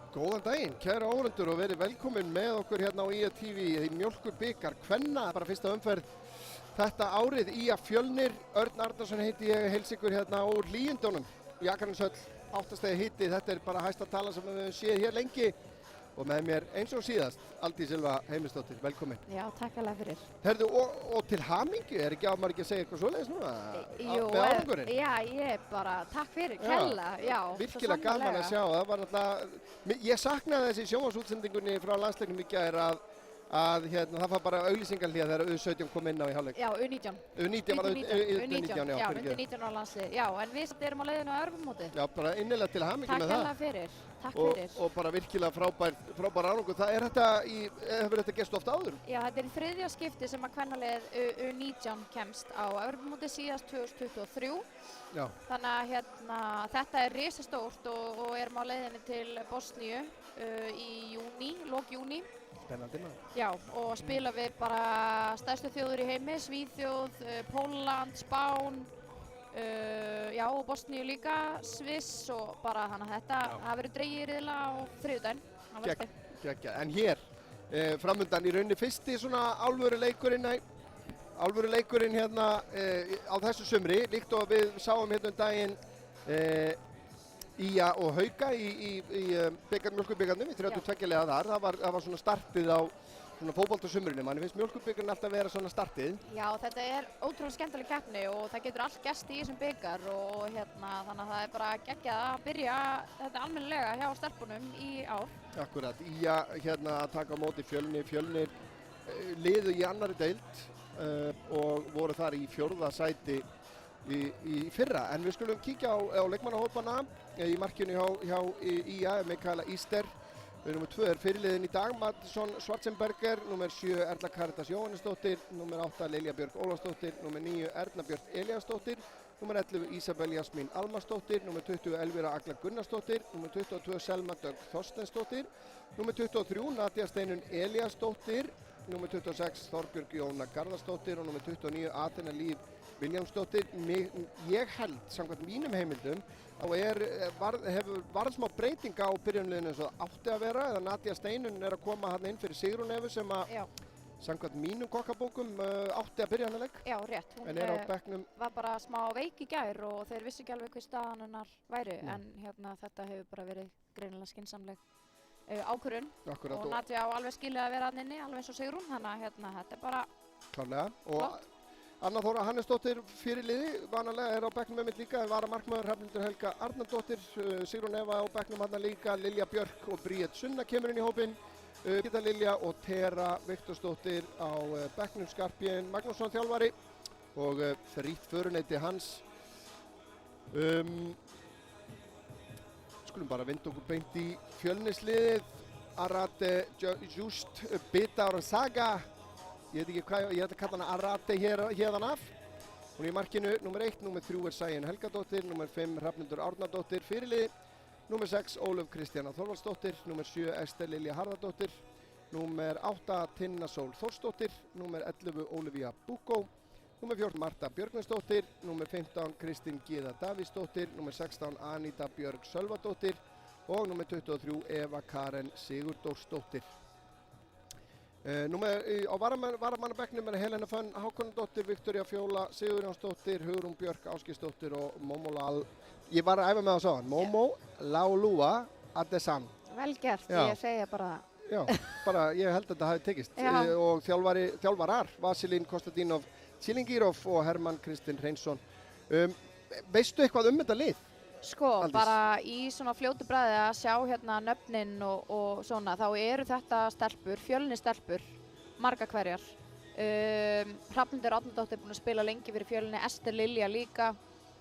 Góðan daginn, kæra áhorfendur og verið velkomin með okkur hérna á IA TV í Mjólkurbikar kvenna, bara fyrsta umferð þetta árið. IA Fjölnir, Örn Arnarsson heiti ég, heils ykkur hérna úr Hlíðindunum í Akraneshöll, 8 stiga hiti, þetta er bara hæsta tala sem við höfum séð hér lengi og með mér eins og síðast, Aldís Ylva Heimisdóttir, velkomin. Já, takk alveg fyrir. Herðu, og til hamingju, er ekki á maður ekki að segja eitthvað svoleiðis núna? Jú, með árangurinn? Já, ég bara, takk fyrir, kella, já. Virkilega gaman að sjá, það var náttúrulega, ég saknaði þessi sjónvarpsútsendingunni frá landsleiknum í gær að hérna, það var bara auglýsingarhlé þegar U17 kom inn á í hálfleik. Já, U19. U19 var U19, já, undir 19 á landslið, já, en við erum á leiðinu á Evrópumótið. Já, bara innilega til hamingju með það. Takk alveg fyrir, takk fyrir. Og bara virkilega frábær árangur. Það hefur þetta gerst oft áður? Já, þetta er í 3. skipti sem að kvennalið U19 kemst á Evrópumótið síðast 2023. Já. Þannig að hérna, þetta er risastórt og erum á leiðinu til Bosníu í júní, lok júní. Spennandi maður. Já, og spila við bara stærstu þjóður í heimi, Svíþjóð, Pólland, Spán, já, og Bosníu líka, Sviss og bara þannig að það verður dregið í riðla á þriðjudaginn. Gekkja. En hér, framundan í rauninni fyrsti svona alvöru leikurinn hérna á þessu sumri, líkt og við sáum hérna daginn IA og Hauka í Mjólkurbikarnum í 32 liða þar. Það var svona startið á svona fótboltasumrinu. Manni finnst Mjólkurbikarinn alltaf vera svona startið. Já, þetta er ótrúlega skemmtileg keppni og það getur allt gerst í þessum bikar og hérna þannig að það er bara geggjað að byrja þetta almennilega hjá stelpunum í ár. Akkurat, IA hérna að taka á móti Fjölnir liðu í annarri deild og voru þar í 4. sæti í fyrra, en við skulum kíkja á leikmannahópana í markinu hjá IA, Mikaela Íster. Númer 2 er fyrirliðin í dag, Mattisson Schwarzenberger, númer 7 Erla Karitas Jóhannesdóttir, númer 8 Lilja Björk Ólafsdóttir, númer 9 Erna Björk Elíasdóttir, númer 11 Ísabel Jasmín Almarsdóttir, númer 20 Elvira Agla Gunnarsdóttir, númer 22 Selma Dögg Þorsteinsdóttir, númer 23 Nadia Steinun Elíasdóttir, númer 26 Þorbjörg Jóna Garðarsdóttir og númer 29 Athena Líf Viljámsdóttir. Ég held, samkvæmt mínum heimildum, hefur varð smá breyting á byrjunliðinu eins og það átti að vera, eða Nadia Steinun er að koma hann inn fyrir Sigrún Evu sem að samkvæmt mínum kokkabókum átti að byrja hann að leik. Já, rétt. En er á bekknum. Var bara smá veik í gær og þeir vissi ekki alveg hvað staðan hennar væri, en hérna þetta hefur bara verið greinilega skynsamleg ákvörðun. Akkurat. Og Nadia á alveg skilið að vera hann inni, alveg eins og Sigrún, þannig að hérna þetta er bara klárlega. Flott. Anna Þóra Hannesdóttir fyrirliði, vanalega er á bekknum með mitt líka, varamarkmaður Hrafnhildur Helga Arnardóttir, Sigrún Eva á bekknum hann líka, Lilja Björk og Bríet Sunna kemur inn í hópinn, Gita Lilja og Tera Viktorsdóttir á bekknum, Skarpjén Magnússon þjálfari og frítt föruneyti hans. Skulum bara vinda okkur beint í Fjölnisliðið, Arate Just Bita Saga. Ég veit ekki hvað, ég ætla að kalla hana Arate hérðan af. Hún er í markinu, númer 1, númer 3 er Sæunn Helgadóttir, númer 5 Hrafnhildur Árnadóttir fyrirliði, númer 6 Ólöf Kristjana Þorvaldsdóttir, númer 7 Ester Lilja Harðardóttir, númer 8 Tinna Sól Þórsdóttir, númer 11 Ólafía Búkó, númer 14 Marta Björgvinsdóttir, númer 15 Kristín Gyða Davíðsdóttir, númer 16 Anita Björg Sölvadóttir og númer 23 Eva Karen Sigurdórsdóttir. Á varamannabekknum er Helena Fönn Hákonardóttir, Viktoría Fjóla Sigurjónsdóttir, Hugrún Björk Ásgeirsdóttir og ég var að æfa með það sáðan, Momo Laulua Adesan. vel gert, ég segja bara það. Já, bara ég held að þetta hafi tekist. Og þjálfarar, Vasilín Konstantínov Tsilingírov og Hermann Kristinn Hreinsson. Veistu eitthvað þetta lið? Sko, Aldís. bara í svona fljótu bragði að sjá hérna nöfnin og svona, þá eru þetta stelpur, Fjölnistelpur, marga hverjar. Hrafnhildur Árnadóttir búin að spila lengi fyrir Fjölni, Ester Lilja líka,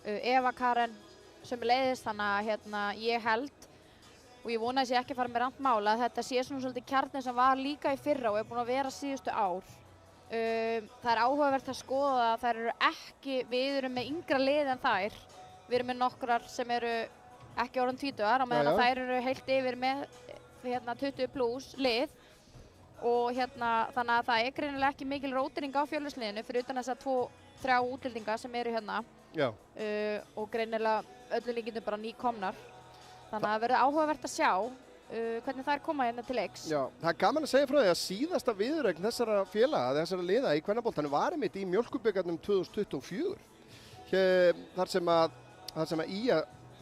Eva Karen sömuleiðis, þannig að hérna ég held, og ég vona að ég ekki að fara með rangt mál, að þetta sé svona svolítið kjarninn sem var líka í fyrra og er búin að vera síðustu ár. Það er áhugavert að skoða að þær eru ekki, við erum með yngra lið en þær. Við erum með nokkrar sem eru ekki orðin 20 á meðan að þær eru heilt yfir með hérna 20 plus lið og hérna þannig að það er greinilega ekki mikil rótering á Fjölnisliðinu fyrir utan þess að 2-3 útlendinga sem eru hérna og greinilega öllu líkindum bara nýkomnar. Þannig að það verður áhugavert að sjá hvernig þær koma hérna til leiks. Já, það er gaman að segja frá því að síðasta viðureign þessara félaga, þessara liða í kvennaboltanum var einmitt í Mjólkurbikarnum 2024. Þar sem að IA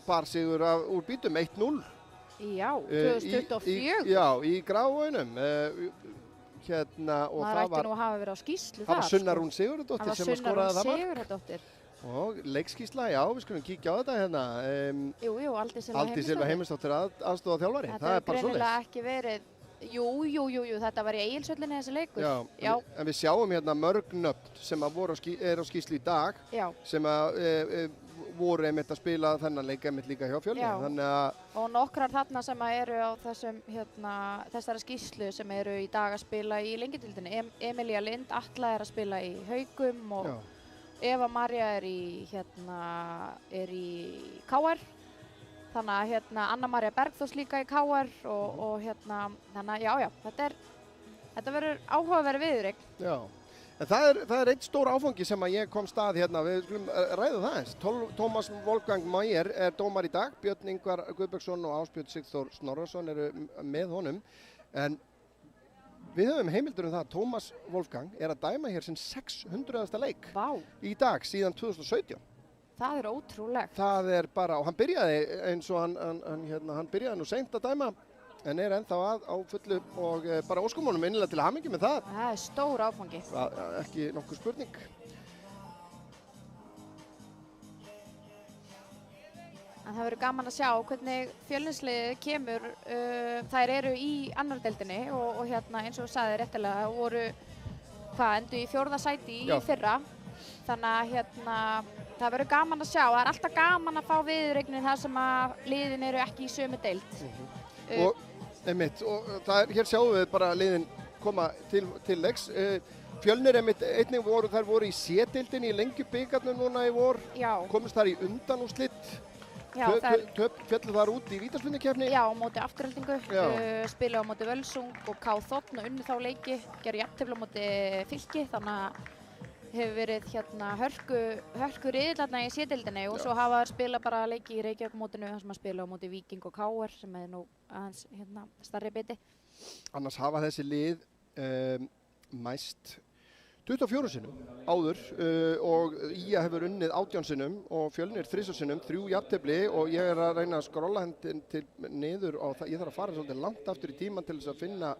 bar sigur úr býtum 1-0. Já, 2024. Já, í Gráaunum. Og maður ætti nú að hafa verið á skýrslu þar. Það var Sunna Rún Sigurðardóttir sem skoraði það mark. Það var Sunna Rún Sigurðardóttir. Og leikskýrsla, já, við skulum kíkja á þetta hérna. Jú, Aldís Silva Heimisdóttir aðstoða þjálfari. Það er bara svoleiðis. Þetta hefur greinilega ekki verið, jú, þetta var í Egilshöllinni þessi leikur. Já. En við sjáum hérna mörg nöfn sem er á skýrslu í dag. Já. Sem voru einmitt að spila þennan leik einmitt líka hjá Fjölni. Og nokkrar þarna sem eru á þessari skýrslu sem eru í dag að spila í Lengjudildinni. Emilía Lind Atla er að spila í Haugum og Eva María er í KR, þannig að Anna María Bergþórs líka í KR og þannig að þetta verður áhugaverð viðureign. Já, en það er einn stór áfangi sem að ég kom stað hérna, við skulum ræða það eins. Tómas Wolfgang Maier er dómar í dag, Björn Ingvar Guðbergsson og Ásbjörn Sigþór Snorrason eru með honum, en við höfum heimildur það að Tómas Wolfgang er að dæma hér sinn 600. leik í dag síðan 2017. Það er ótrúlegt. Það er bara, og hann byrjaði eins og hann byrjaði nú seint að dæma en er ennþá á fullu og bara óskum honum innilega til hamingju með það. Það er stór áfangi. Ekki nokkuð spurning. En það verður gaman að sjá hvernig Fjölnisliðið kemur, þær eru í annar deildinni og eins og þú sagði réttilega voru endur í 4. sæti í fyrra. Þannig að það verður gaman að sjá, það er alltaf gaman að fá viðureignin þar sem að liðin eru ekki í sömu deild. Og hér sjáum við bara liðin koma til leiks. Fjölnir einnig voru í C-deildinni í Lengjubikarnum núna í vor, komist þar í undanúrslit. Fjallu þar út í vítaspyrnukeppni? Já, á móti Aftureldingu, spilaði á móti Völsung og K. Þ. og unnu þá leiki, gerði jafntefli á móti Fylki, þannig að hefur verið hörku riðill þarna í C-deildinni og svo hafa þær spilað bara leiki í Reykjavík-mótinu þar sem að spila á móti Víking og KR sem er nú aðeins stærri biti. Annars hafa þessi lið mæst 24 sinnum áður og IA hefur unnið 18 sinnum og Fjölnir 3 sinnum, 3 jafntefli og ég er að reyna að skrolla niður og ég þarf að fara svolítið langt aftur í tíman til þess að finna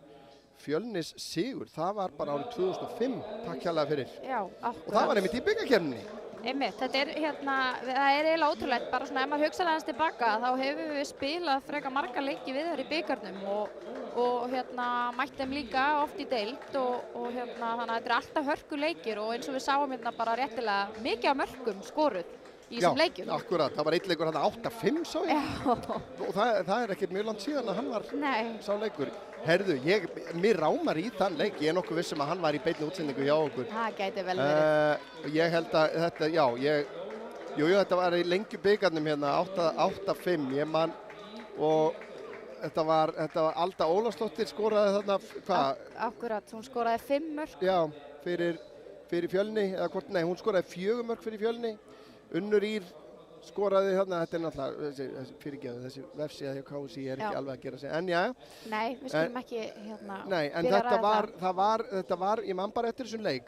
Fjölnis sigur. Það var bara árið 2005, takk hérlega fyrir. Já, akkurat. Og það var einmitt í bikarkeppninni. Einmitt, þetta er það er eiginlega ótrúlegt, bara svona ef maður hugsa aðeins tilbaka þá hefur við spilað frekar marga leiki við þær í bikarnum og mætt þeim líka oft í deild og þannig að þetta er alltaf hörkuleikir og eins og við sáum bara réttilega mikið af mörkum skoruð í þessum leikjum. Já, akkurat, það var einn leikur 8-5 sá ég. Og það er ekkert mjög langt síðan að hann var sá leikur. Herðu, mér rámar í þann leik, ég er nokkuð vissum að hann var í beinni útsendingu hjá okkur. Það gæti vel verið. Ég held að þetta, þetta var í Lengjubikarnum hérna 8-5, ég man og þetta var Alda Ólafsdóttir skoraði þarna, hvað? Akkurat, hún skoraði 5 mörk. Já, fyrir Fjölni, eða hvort, nei, hún skoraði 4 mörk fyrir Fjölni. Unnur Ír skoraði þarna, þetta er náttúrulega, þessi vefsíða hjá KSÍ er ekki alveg að gera sig, en já. Nei, við skulum ekki Nei, en þetta var, ég man bara eftir þessum leik,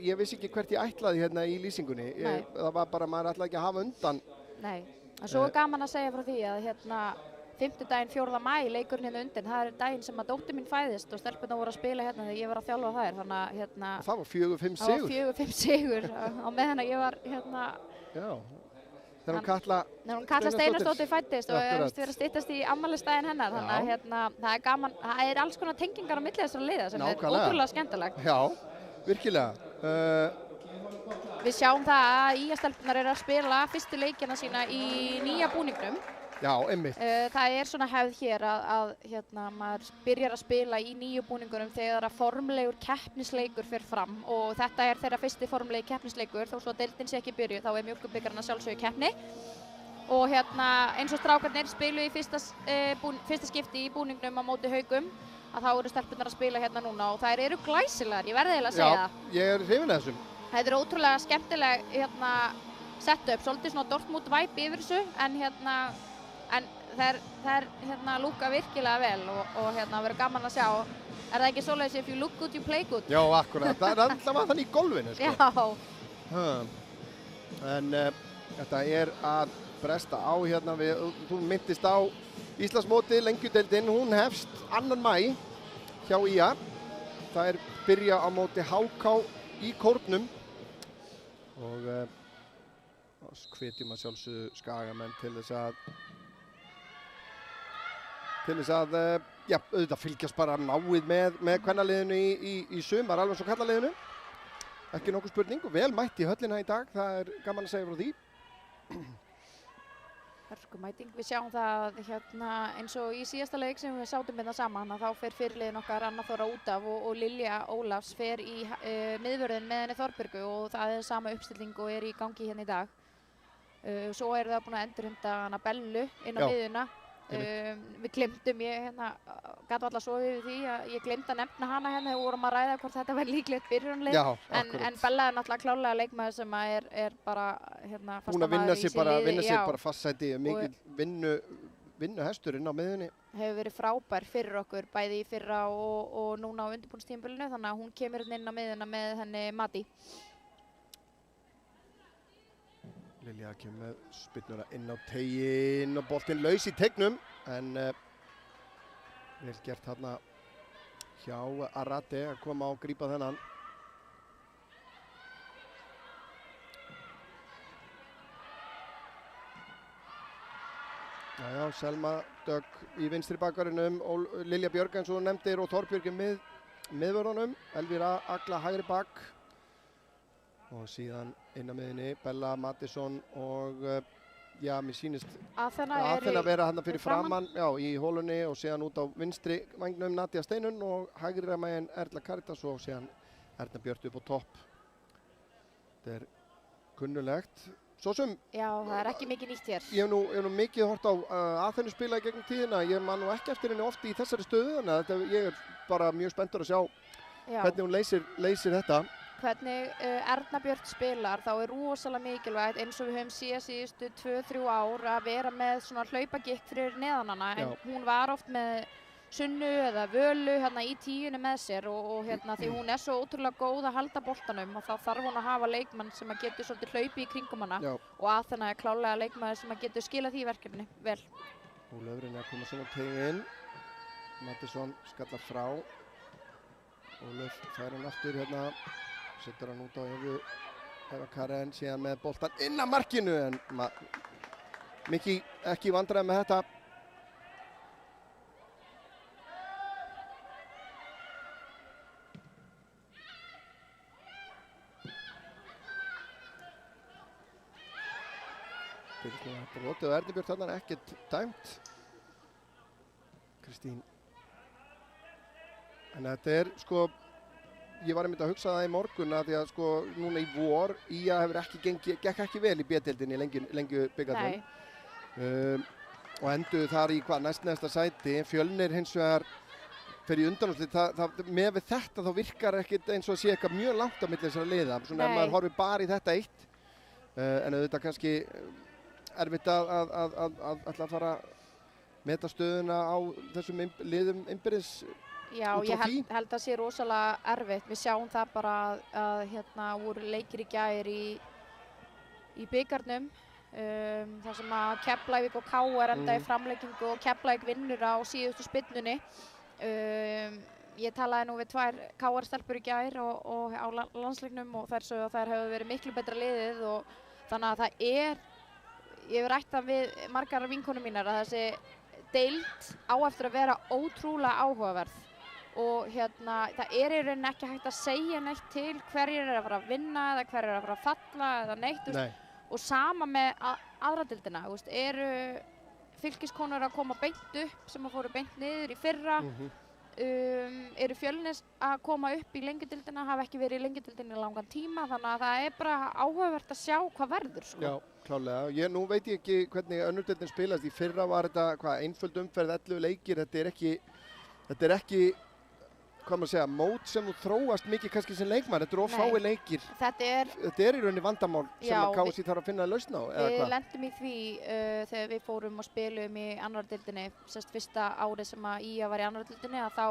ég vissi ekki hvert ég ætlaði hérna í lýsingunni, það var bara, maður ætlaði ekki að hafa undan. Nei, en svo er gaman að segja frá því að fimmtudaginn 4. maí leikurinn hérna undir, það er daginn sem að dóttir mín fæðist og stelpurnar voru að spila hérna þegar ég var að þjálfa þær, þannig að það var 4-5 sigur. Það var 4-5 sigur á meðan að ég var Já, þegar hún Katla Steinarsdóttir fæddist og við erum styttast í afmælisdaginn hennar, þannig að það er gaman, það er alls konar tengingar á milli þessara liða sem er ótrúlega skemmtilegt. Já, virkilega. Við sjáum það að IA-stelpurnar eru að spila fyrstu leikina sína í nýja búningnum. Já, einmitt. Það er svona hefð hér að maður byrjar að spila í nýju búningunum þegar að formlegur keppnisleikur fer fram og þetta er þeirra fyrsti formlegi keppnisleikur þó svo að deildin sé ekki byrjuð, þá er Mjólkurbikarinn að sjálfsögðu keppni og eins og strákarnir spilu í fyrsta skipti í búningnum á móti Haugum að þá eru stelpurnar að spila hérna núna og þær eru glæsilegar, ég verði eiginlega að segja það. Já, ég er hrifin af þessum. Þetta er ótrúlega skemmtileg setup, svolítið svona Dortmund vibe yfir þessu en þær hérna lúka virkilega vel og hérna verður gaman að sjá. Er það ekki svoleiðis if you look good, you play good? Já, akkurat. Það alltaf var þannig í golfinu, sko. Já. En þetta að bresta á hérna þú minntist á Íslandsmótið, lengjudeildin, hún hefst 2. maí hjá IA. Það byrja á móti HK í Kórnum og hvetjum að sjálfsögðu Skagamenn til þess að já, auðvitað fylgjast bara náið með kvennaliðinu í sumar, alveg svo kallaliðinu. Ekki nokkuð spurning og vel mætt í höllina í dag, það gaman að segja frá því. Hörkumæting, við sjáum það hérna eins og í síðasta leik sem við sátum hérna saman að þá fer fyrirliðin okkar Anna Þóra út af og Lilja Ólafs fer í miðvörðin með henni Þorbjörgu og það sama uppstilling og í gangi hérna í dag. Svo það búin að endurheimta hana Bellu inn á miðjuna. Við glemdum, ég gat varla sofið við því að ég glemdi að nefna hana hérna og vorum að ræða hvort þetta væri líklegt byrjunarlið. En Bella náttúrulega klárlega leikmaður sem er bara búin að vinna sér bara fastsæti, mikil vinnuhesturinn á miðjunni. Hefur verið frábær fyrir okkur, bæði í fyrra og núna á undirbúningstímabilinu, þannig að hún kemur inn á miðjuna með henni Madi. Lilja kemur með spyrnuna inn á teginn og boltinn laus í teignum en vel gert hérna hjá Arate að koma og grípa þennan. Jæja, Selma Dögg í vinstri bakverðinum, Lilja Björg eins og þú nefndir og Þorbjörg miðvörðunum, Elvíra Agla hægri bak. Og síðan inn á miðjunni Bella Mattisson og já, mér sýnist Aþena vera hérna fyrir framann, já, í hólunni og síðan út á vinstri vangnum Nadia Steinun og hægri megin Erla Karitas og síðan Erna Björt upp á topp. Þetta kunnulegt. Svo sem já, það ekki mikið nýtt hér. Ég hef nú mikið hort á Aþenu spila í gegnum tíðina. Ég man nú ekki eftir henni oft í þessari stöðu, þannig að ég bara mjög spenntur að sjá hvernig hún leysir þetta. Hvernig Erna Björt spilar, þá rosalega mikilvægt eins og við höfum síðustu 2-3 ár að vera með svona hlaupagikk fyrir neðan hana, en hún var oft með Sunnu eða Völu hérna í tíunni með sér og hérna því hún svo ótrúlega góð að halda boltanum og þá þarf hún að hafa leikmann sem að getur svolítið hlaupi í kringum hana og Aþena klárlega leikmann sem að getur skilað því verkefni vel. Ólöfurinn að koma svona teginn, Mattisson skallar frá, Ólöf fær hann aftur hérna. Settur hann út á Eva Karen síðan með boltan inn að markinu en Mikki ekki vandræði með þetta. Brotið og Erni Björn þarna ekkert dæmt. Kristín. En þetta sko ég var einmitt að hugsa það í morgun að því að sko núna í vor IA hefur gekk ekki vel í B-deildinni lengju byggarnum. Og enduðu þar í næsta sæti. Fjölnir hins vegar fyrir undanúrslit. Með við þetta þá virkar ekkert eins og að sé eitthvað mjög langt á milli þessara liða. Svona ef maður horfir bara í þetta eitt. En auðvitað kannski erfitt að fara að meta stöðuna á þessum liðum innbyrðis. Já, ég held að sé rosalega erfitt. Við sjáum það bara að hérna voru leikir í gær í byggarnum. Þar sem að Keflavík og KR enda í framlengingu og Keflavík vinnur á síðustu spyrnunni. Ég talaði nú við 2 KR-stelpur í gær og á landsleiknum og þær hefur verið miklu betra liðið og þannig að ég hef rætt það við margar vinkonum mínar að þessi deild á eftir að vera ótrúlega áhugaverð. Og hérna, það í rauninni ekki hægt að segja neitt til hverjir að fara að vinna eða hverjir að fara að falla eða neitt. Og sama með aðra deildina, eru Fylkiskonur að koma beint upp sem að fóru beint niður í fyrra. Eru Fjölnis að koma upp í lengjudeildina, hafa ekki verið í lengjudeildinni í langan tíma, þannig að það bara áhugavert að sjá hvað verður. Sko. Já, klálega. Nú veit ég ekki hvernig önnur deildin spilast. Í fyrra var þetta einföld umferð, 11 leikir, þetta er ekki hvað maður segja, mót sem þú þróast mikið kannski sem leikmann, þetta eru fáir leikir. Þetta er í rauninni vandamál sem að KSÍ þarf að finna lausn á, eða hvað? Við lendum í því þegar við fórum og spilum í annar deildinni, fyrsta árið sem að IA var í annar deildinni, að þá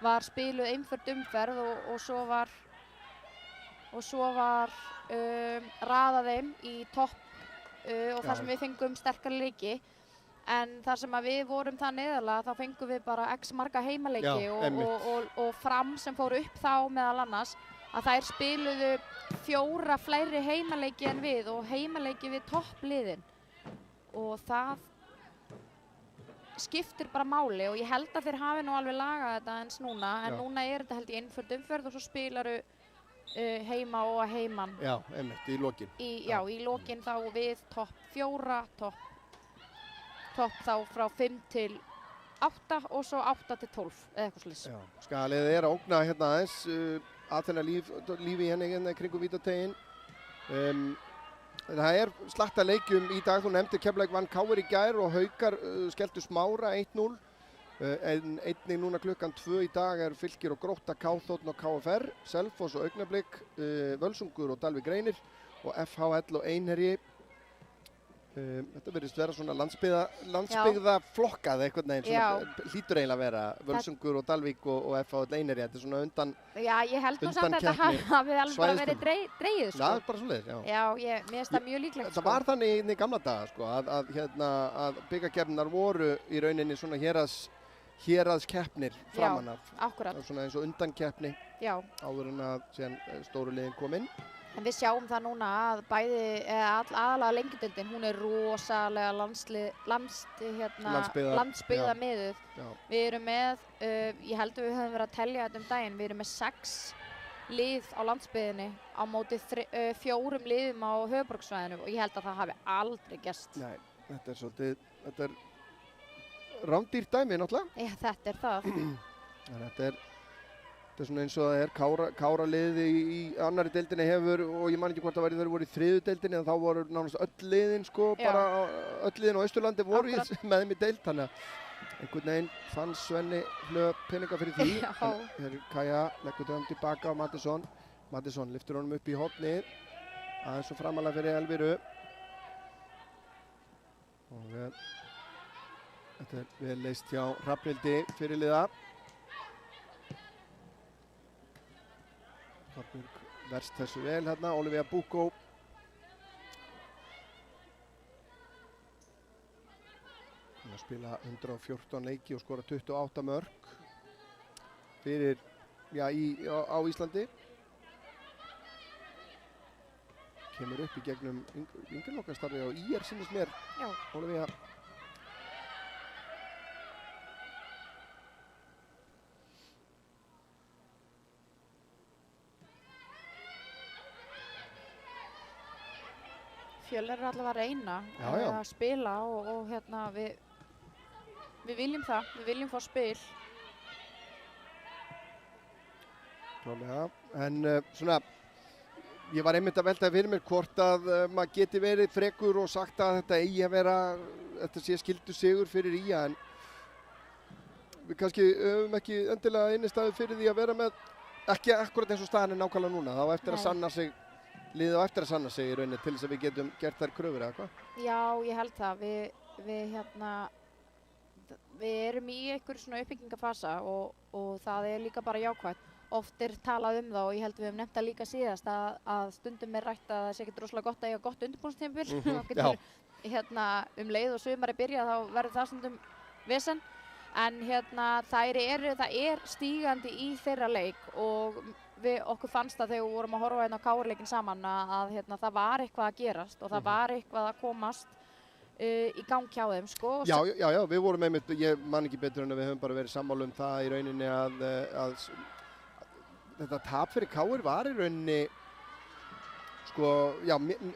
var spiluð einföld umferð og svo var raðað þeim í topp og þar sem við fengum sterkari leiki. En þar sem að við vorum það neðarlega, þá fengum við bara x marga heimaleiki og Fram sem fór upp þá meðal annars, að þær spiluðu 4 fleiri heimaleiki en við og heimaleiki við toppliðin. Og það skiptir bara máli og ég held að þeir hafi nú alveg lagað þetta eins núna, en núna er þetta held í einföld umferð og svo spilaru heima og að heiman. Já, einmitt, í lokin. Í lokin þá við topp 4, topp þá frá 5 til 8 og svo 8 til 12 eða eitthvað sliðs. Já, Skagaliðið er að ógna hérna aðeins, Aþena lífi henni hérna kringum vítategin. Það er slatta leikjum í dag, þú nefndir Keflavík vann KR í gær og Haukar skelltu Smára 1-0. En einnig núna klukkan 2 í dag er Fylkir og Grótta, KÞ og KFR, Selfoss og Augnablik, Völsungur og Dalvík Reynir og FHL og Einherji. Þetta verðist vera svona landsbyggðaflokkað einhvern veginn, svona hlýtur eiginlega að vera Völsungur og Dalvík og FHL Einherji, þetta er svona undan keppni. Já, ég held nú samt að þetta hafi alveg bara verið dregið, sko. Já, bara svoleiðis, já. Já, mér finnst það mjög líklegt, sko. Það var þannig í gamla daga, sko, að bikarkeppnirnar voru í rauninni svona héraðskeppnir framan af. Já, akkurat. Svona eins og undankeppni áður en að síðan stóru liðin kom inn. En við sjáum það núna að aðalega Lengjudeildin, hún er rosalega landsbyggða miðuð. Við erum með, ég held að við höfum verið að telja þetta daginn, við erum með 6 lið á landsbyggðinni á móti 4 liðum á höfuðborgarsvæðinu og ég held að það hafi aldrei gerst. Nei, þetta er rándýrt dæmi náttúrulega. Já, þetta er það. Þetta er svona eins og það er, Kára-liðið í annarri deildinni hefur, og ég man ekki hvort það voru í 3. deildinni, en þá voru nánast öll liðin, sko, bara öll liðin á Austurlandi voru með þeim í deild, þannig að einhvern veginn fann Svenni peninga fyrir því. Hér er Kaja, leggur þeim tilbaka á Mattisson. Mattisson lyftir honum upp í hornið, aðeins og framalega fyrir Elvíru. Og þetta er vel leyst hjá Hrafnhildi fyrirliða. Þorberg verst þessu vel hérna, Olivia Bukko. Hún að spila 114 leiki og skora 28 mörk fyrir, á Íslandi. Kemur upp í gegnum yngirlokarstarfi og IR sýnist mér, Olivia. Fjölnir er allavega að reyna að spila og hérna við viljum það, við viljum fá spil. Klálega, en svona, ég var einmitt að velta fyrir mér hvort að maður geti verið frekur og sagt að þetta eigi að vera, þetta sé skildu sigur fyrir IA, en við kannski höfum ekki endilega innistæðu fyrir því að vera með, ekki akkurat eins og staðan er nákvæmlega núna, þá eftir að sanna sig. Liðið á eftir að sanna sig í rauninni til þess að við getum gert þær kröfur eða hvað? Já, ég held það. Við erum í einhverju svona uppbyggingafasa og það er líka bara jákvætt. Oft er talað um það og ég held við höfum nefnt það líka síðast að stundum er rætt að það sé ekkert rosalega gott að eiga gott undirbúningstímabil. Leið og sumari byrja þá verður það stundum vesen. En það er stígandi í þeirra leik og okkur fannst það þegar við vorum að horfa hérna á KR-leikinn saman að það var eitthvað að gerast og það var eitthvað að komast í gang hjá þeim, sko. Já, við vorum einmitt, ég man ekki betur en að við höfum bara verið sammála um það í rauninni að þetta tap fyrir KR var í rauninni, sko,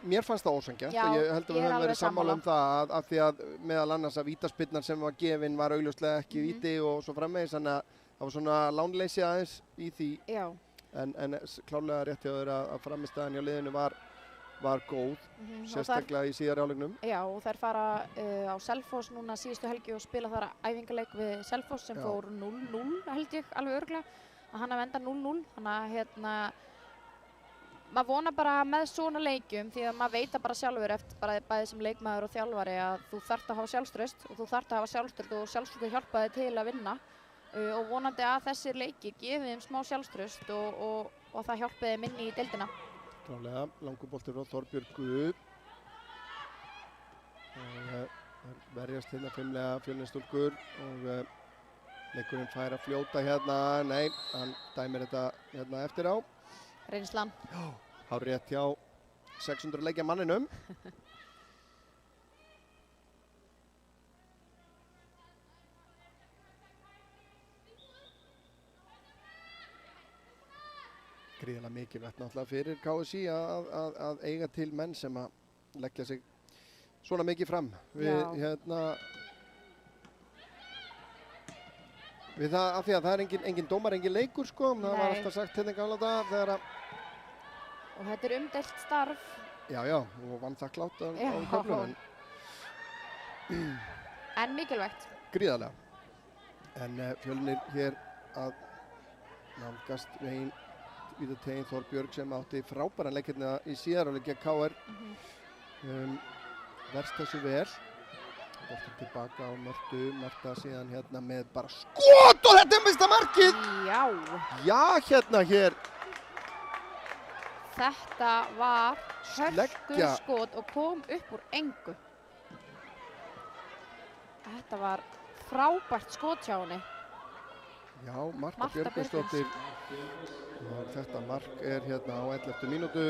mér fannst það ósanngjarnt og ég held að við höfum verið sammála um það af því að meðal annars að vítaspyrnan sem var gefin var augljóslega ekki víti og svo framvegis, þannig að það var svona lánleysi aðeins í því. Já. En klárlega rétt hjá þér að framistæðan hjá liðinu var góð, sérstaklega í síðari hálfleiknum. Já, og þær fara á Selfoss núna síðustu helgi og spila þar æfingarleik við Selfoss sem fór 0-0 held ég, alveg örugglega. að hann hafi endað 0-0, þannig að hérna maður vonar bara með svona leikjum, því að maður veit bara sjálfur eftir bara bæði sem leikmaður og þjálfari að þú þarft að hafa sjálfstraust og þú þarft að hafa sjálfstraust og sjálfstraust hjálpa þig til að vinna og vonandi að þessir leikir gefi þeim smá sjálfstraust og það hjálpi þeim inn í deildina. Klálega, langur bolti frá Þorbjörgu og verjast hérna fimmlega Fjölnisstúlkur og leikurinn fær að fljóta hérna, nei, hann dæmir þetta hérna eftir á. Reynslan. Já, hárrétt hjá 600 leikja manninum. Gríðarlega mikilvægt náttúrulega fyrir KSÍ að eiga til menn sem að leggja sig svona mikið fram við við það, af því að það er engin dómar, engin leikur sko, það var alltaf sagt hérna gamla daga þegar að og þetta er umdeilt starf. Já, og vanþakklátt á köflum en mikilvægt. Gríðarlega. En Fjölnir hér að nálgast veginn Víðategin Þorbjörg sem átti frábæran leikirna í síðarhálfleik gegn KR. Verst þessu vel. Boltinn tilbaka á Marta síðan hérna með bara skot og þetta er mista markið! Já! Já, hér! Þetta var hörkuskot og kom upp úr engu. Þetta var frábært skot hjá henni. Já, Marta Björgvinsdóttir. Þetta mark er hérna á 11. mínútu.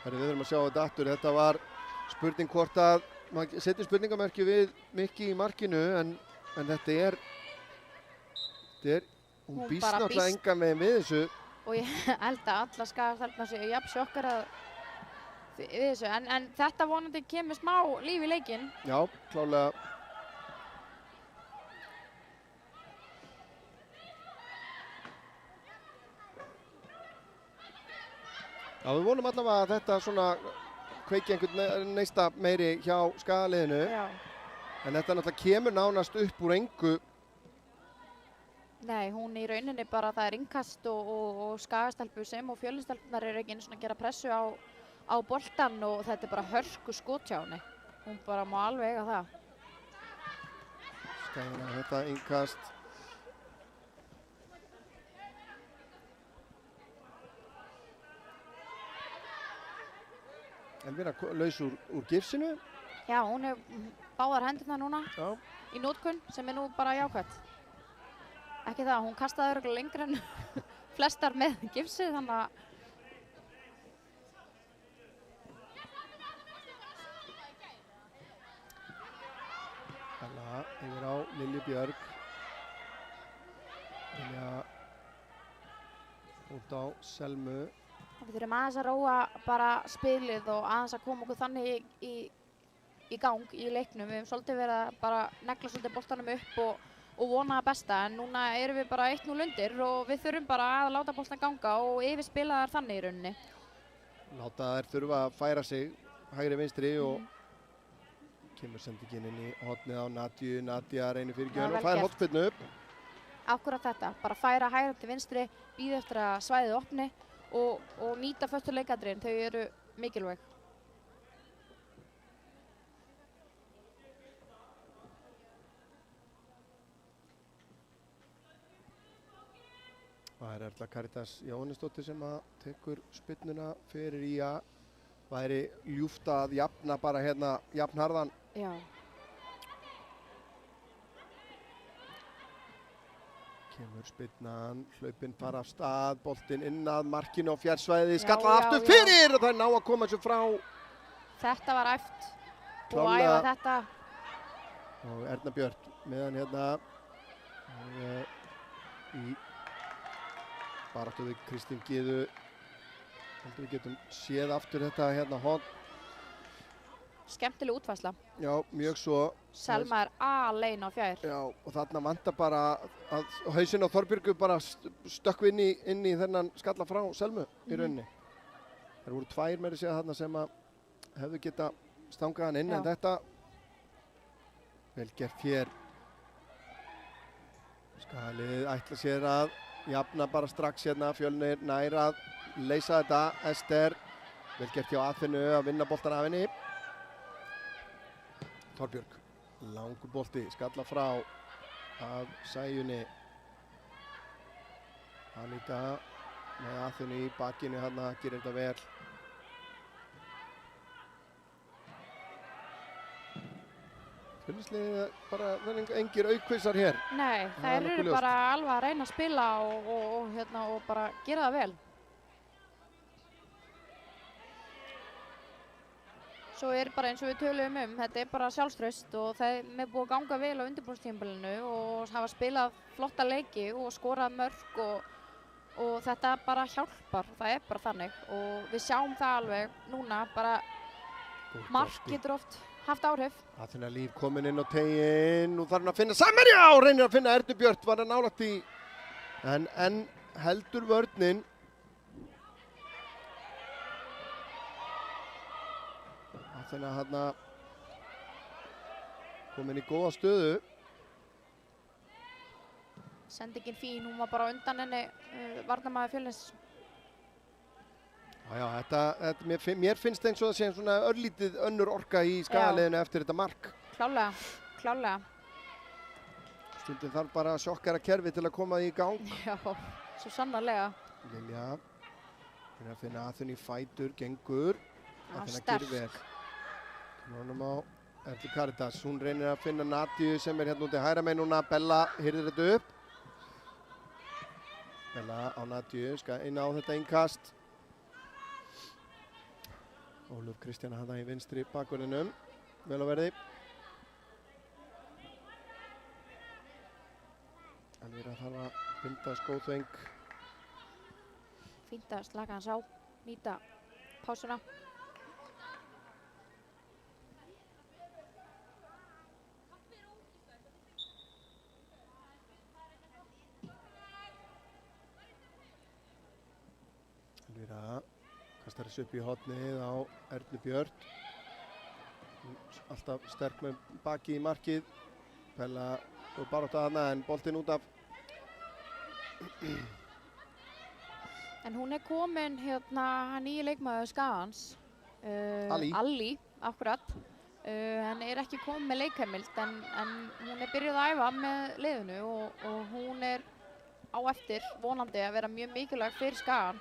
Við verðum að sjá þetta aftur. Þetta var spurning hvort að maður setur spurningamerki við Mikki í markinu en þetta er hún býst náttúrulega engan veginn við þessu. Og ég held að alla Skagafellsmenn séu jafn sjokkar við þessu en þetta vonandi kemur smá líf í leikinn. Já, klálega. Já, við vonum allavega að þetta svona kveiki einhvern neista meiri hjá Skagaliðinu. Já. En þetta náttúrulega kemur nánast upp úr engu. Nei, hún í rauninni bara það er innkast og Skagastelpu sem og Fjölnistelpunar eru ekki einu svona að gera pressu á boltan og þetta er bara hörku skot hjá henni. Hún bara má alveg eiga það. Skagina þetta innkast. Elvira laus úr gifsinu. Já, hún er báðar hendurna núna í notkun sem er nú bara jákvætt. Ekki það, hún kastaði örugglega lengra en flestar með gifsið þannig að Halla yfir á Lilju Björg. Lilja út á Selmu. Við þurfum aðeins að róa bara spilið og aðeins að koma okkur þannig í gang í leiknum. Við höfum svolítið verið að bara negla svolítið boltanum upp og vona það besta en núna erum við bara 1-0 undir og við þurfum bara að láta boltan ganga og yfirspila þær þannig í rauninni. Láta þær þurfa að færa sig hægri vinstri og kemur sendingin inn í hornið á Nadia reynir fyrir gjörn og fær hornspyrnu upp. Akkurat þetta, bara færa hægri til vinstri, bíða eftir að svæðið opni og nýta föstu leikadriðin, þau eru mikilvæg. Það er Erla Karitas Jóhannesdóttir sem að tekur spyrnuna fyrir í að væri ljúft að jafna bara hérna jafnharðan. Já. Kemur spyrnan, hlaupinn fara af stað, boltinn inn að markinu á fjársvæði, skallað aftur fyrir og það er ná að koma þessu frá. Þetta var æft og æfa þetta. Og Erna Björk meðan hérna í baráttu við Kristín Gyðu. Við getum séð aftur þetta hérna horn. Skemmtileg útfærsla. Já, mjög svo. Selma er alein á fjær. Já, og þarna vantar bara að hausinn á Þorbjörgu bara stökkvi inn í þennan skalla frá Selmu í rauninni. Það voru tvær meira segja þarna sem að hefðu geta stangað hann inn en þetta vel gert hér. Skagaliðið ætla sér að jafna bara strax hérna, Fjölnir nær að leysa þetta. Ester, vel gert hjá Aþenu að vinna boltan af henni. Torbjörg, langur bolti, skalla frá af Sæjunni. Anita með Aþenu í bakinu hérna, gerir þetta vel. Fjölnisliðið bara, það er engir aukvisar hér. Nei, Það er þær nokkuð eru ljóst. bara alveg að reyna að spila og bara gera það vel. Svo er bara eins og við töluðum þetta er bara sjálfstraust og það er búið að ganga vel á undirbúningstímabilinu og hafa spilað flotta leiki og skorað mörk og þetta bara hjálpar, það er bara þannig og við sjáum það alveg núna, bara mark getur oft haft áhrif. Aþena Líf komin inn á teginn, nú þarf hann að finna Samherja og reynir að finna Ernu Björt, var hann nálægt í, en heldur vörnin. Aþena hérna komin í góða stöðu. Sendingin fín, hún var bara á undan henni, varnarmaður Fjölnis. Já, mér finnst eins og það sé svona örlítið önnur orka í Skagaliðinu eftir þetta mark. Klárlega. Stundum þarf bara sjokkara kerfi til að koma því í gang. Já, svo sannarlega. Lilja, fyrir að finna Aþenu í fætur, gengur. Já, Aþena sterk. gerir vel. Honum á Erlu Karitas, hún reynir að finna Nadíu sem er hérna úti hægra megin núna. Bella hirðir þetta upp. Bella á Nadíu, skal inn á þetta innkast. Ólöf Kristjana hana í vinstri bakverðinum, vel á verði. Elvíra þarf að binda skóþveng. Fínt að slaka hans á, nýta pásuna. Elvíra kastar þessu upp í hornið á Ernu Björt. Alltaf sterk með baki í markið. Bella og barátta þarna en boltinn út af. En hún er komin hérna nýji leikmaður Skagans. Ali. Akkurat. Hann er ekki komin með leikheimild en hún er byrjuð að æfa með liðinu og hún er á eftir vonandi að vera mjög mikilvæg fyrir Skagan.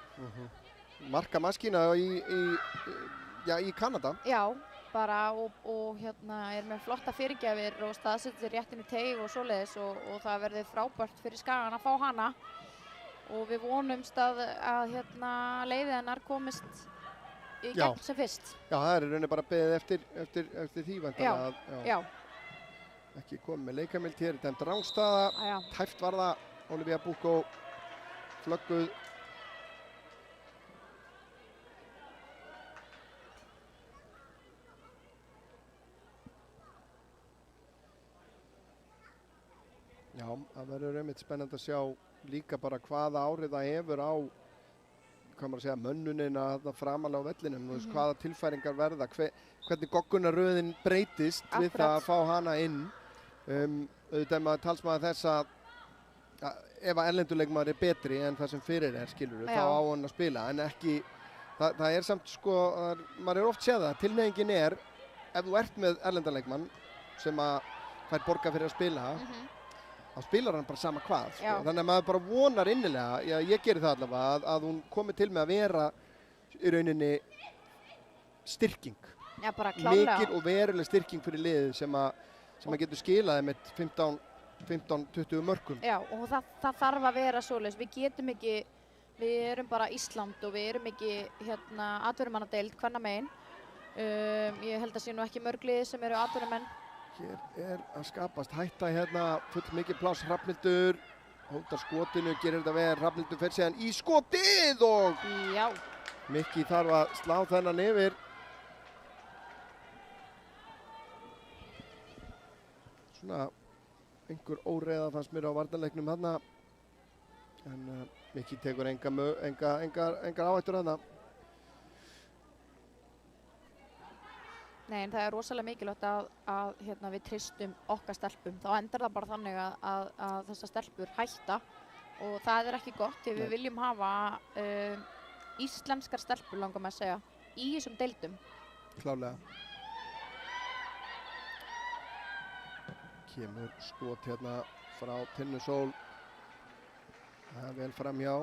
Markamaskína í Kanada. Já, bara og hérna er með flotta fyrirgjafir og staðsettir rétt inn í teig og svoleiðis og það verði frábært fyrir Skagan að fá hana og við vonumst að hérna leiðið hennar komist í gegn sem fyrst. Já, það er í rauninni bara beðið eftir því væntanlega. Já. Ekki komið með leikheimild hér, dæmt rangstaða, tæft var það, Olivia Bukko flögguð. Já, það verður einmitt spennandi að sjá líka bara hvaða áhrif það hefur á, hvað maður að segja, mönnunina þarna framalega á vellinum, hvaða tilfæringar verða, hvernig goggunarröðin breytist við það að fá hana inn. Auðvitað er maður talsmaður þess að ef að erlenduleikmaður er betri en það sem fyrir er, skilur þá á hann að spila, en ekki, það er samt sko, maður er oft séð það, tilhneigingin er, ef þú ert með erlenduleikmann sem að fær borga fyrir að spila, þá spilar hann bara sama hvað. Sko. Þannig að maður bara vonar innilega, ég gerir það allavega, að hún komi til með að vera í rauninni styrking. Já, bara klárlega. Mikil og veruleg styrking fyrir liðið sem að getur skilaði með 15-20 mörkum. Já, og það þarf að vera svoleiðis. Við getum ekki, við erum bara Ísland og við erum ekki hérna atvinnumannadeild kvennamegin. Ég held að sé nú ekki mörg lið sem eru atvinnumenn. Hér er að skapast hætta hérna, full mikið pláss, Hrafnhildur hótar skotinu, gerir þetta vel, Hrafnhildur fer síðan í skotið og Mikki þarf að slá þennan yfir. Svona einhver óreiða fannst mér á varnarleiknum þarna, en Mikki tekur engar áhættur þarna. Nei, en það er rosalega mikilvægt að hérna, við treystum okkar stelpum. Þá endar það bara þannig að þessar stelpur hætta og það er ekki gott því við viljum hafa íslenskar stelpur, langar maður að segja, í þessum deildum. Klárlega. Kemur skot hérna frá Tinnu Sól. Það er vel framhjá.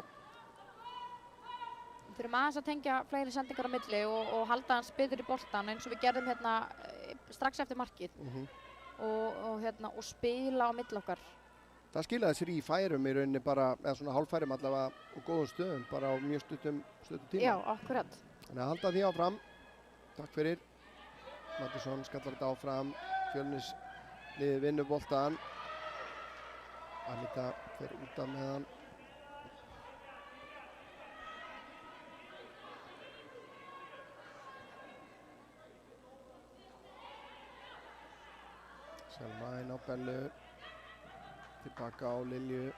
Við þurfum aðeins að tengja fleiri sendingar á milli og halda hans betur í boltan eins og við gerðum hérna strax eftir markið og spila á milli okkar. Það skilaði sér í færum í rauninni bara, eða svona hálffærum allavega og góðum stöðum, bara á mjög stuttum tíma. Já, akkurat. Þannig að halda því áfram. Takk fyrir. Mattisson skallar þetta áfram. Fjölnis liðið vinnur boltan. Anita fer út af með hann. Selma inn á Bellu. Tilbaka á Lilju.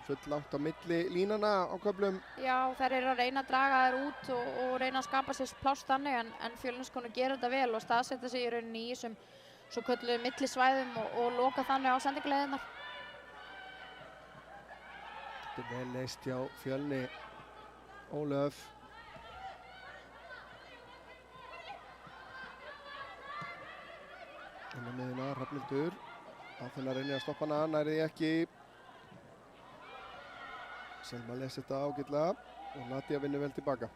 Full langt á milli línana á köflum. Já, þær eru að reyna að draga þær út og reyna að skapa sér pláss þannig en Fjölniskonur gera þetta vel og staðsetja sig í rauninni í þessum svo kölluðu millisvæðum og loka þannig á sendingarleiðirnar. Þetta er vel leist hjá Fjölni. Ólöf. Inn á miðjuna, Hrafnhildur. Aþena reynir að stoppa hana, næri því ekki. Selma lesi þetta ágætlega og Nadia vinnur vel tilbaka.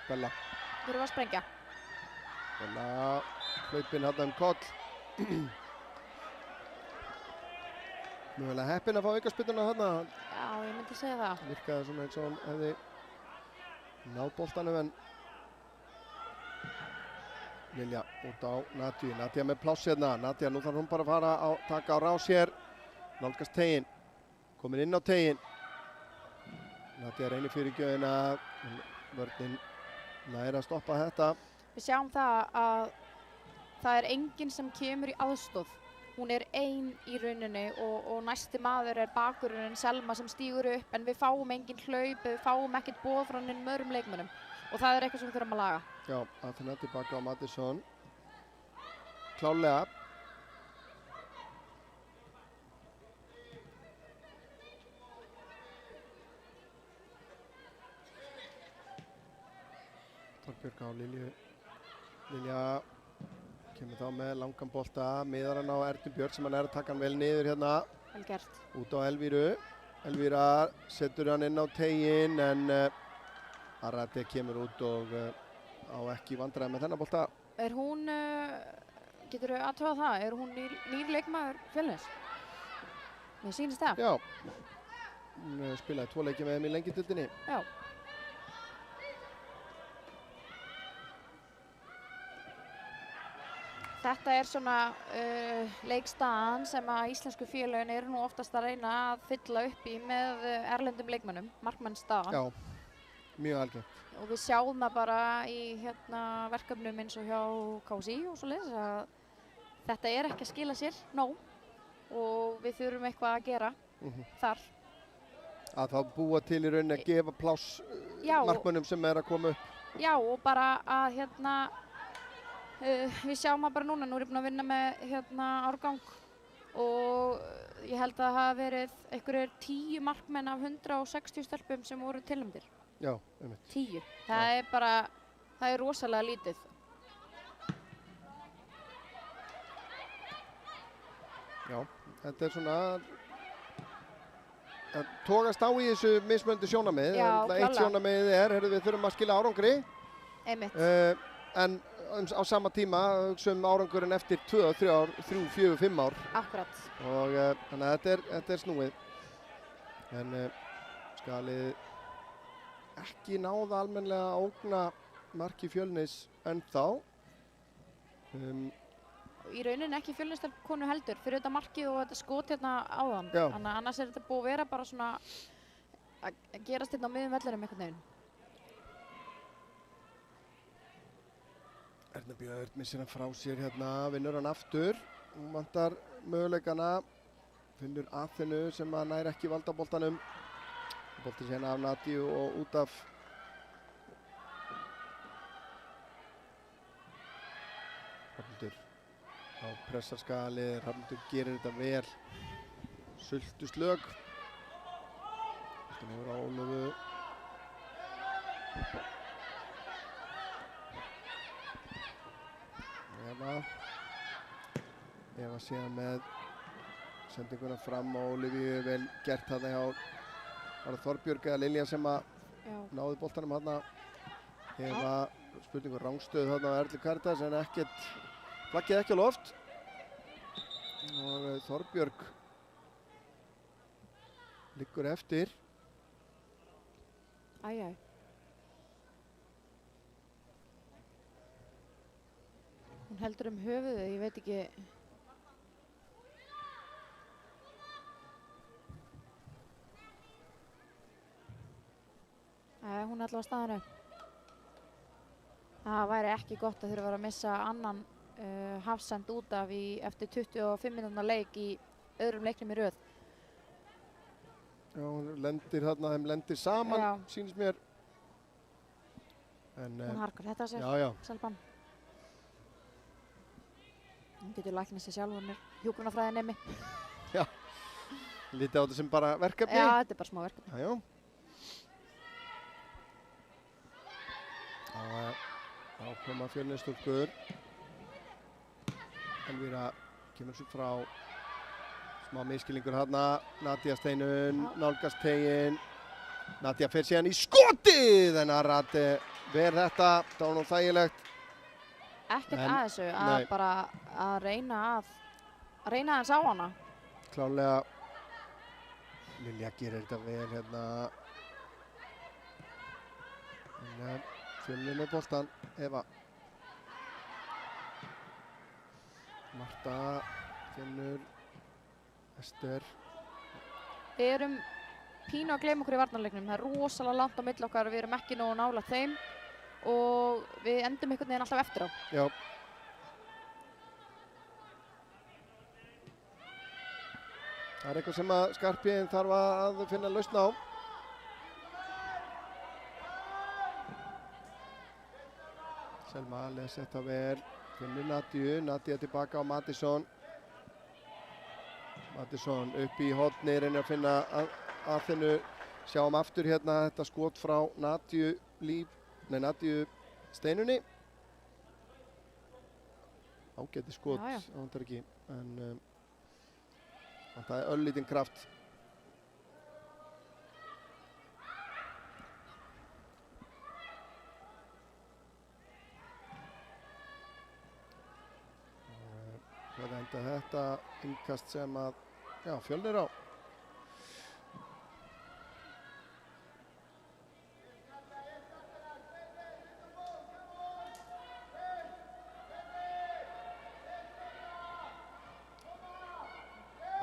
Bella. Þurfum að sprengja. Bella hlaupinn hann koll. Mjögulega heppinn að fá aukaspyrnuna þarna. Já, ég myndi segja það. Virkaði svona eins og hann hefði náð boltanum en Lilja út á Nadiu. Nadia með pláss hérna. Nadia, nú þarf hún bara að fara að taka á rás hér. Nálgast teginn. Komin inn á teginn. Nadia reynir fyrir gjöðina. Vörnin nær að stoppa þetta. Við sjáum það að það er enginn sem kemur í aðstoð. Hún er ein í rauninni og næsti maður er bakurinn Selma sem stígur upp en við fáum engin hlaup, við fáum ekkert boð frá neinum öðrum leikmönnum og það er eitthvað sem við þurfum að laga. Já, Aþena tilbaka á Mattisson. Klárlega. Þorbjörg á Lilju. Lilja kemur þá með langan bolta, miðar hann á Ernu Björk sem hann er að taka hann vel niður hérna. Vel gert. Út á Elvíru. Elvíra setur hann inn á teginn en Arate kemur út og á ekki vandræði með þennan bolta. Er hún, geturðu aðtöða það, er hún nýr leikmaður Fjölnis? Mér sýnist það. Já, hún spilaði 2 leiki með þeim í lengjutildinni. Já. Þetta er svona leikstaðan sem að íslensku félögin eru nú oftast að reyna að fylla upp í með erlendum leikmönnum, markmannsstaðan. Já, mjög algengt. Og við sjáum það bara í verkefnum eins og hjá KSÍ og svoleiðis að þetta er ekki að skila sér nóg og við þurfum eitthvað að gera þar. Að þá búa til í rauninni að gefa pláss markmönnum sem er að koma upp. Já, og bara að við sjáum það bara núna, nú er ég búin að vinna með árgang og ég held að það hafa verið einhverjir 10 markmenn af 160 stelpum sem voru tilnefndir. Já, einmitt. 10. Það er bara, það er rosalega lítið. Já, þetta er svona að togast á í þessu mismunandi sjónarmið. Já, klálega. Eitt sjónarmið við þurfum að skila árangri. Einmitt. En á sama tíma hugsaum árangurinn eftir 2, 3 ár, 3, 4, 5 ár. Akkurat. Og þannig að þetta er snúið. En skalið ekki náða almennilega að ógna marki Fjölnis ennþá. Í rauninni ekki Fjölnistelpukonu heldur, fyrir þetta markið og þetta skot hérna áðan. Já. Þannig að annars er þetta búið að vera bara svona að gerast hérna á miðjum vellinum einhvern veginn. Erna Björn missir hann frá sér hérna, vinnur hann aftur. Hún vantar möguleikana. Finnur Aþenu sem að nær ekki valda boltanum. Bolti sérna af Nadíu og út af Hrafnhildur á pressarskali. Hrafnhildur gerir þetta vel. Sultu slög. Þetta hefur á Ólöfu. Eva síðan með sendinguna fram og Ólífiu vel gert þarna hjá var það Þorbjörg eða Lilja sem að náði boltanum þarna. Eva spurningur rangstöð þarna á Erlu Karitas en ekkert flaggið ekki á loft og Þorbjörg liggur eftir. Æjæ. Hún heldur höfuðið, ég veit ekki. Hún er allavega staðinu. Það væri ekki gott að þurfa að missa annan hafsend út af eftir 25 minútna leik í öðrum leiknum í röð. Já, hún lendir þarna, þeim lendir saman, sýnist mér. En, hún harkar þetta sér, Selban. Hún getur læknað sér sjálf, hún er hjúkrunarfræðinemi. Já, lítið á þetta sem bara verkefni. Já, þetta er bara smá verkefni. Já. Þá koma Fjölnisstúlkur. Elvíra kemur svo frá. Smá miskilningur þarna. Nadía Steinun nálgast teginn. Nadía fer síðan í skotið en Arad ver þetta. Það var nú þægilegt. Ekkert að þessu, að bara að reyna aðeins á hana. Klárlega. Lilja gerir þetta vel hérna. Fjölnir með boltan, Eva. Marta, Fjölnir, Ester. Við erum pínu að gleyma okkur í varnarleiknum. Það er rosalega langt á milli okkar, við erum ekki nógu nálægt þeim og við endum einhvern veginn alltaf eftir á. Já. Það er eitthvað sem að Skarphéðinn þarf að finna lausn á. Selma les þetta vel, finnur Nadíu, Nadía tilbaka á Mattisson. Mattisson upp í horni, reynir að finna Aþenu. Sjáum aftur hérna þetta skot frá Nadíu Steinunni. Ágæti skot, ántar ekki, en það er öllítinn kraft. Það enda þetta innkast sem að, Fjölnir á.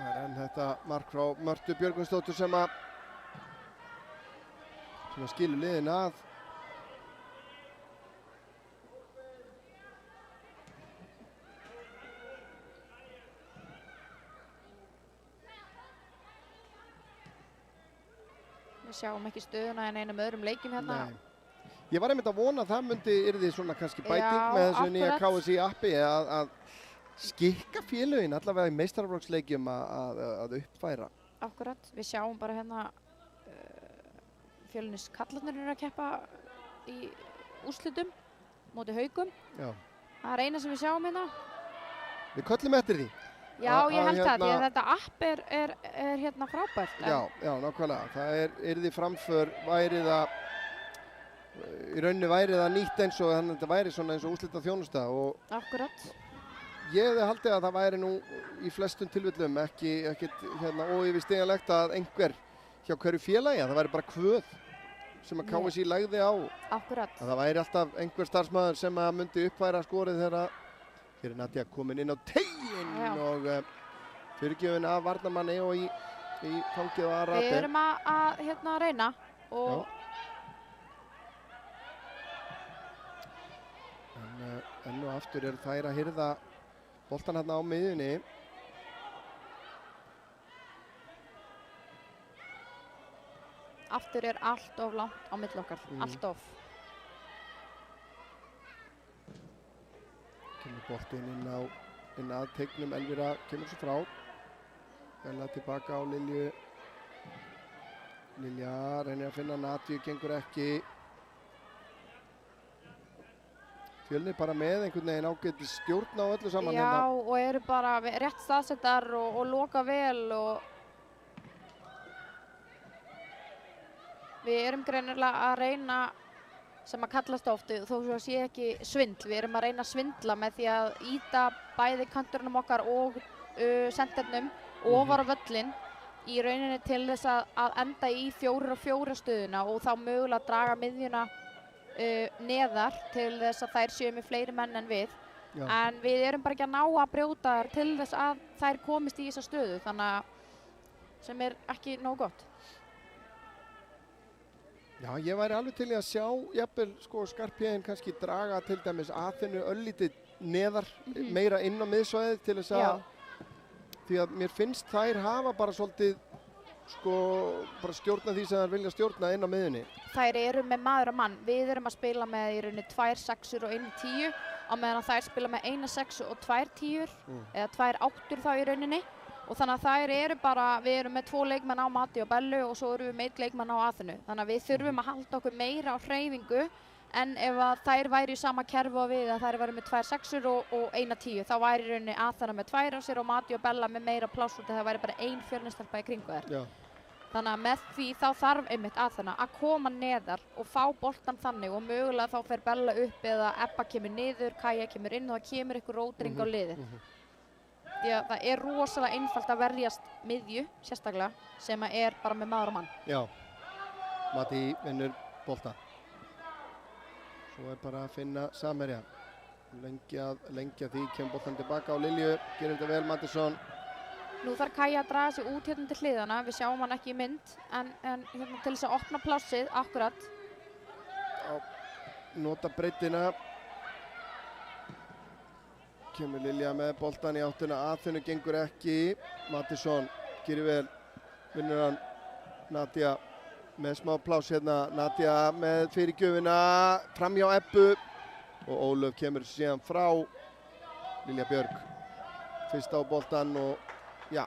Það er enn þetta mark frá Mörtu Björgvinsdóttur sem að skilur liðin að. Við sjáum ekki stöðuna en einum öðrum leikjum hérna. Nei. Ég var einmitt að vona að það yrði svona kannski bæting með þessu nýja KSI appi að skikka félögin allavega í meistaraflokksleikjum að uppfæra. Akkurat. Við sjáum bara hérna Fjölnis kallarnir eru að keppa í úrslitum móti Haugum. Já. Það er eina sem við sjáum hérna. Við köllum eftir því. Já, ég held það, því að þetta app er hérna frábært. Já, nákvæmlega. Það yrði framför, í rauninni væri það nýtt eins og þannig að þetta væri svona eins og úrslitað þjónusta. Akkurat. Ég hefði haldið að það væri nú í flestum tilfellum ekkert óyfirstíganlegt að einhver hjá hverju félagi, að það væri bara kvöð sem að KSI lagði á. Akkurat. Að það væri alltaf einhver starfsmaður sem að myndi uppfæra skorið þegar hér er Nadía komin inn á teginn og fyrirgjöfin af varnarmanni og í fangið og Arad. Við erum að reyna og... enn og aftur eru þær að hirða boltan hérna á miðjunni. Aftur allt of langt á milli okkar, allt of. Kemur boltinn inn að teignum, Elvíra kemur svo frá. Bella tilbaka á Lilju. Lilja reynir að finna Natíu, gengur ekki. Fjölnir bara með einhvern veginn ágæti stjórn á öllu saman. Já, og eru bara rétt staðsettar og loka vel og við erum greinilega að reyna, sem að kallast oft, þó svo að sé ekki svindl, við erum að reyna að svindla með því að ýta bæði kanturinnum okkar og sendernum ofar á völlinn í rauninni til þess að enda í 4-4 stöðuna og þá mögulega draga miðjuna neðar til þess að þær séu með fleiri menn en við. Já. En við erum bara ekki að ná að brjóta þær til þess að þær komist í þessa stöðu, þannig að sem ekki nóg gott. Já, ég væri alveg til í að sjá jafnvel sko Skarphéðinn kannski draga til dæmis Aþenu örlítið neðar, meira inn á miðsvæðið til þess að því að mér finnst þær hafa bara svolítið sko bara stjórna því sem þær vilja stjórna inn á miðjunni. Þær eru með maður og mann. Við erum að spila með í rauninni 2 6-ur og 1 10 á meðan þær spila með 1 6 og 2 10-ur eða 2 8-ur þá í rauninni. Og þannig að þær eru bara, við erum með 2 leikmenn á Mati og Bellu og svo erum við með 1 leikmann á Aþenu. Þannig að við þurfum að halda okkur meira á hreyfingu en ef að þær væri í sama kerfi og við að þær væri með 2 6-ur og 1 10, þá væri í rauninni Aþena með 2 á sér og Mati og Bella með meira pláss út, það væri bara 1 Fjölnistelpa í kringu þær. Já. Þannig að með því þá þarf einmitt Aþena að koma neðar og fá boltan þannig og mögulega þá fer Bella upp eða Ebba kemur niður, Kaja kemur inn og það kemur ykkur rótring á liðið. Því að það er rosalega einfalt að verjast miðju, sérstaklega, sem er bara með maður og mann. Já, Mati vinnur bolta. Svo er bara að finna samherja. Lengja því, kemur boltan tilbaka á Lilju, gerir þetta vel Mattisson. Nú þarf Kaja að draga sig út hérna til hliðana, við sjáum hann ekki í mynd, en hérna til þess að opna plássið, akkurat. Nota breiddina. Kemur Lilja með boltan í áttuna, Aþenu gengur ekki. Mattisson gerir vel, vinnur hann. Nadia með smá pláss hérna, Nadia með fyrirgjöfina, framhjá Ebbu og Ólöf kemur síðan frá. Lilja Björg fyrst á boltan og já,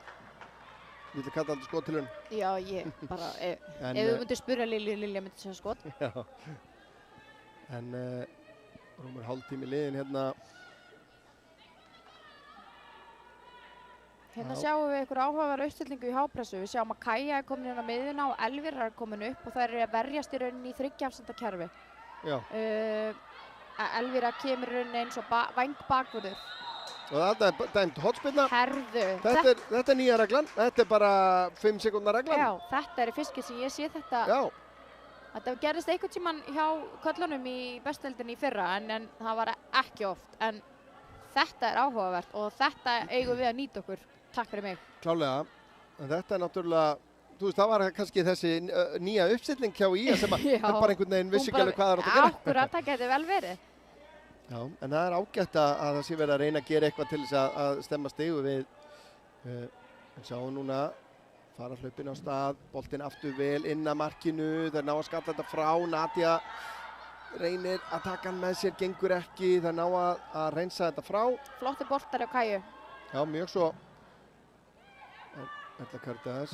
ég ætla að kalla alltaf skot til hún. Já, ég bara, ef við myndum spyrja Lilja myndi segja skot. Já, en rúmur hálftími liðin hérna. Hérna sjáum við einhver áhugaverða uppstillingu í hápressu. Við sjáum að Kaja er komin inn á miðjuna og Elvíra er komin upp og þær eru að verjast í rauninni í 3 afsendakerfi. Já. Elvíra kemur í rauninni eins og væng bakvörður. Og þetta er dæmt hotspyrna. Herðu. Þetta er nýja reglan. Þetta er bara 5 sekúndna reglan. Já, þetta er í fyrst sem ég sé þetta. Já. Þetta gerðist einhvern tímann hjá köllunum í bestudeildinni í fyrra en það var ekki oft. En þetta er áhugavert og þetta eigum við að nýta okkur. Takk fyrir mig. Klálega. En þetta er náttúrulega, þú veist, það var kannski þessi nýja uppstilling hjá IA sem að bara einhvern veginn vissi ekki alveg hvað það er að gera. Akkurat, það geti vel verið. Já, en það er ágætt að það sé verið að reyna að gera eitthvað til þess að stemma stigu við. Við sjáum núna fara hlaupin á stað, boltinn aftur vel inn að markinu, þeir ná að skalla þetta frá, Nadia reynir að taka hann með sér, gengur ekki, þeir ná að reynsa þetta frá. Flotti boltar á Kaju. Já, mjög svo. Erla Kardas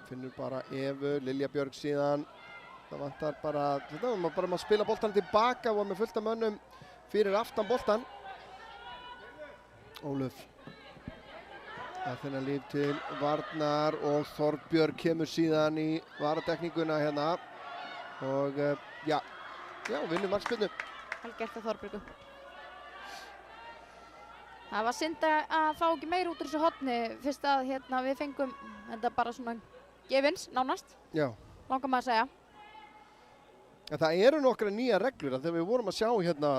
finnur bara Evu, Lilja Björg síðan. Það vantar bara, þetta var bara að spila boltan tilbaka og með fullt af mönnum fyrir aftan boltan. Ólöf. Það finna líf til varnar og Þorbjörg kemur síðan í varatekninguna hérna. Og já, vinnur markspyrnu. Vel gert af Þorbjörgu. Það var synd að fá ekki meir út úr þessu horni fyrst að við fengum þetta bara svona gefins, nánast. Já. Langar maður að segja. En það eru nokkra nýja reglur þegar við vorum að sjá hérna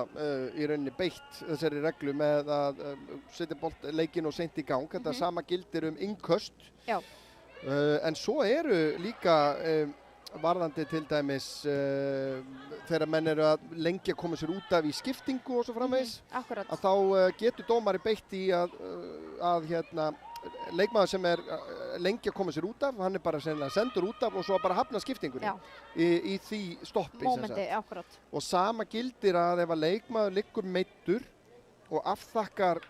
í rauninni beitt þessari reglu með að setja leikinn og seint í gang. Þetta sama gildir innkast. Já. En svo eru líka varðandi til dæmis þegar menn eru að lengi að koma sér út af í skiptingu og svo framvegis, Akkurat. að þá getur dómari beitt í að hérna, leikmaður sem er lengi að koma sér út af, hann er bara sennilega sendur út af og svo bara hafna skiptingunni í því stoppi. Mómenti, akkurat. Og sama gildir að ef að leikmaður liggur meiddur og afþakkar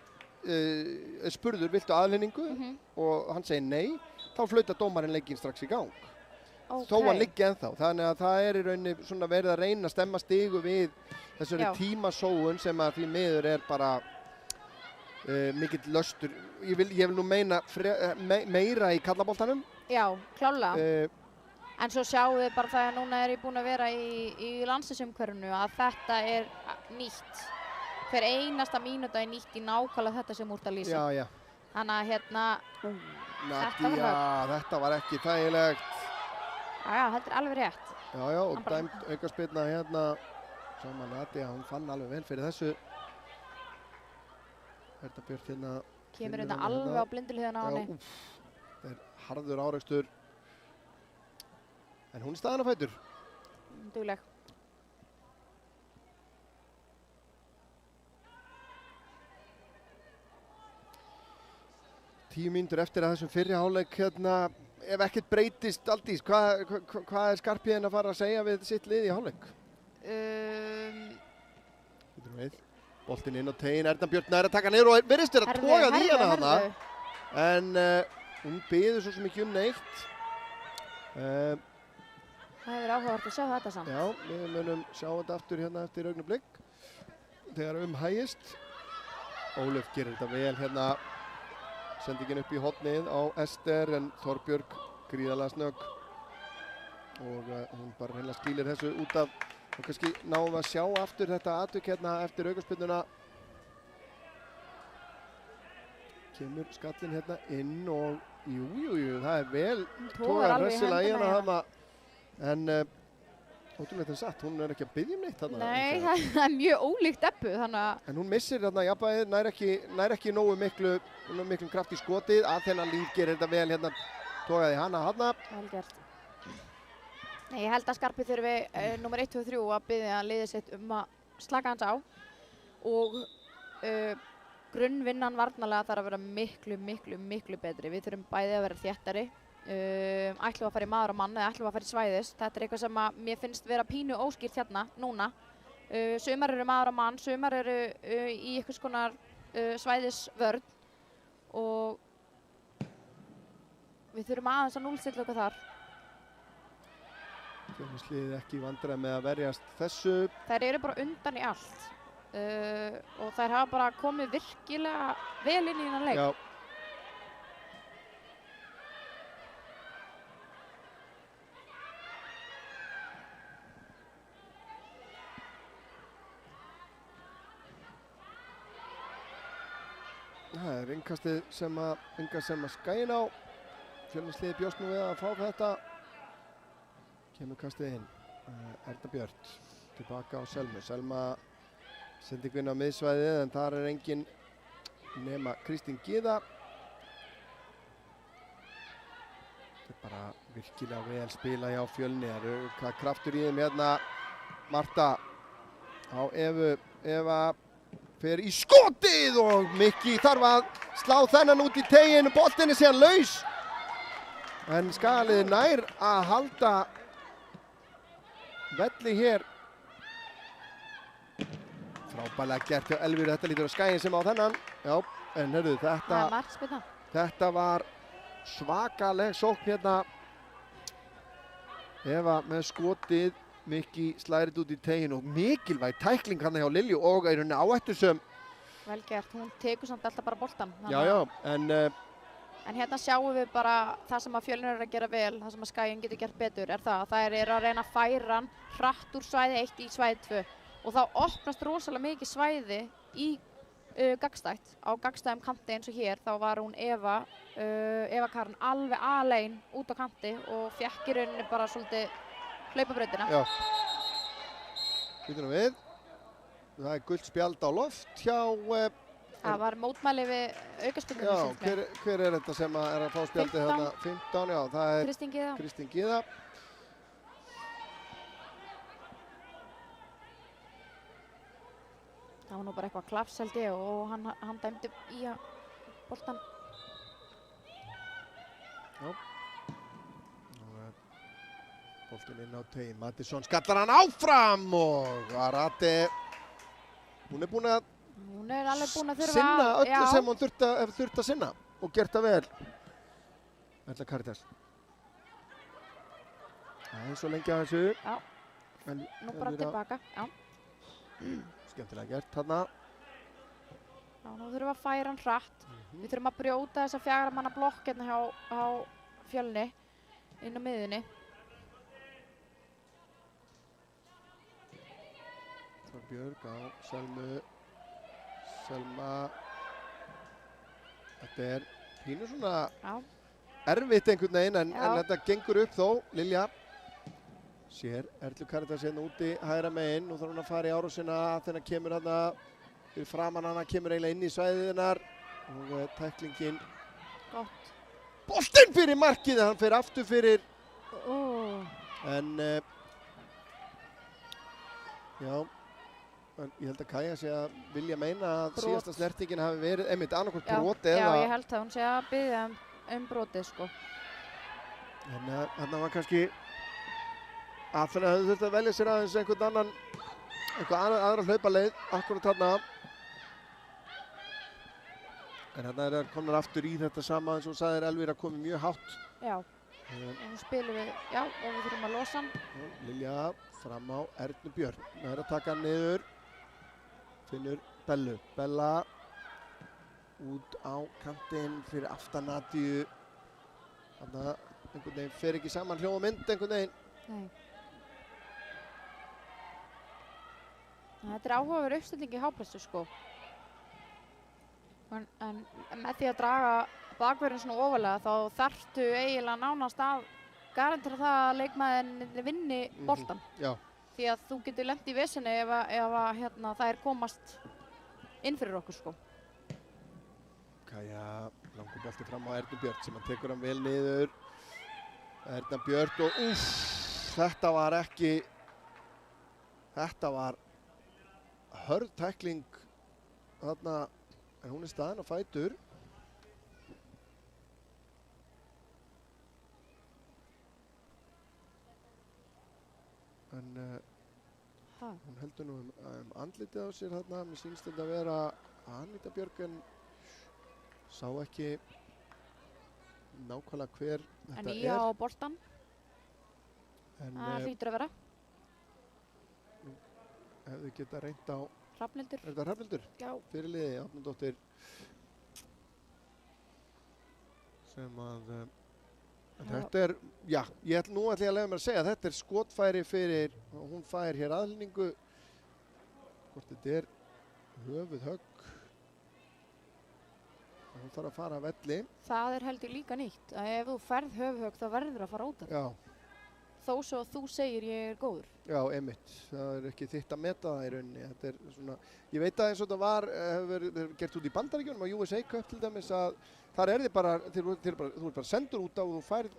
spurður viltu aðlendingu og hann segir nei, þá flautar dómarinn leikinn strax í gang. Þó hann liggi ennþá. Þannig að það er í rauninni svona verið að reyna að stemma stigu við þessari tímasóun sem að því miður er bara mikill löstur. Ég vil nú meina meira í karlaboltanum. Já, klálega. En svo sjáum við bara það að núna er ég búin að vera í landsliðsumhverfinu að þetta er nýtt. Hver einasta mínúta er nýtt í nákvæmlega þetta sem úr að lýsa. Já, já. Þannig að hérna, þetta var ekki þægilegt. Já, þetta er alveg rétt. Já, og dæmt aukaspyrna hérna. Sama Nadia, hún fann alveg vel fyrir þessu. Herta Björk hérna. Kemur hérna alveg á blinduliðina á henni. Það er harður árekstur. En hún er staðan á fætur. Dugleg. Tíu mínútur eftir að þessum fyrri hálfleik hérna, ef ekkert breytist Aldís, hvað er Skarphéðinn að fara að segja við sitt lið í hálfleik? Boltinn inn á tegin, Erna Björk nær að taka niður og virðist vera að toga í hana þarna. En hún biður svo sem ekki neitt. Það hefur áhugavert að sjá þetta samt. Já, við munum sjá þetta aftur hérna eftir augnablik. Þegar hægist. Ólöf gerir þetta vel hérna. Sendingin upp í hornið á Ester en Þorbjörg gríðarlega snögg. Og hún bara hreinlega skýlir þessu út af. Og kannski náum við að sjá aftur þetta atvik hérna eftir aukaspyrnuna. Kemur skallinn hérna inn og jú, það er vel tógar hressilega í hana þarna. En ótrúlega þetta satt, hún er ekki að biðja neitt þarna. Nei, það er mjög ólíkt Ebbu þannig að. En hún missir þarna jafnvægið, nær ekki nógu miklum kraft í skotið. Athena Líf gerir þetta vel hérna, tógaði hana þarna. Vel gert. Nei, ég held að Skarpi þurfi nummer 1, 2 og 3 að biðja liðið sitt að slaka hans á. Og grunnvinnan varnarlega þarf að vera miklu betri. Við þurfum bæði að vera þéttari. Ætlum við að fara í maður og mann eða ætlum við að fara í svæðis. Þetta er eitthvað sem að mér finnst vera pínu óskýrt hérna, núna. Sumar eru maður og mann, sumar eru í einhvers konar svæðisvörn. Og við þurfum aðeins að núllstilla okkur þar. Fjölnisliðið ekki í vandræðum með að verjast þessu. Þær eru bara undan í allt. Og þær hafa bara komið virkilega vel inn í þennan leik. Já. Það er innkastið sem að Skaginn á. Fjölnisliðið bjóst nú við að fá þetta. Kemur kastið inn. Erna Björk tilbaka á Selmu. Selma sendingu inn á miðsvæðið en þar er engin nema Kristín Gyða. Þetta er bara virkilega vel spila hjá Fjölni. Það eru kraftur í þeim hérna. Marta á Eva fer í skotið og Mikki þarf að slá þennan út í teginn. Boltinn er síðan laus. En Skagaliðið nær að halda velli hér. Frábærlega gert hjá Elvíru, þetta lítur á Skaginn sem á þennan. Já, en hörðu, þetta var svakaleg sókn hérna. Eva með skotið, Mikki slærið út í teginn og mikilvæg tækling hann hjá Lilju og er henni áhættusöm. Vel gert, hún tekur samt alltaf bara boltan. Já, en hérna sjáum við bara það sem að Fjölnir er að gera vel, það sem að Skaginn getur gert betur, er það að þær eru að reyna að færa hann hratt úr svæði 1 í svæði 2 og þá opnast rosalega mikið svæði í gagnstætt. Á gagnstæðum kanti eins og hér, þá var hún Eva Karen alveg alein út á kanti og fékk í rauninni bara svolítið hlaupabrautina. Já. Býtum við. Það er gult spjald á loft hjá það var mótmæli við aukaspyrnunni. Já, hver er þetta sem er að fá spjaldið hérna? 15, já, það er Kristín Gyða. Það var nú bara eitthvað klafs held ég og hann dæmdi í að boltan. Já. Boltinn inn á tegin. Mattisson skallar hann áfram og Arate, hún er búin að Hún er alveg búin að þurfa sinna öllu já. sem hún þurft að sinna og gert það vel. Erla Karitas. Það er svo lengi að þessu. Já. Nú bara tilbaka. Já. Skemmtilega gert þarna. Já, nú þurfum við að færa hann hratt. Við þurfum að brjóta þessa 4 manna blokk hérna hjá Fjölni inn á miðjunni. Þorbjörg á Selmu. Selma. Þetta er pínu svona erfitt einhvern veginn en þetta gengur upp þó. Lilja sér Erlu Karitas hérna úti hægra megin. Nú þarf hún að fara í árásina þegar kemur hana fyrir framan hana, kemur eiginlega inn í svæðiðinnar og tæklingin. Gott. Boltinn fyrir markið, hann fer aftur fyrir en já, en ég held að Kaja sé að vilja meina að síðasta snertingin hafi verið einmitt annarkvort brot eða... Já, ég held að hún sé að biðja brotið, sko. En þarna var kannski að þannig að þau þurfti að velja sér aðeins einhvern aðra hlaupaleið akkurat þarna. En þarna er það komnar aftur í þetta sama eins og sagðir Elvíra komið mjög hátt. Já, og nú spilum við, og við þurfum að losa hann. Lilja fram á Ernu Björn. Það er að taka hann niður. Finnur Bellu. Bella út á kantinn fyrir aftan Nadíu. Þarna einhvern veginn fer ekki saman hljóð og mynd einhvern veginn. Nei. Þetta er áhugaverð uppstilling í hápressu, sko. En með því að draga bakverðin svona ofalega þá þarftu eiginlega nánast að garantera það að leikmaðurinn vinni boltan. Já. Því að þú getur lent í vesinni ef það er komast inn fyrir okkur, sko. Kaja langur bolti fram á Ernu Björn sem hann tekur hann vel niður. Erna Björn og þetta var hörð tækling þarna. En hún er staðin á fætur. En hún heldur nú andlitið á sér þarna. Mér sýnst þetta að vera Anita Björg en sá ekki nákvæmlega hver þetta er. En í á boltan. Það hlýtur að vera. Hefði geta reynt á Hrafnhildur. Er þetta Hrafnhildur? Já. Fyrirliði, Árnadóttir sem að þetta er, já, ég ætla að leyfa mér að segja að þetta er skotfæri fyrir, og hún fær hér aðlýningu hvort þetta er höfuð högg og hún þarf að fara að velli. Það er heldur líka nýtt að ef þú ferð höfuð högg þá verður að fara út af. Já. Þó svo að þú segir ég er góður. Já, einmitt. Það er ekki þitt að meta það í rauninni. Þetta er svona, ég veit að eins og þetta hefur verið gert út í Bandaríkjunum á USA Cup til dæmis að þar er þið bara, þú er bara sendur út á og þú færð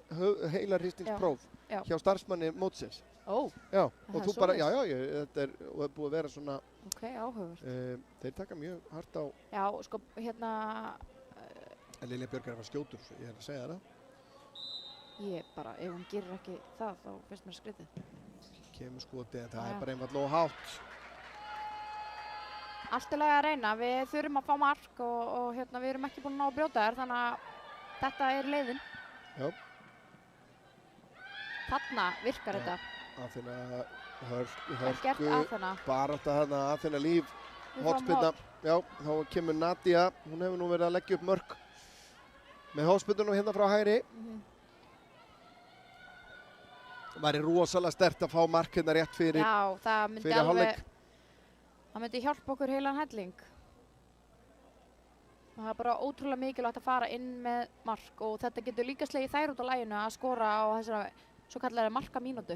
heila hristingspróf hjá starfsmanni mótsins. Já, og þú bara, þetta er búið að vera svona. Ok, áhugaverð. Þeir taka mjög hart á. Já, sko, Lilja Björg er að fara skjótur, ég er að segja það. Ég bara, ef hún gerir ekki það, þá finnst mér skrítið. Kemur skotið, en það er bara einfaldlega hátt. Allt í lagi að reyna, við þurfum að fá mark og við erum ekki búin að ná að brjóta þær, þannig að þetta er leiðin. Já. Þarna virkar þetta. Aþena hörku, baráttu þarna Aþena Líf, hotspinna. Já, þá kemur Nadia, hún hefur nú verið að leggja upp mörk með hotspinnunum hérna frá hægri. Það væri rosalega sterkt að fá mark hérna rétt fyrir hálfleik. Já, það myndi hjálpa okkur heilan helling. Það er bara ótrúlega mikilvægt að fara inn með mark og þetta getur líka slegið þær út á laginu að skora á þessari svo kallar markamínútu.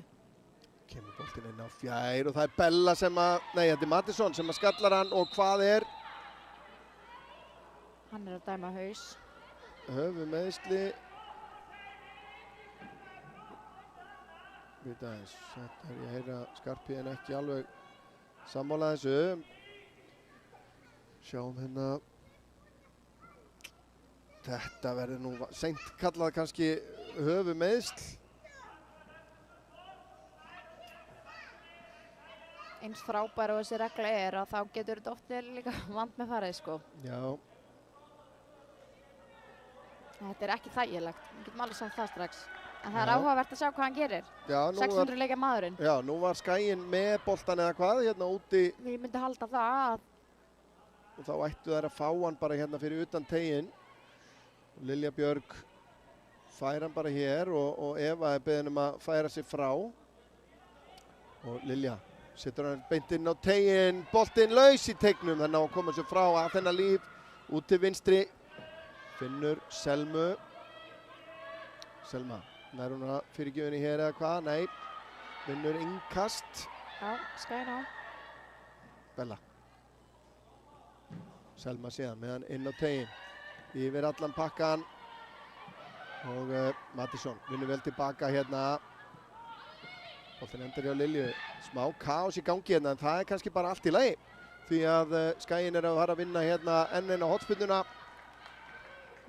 Kemur boltinn inn á fjær og það er Bella sem að, nei þetta er Mattisson sem að skallar hann og hvað er? Hann er að dæma haus. Höfuðmeiðsli. Vita aðeins, þetta er ég heyra Skarpíðin ekki alveg sammála þessu. Sjáum hérna. Þetta verður nú seint kallað kannski höfuðmeiðsl. Eins frábær og þessi regla að þá getur þetta oft verið líka vant með farið, sko. Já. Þetta ekki þægilegt, við getum alveg sagt það strax. En það Já. áhugavert að sjá hvað hann gerir. Já, 600 leikja maðurinn. Já, nú var Skaginn með boltan eða hvað, hérna úti. Ég myndi halda það að Og þá ættu þær að fá hann bara hérna fyrir utan teginn. Lilja Björg fær hann bara hér og Eva beðin að færa sig frá. Og Lilja setur hann beint inn á teginn, boltinn laus í teignum, þannig að koma sér frá að þennan líf, út til vinstri. Finnur Selmu. Selma, nær hún að fyrirgjöfinni hér eða hvað? Nei, finnur innkast. Já, Skaginn á. Bella. Selma síðan með hann inn á teginn. Yfir allan pakkan. Og Mattisson vinnur vel tilbaka hérna. Boltinn endur hjá Lilju. Smá kaos í gangi hérna, en það er kannski bara allt í lagi. Því að Skaginn að fara að vinna hérna enn á hornspyrnuna.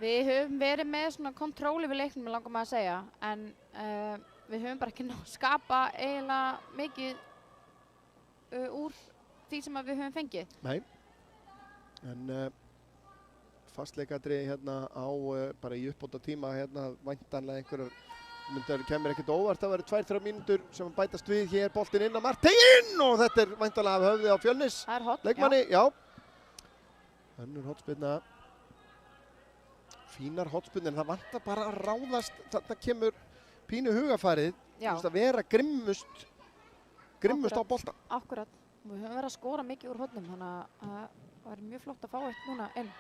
Við höfum verið með svona kontról yfir leiknum, langar maður að segja. En við höfum bara ekki náð að skapa eiginlega mikið úr því sem við höfum fengið. Nei. En fastleikadri hérna á bara í uppbóta tíma hérna væntanlega einhverjar kemur ekkert óvart, það verður 2-3 mínútur sem bætast við hér, boltinn inn á Marteinn og þetta er væntanlega af höfði á Fjölnis. Það er hot, leikmanni, já. Önnur hotspyrna. Fínar hotspyrnir, það vantar bara að ráðast, þarna kemur pínu hugafarið, að vera grimmust á boltan. Akkurat, við höfum verið að skora mikið úr hotnum, þannig að það er mjög flott að fá eitt núna inn.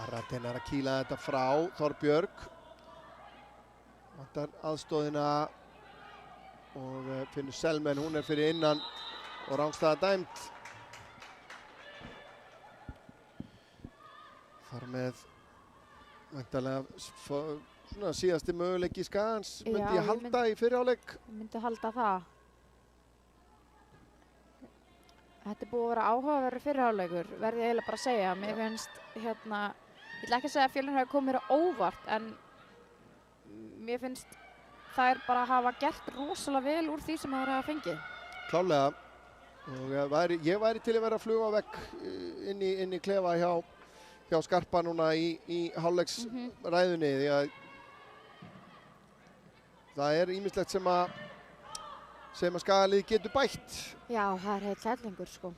Arratinn er að kýla þetta frá Þorbjörg. Vantar aðstóðina og Finnur Selmen, hún er fyrir innan og rangstæða dæmt. Þar með væntanlega svona síðasti möguleiki Skagans, myndi ég halda í fyrri hálfleik. Ég myndi halda það. Þetta er búið að vera áhugaverður fyrri hálfleikur, verði ég eiginlega bara að segja. Mér finnst hérna, ég ætla ekki að segja að Fjölnir hafi komið mér á óvart, en mér finnst þær bara hafa gert rosalega vel úr því sem það hafa fengið. Klálega. Og ég væri til að vera að fluga á vegg inn í klefa hjá Skarpa núna í hálfleiksræðunni, því að það er ýmislegt sem að Skagalið getur bætt. Já, það er heill hellingur, sko.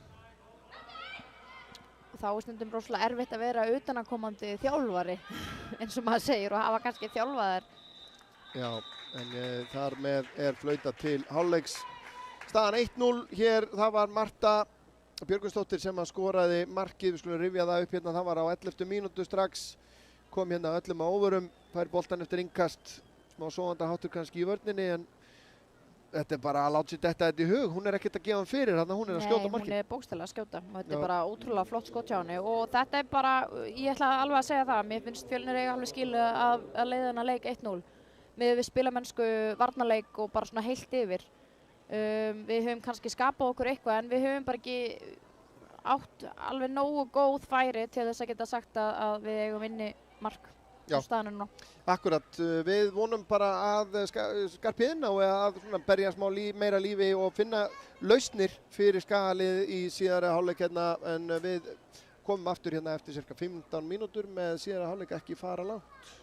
Og þá er stundum rosalega erfitt að vera utanakomandi þjálfari, eins og maður segir, og hafa kannski þjálfaðar. Já, en þar með er flautað til hálfleiks. Staðan 1-0 hér, það var Marta Björgvinsdóttir sem að skoraði markið, við skulum rifja það upp hérna, það var á 11. mínútu strax, kom hérna öllum á óvörum, fær boltan eftir innkast, smá sofandaháttur kannski í vörninni, en þetta er bara að láta sér detta þetta í hug, hún er ekkert að gefa hann fyrir þarna, hún er að skjóta markið. Nei, hún er bókstaflega að skjóta og þetta er bara ótrúlega flott skot hjá henni og þetta er bara, ég ætla alveg að segja það, mér finnst Fjölnir eiga alveg skilu að leiða þennan leik 1-0 með við spilamennsku, varnarleik og bara svona heilt yfir. Við höfum kannski skapað okkur eitthvað en við höfum bara ekki átt alveg nógu góð færi til þess að geta sagt að við eigum inni mark á staðinu núna. Akkurat, við vonum bara að Skarpiðin á að berja smá meira lífi og finna lausnir fyrir Skagalið í síðari hálfleik hérna, en við komum aftur hérna eftir cirka 15 mínútur með síðari hálfleik ekki fara langt.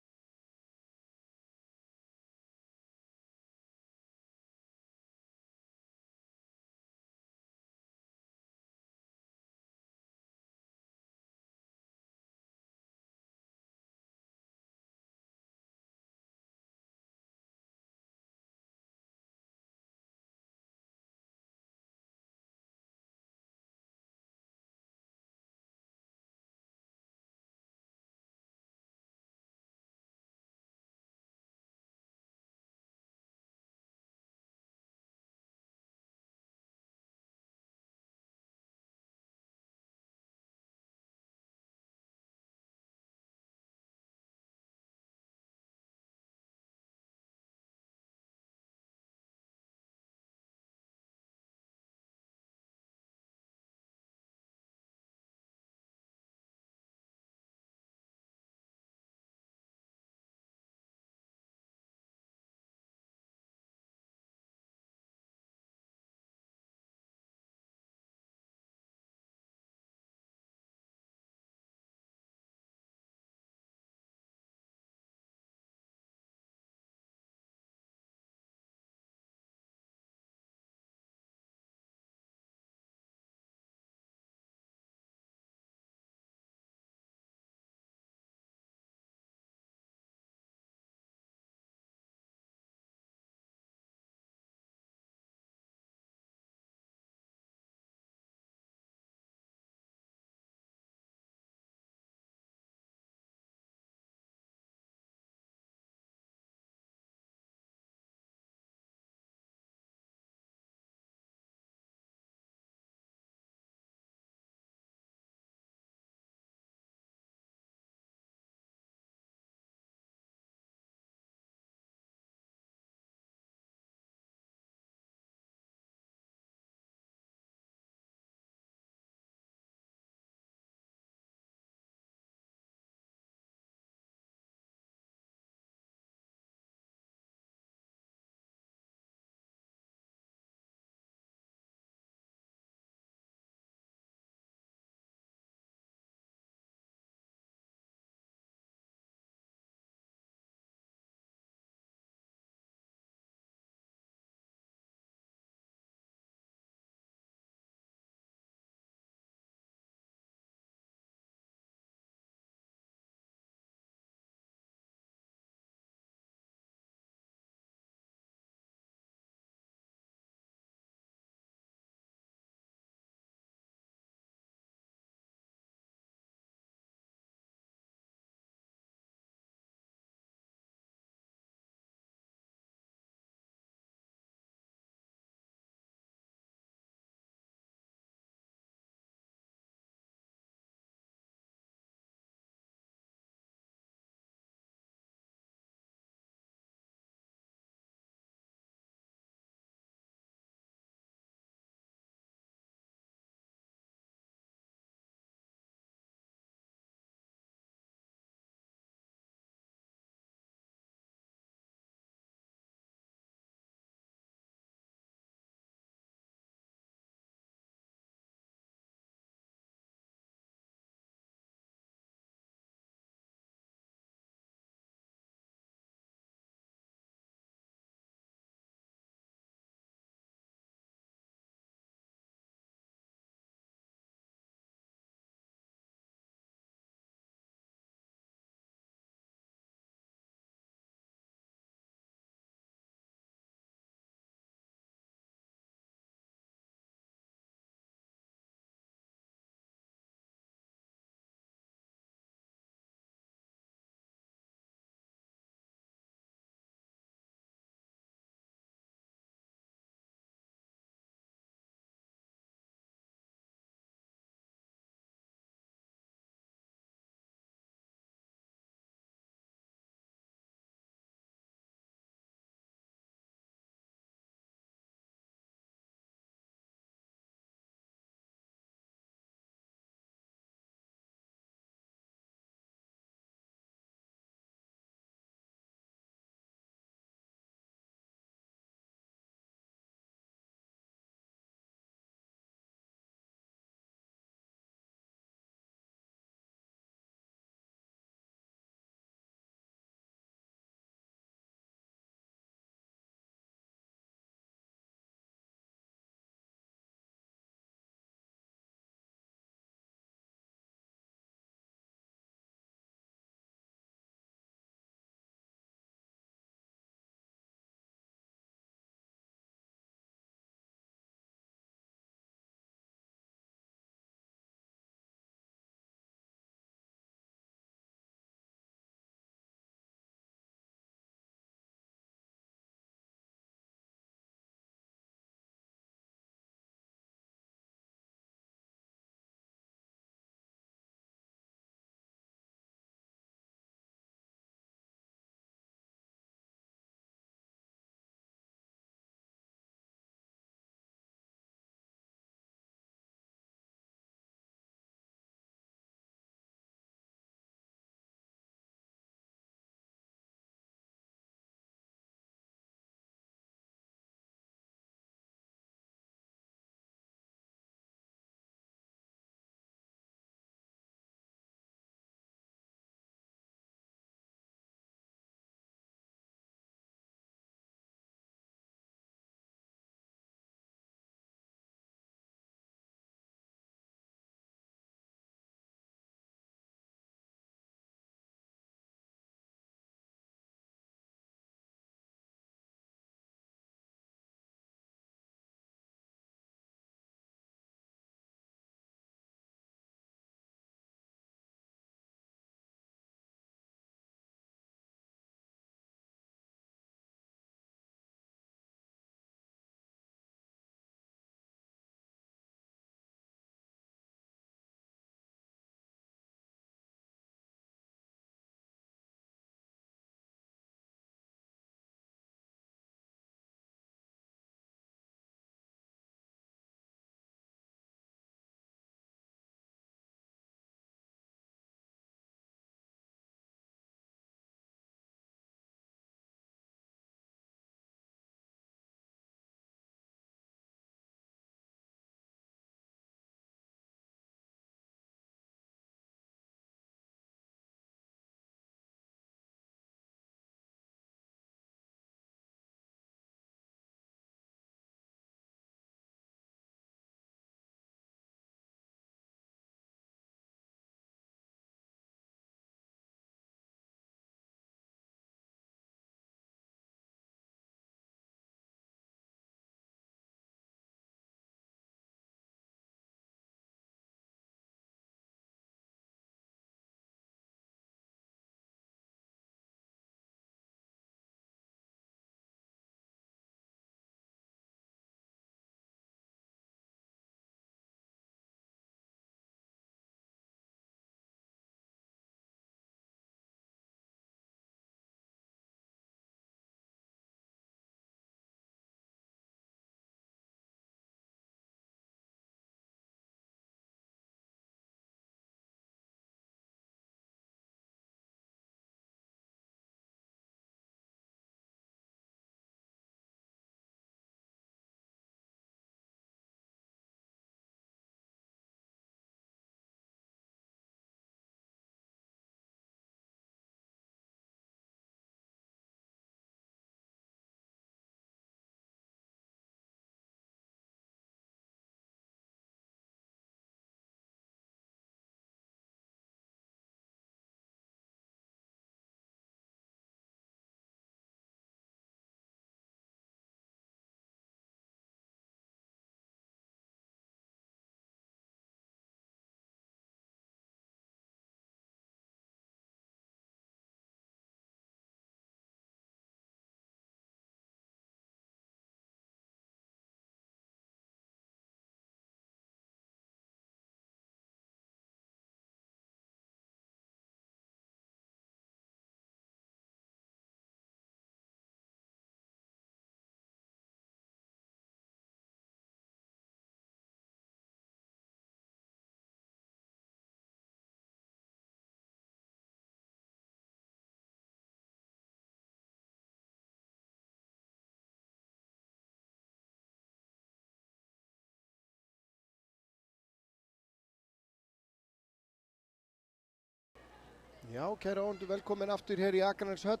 Já, kæra óndu, velkomin aftur hér í Akraneshöll.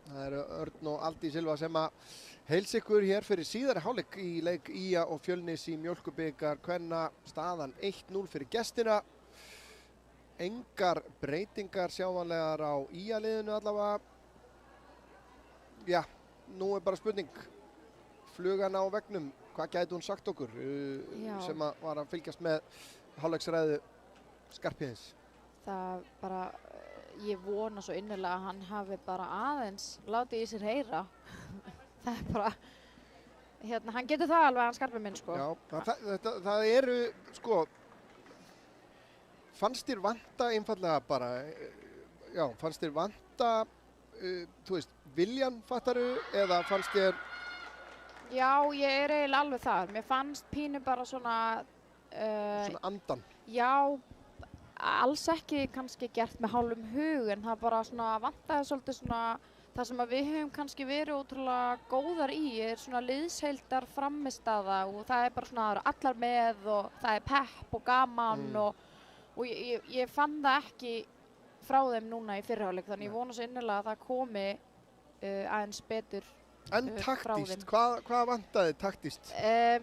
Það eru Örn og Aldís Silva sem að heilsa ykkur hér fyrir síðari hálfleik í leik ÍA og Fjölnis í Mjólkurbikar kvenna, staðan 1-0 fyrir gestina. Engar breytingar sjáanlegar á ÍA-liðinu allavega. Já, nú er bara spurning. Flugan á vegnum, hvað gæti hún sagt okkur sem að var að fylgjast með hálfleiksræðu Skarphéðins? Það bara, ég vona svo innilega að hann hafi bara aðeins látið í sér heyra. Það er bara, hann getur það alveg, hann Skarpi minn, sko. Já, það eru, sko, fannst þér vanta einfallega bara, já, fannst þér vanta, þú veist, viljan fattaru, eða fannst þér? Já, ég er eiginlega alveg þar. Mér fannst pínu bara svona... svona andan? Já, alls ekki kannski gert með hálfum hug, en það bara svona vantaði svolítið svona það sem að við höfum kannski verið ótrúlega góðar í er svona liðsheildar frammistaða og það er bara svona allar með og það er pepp og gaman og ég fann það ekki frá þeim núna í fyrri hálfleik, þannig ég vona svo innilega að það komi aðeins betur En taktískt, hvað vantaði taktískt?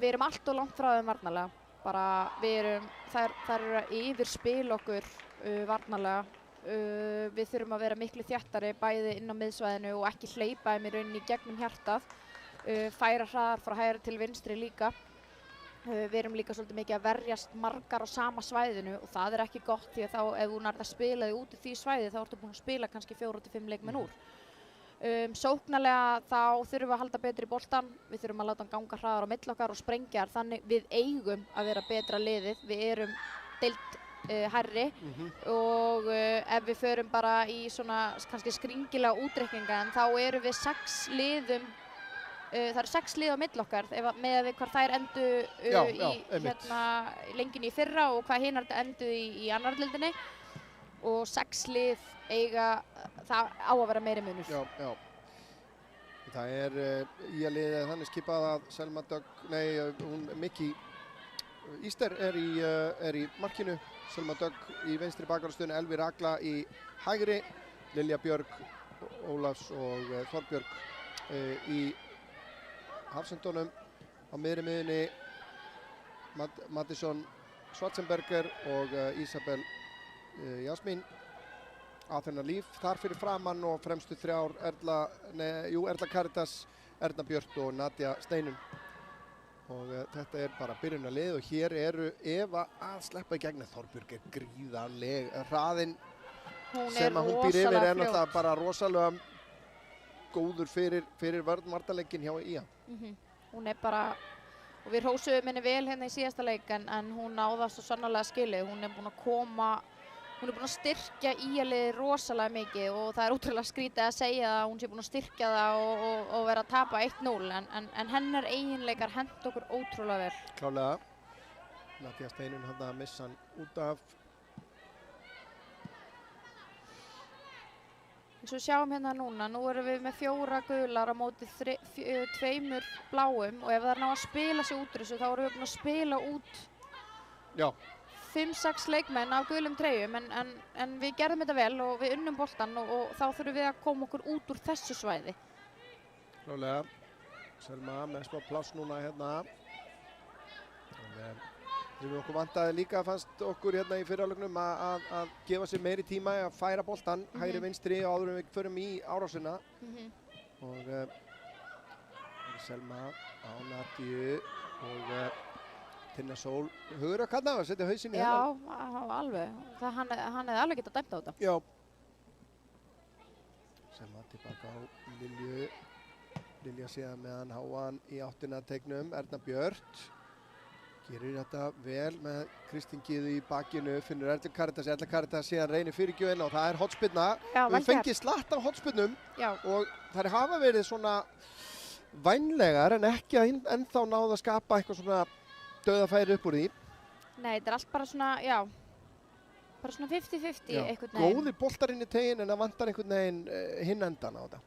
Við erum allt og langt frá þeim varnarlega. Bara við erum, þær eru að yfirspila okkur varnarlega. Við þurfum að vera miklu þéttari bæði inn á miðsvæðinu og ekki hleypa þeim í rauninni gegnum hjartað. Færa hraðar frá hægri til vinstri líka. Við erum líka svolítið mikið að verjast margar á sama svæðinu og það er ekki gott því að þá ef þú nærð að spila þig út í því svæði þá ertu búin að spila kannski 4-5 leikmenn úr. Sóknarlega þá þurfum við að halda betri í boltan, við þurfum að láta hann ganga hraðar á milli okkar og sprengja þannig við eigum að vera betra liðið, við erum deild hærri og ef við förum bara í svona kannski skringilega útreikninga en þá erum við 6 liðum, það eru 6 lið á milli okkar með við hvar þær endu í lengjunni í fyrra og hvað hinar endu í annar deildinni og 6 lið eiga það á að vera meiri munur. Já. Það er ÍA-liðið þannig skipað að Selma Dögg, Mikki Íster er í markinu, Selma Dögg í vinstri bakvarðarstöðunni, Elvír Agla í hægri, Lilja Björg, Ólafs og Þorbjörg í hafsendunum, á miðri miðunni Mattisson Schwarzenberger og Isabel Jasmín Aþena Líf þar fyrir framann og fremstu þrjár Erla Karitas, Erna Björt og Nadia Steinun og þetta er bara byrjunarlið og hér eru Eva að sleppa í gegn Þorbjörg er gríðarleg hraðinn sem hún býr yfir er náttúrulega bara rosalega góður fyrir vörnvarnarleikin hjá ÍA. Hún er bara og við hrósuðum henni vel hérna í síðasta leik en hún náða svo sannarlega skilið, hún er búin að styrkja ÍA-liðið rosalega mikið og það er ótrúlega skrítið að segja að hún sé búin að styrkja það og vera að tapa 1-0 en hennar eiginleikar hent okkur ótrúlega vel. Klálega. Nadia Steinun hann að missa hann út af. Eins og við sjáum hérna núna, nú erum við með 4 gular á móti 2 bláum og ef það er ná að spila sig út þessu þá erum við búin að spila út 5-6 leikmenn af gulum treyjum en við gerðum þetta vel og við unnum boltan og þá þurfum við að koma okkur út úr þessu svæði. Klálega. Selma með smá pláss núna hérna. Við okkur vantaði líka fannst okkur hérna í fyrrhálfleiknum að gefa sér meiri tíma að færa boltan hægri vinstri áður en við förum í árásina. Og Selma á Nadiu og Tinna Sól, hugur að kanna að setja hausinn í hennar. Já, alveg. Hann hefði alveg getað dæmt á þetta. Já. Selma tilbaka á Lilju. Lilja síðan með hann háan í áttina teiknum. Erna Björt gerir þetta vel með Kristín Gyðu í bakinu. Finnur Erla Karitas síðan reynir fyrirgjöfin og það er hotspinna. Við fengið slatt af hotspinnum og þær hafa verið svona vænlegar en ekki ennþá náðu að skapa eitthvað svona dauðafæri upp úr því. Nei, þetta er allt bara svona, bara svona 50-50 einhvern veginn. Góðir boltar inn í teginn en það vantar einhvern veginn hinn endan á þetta.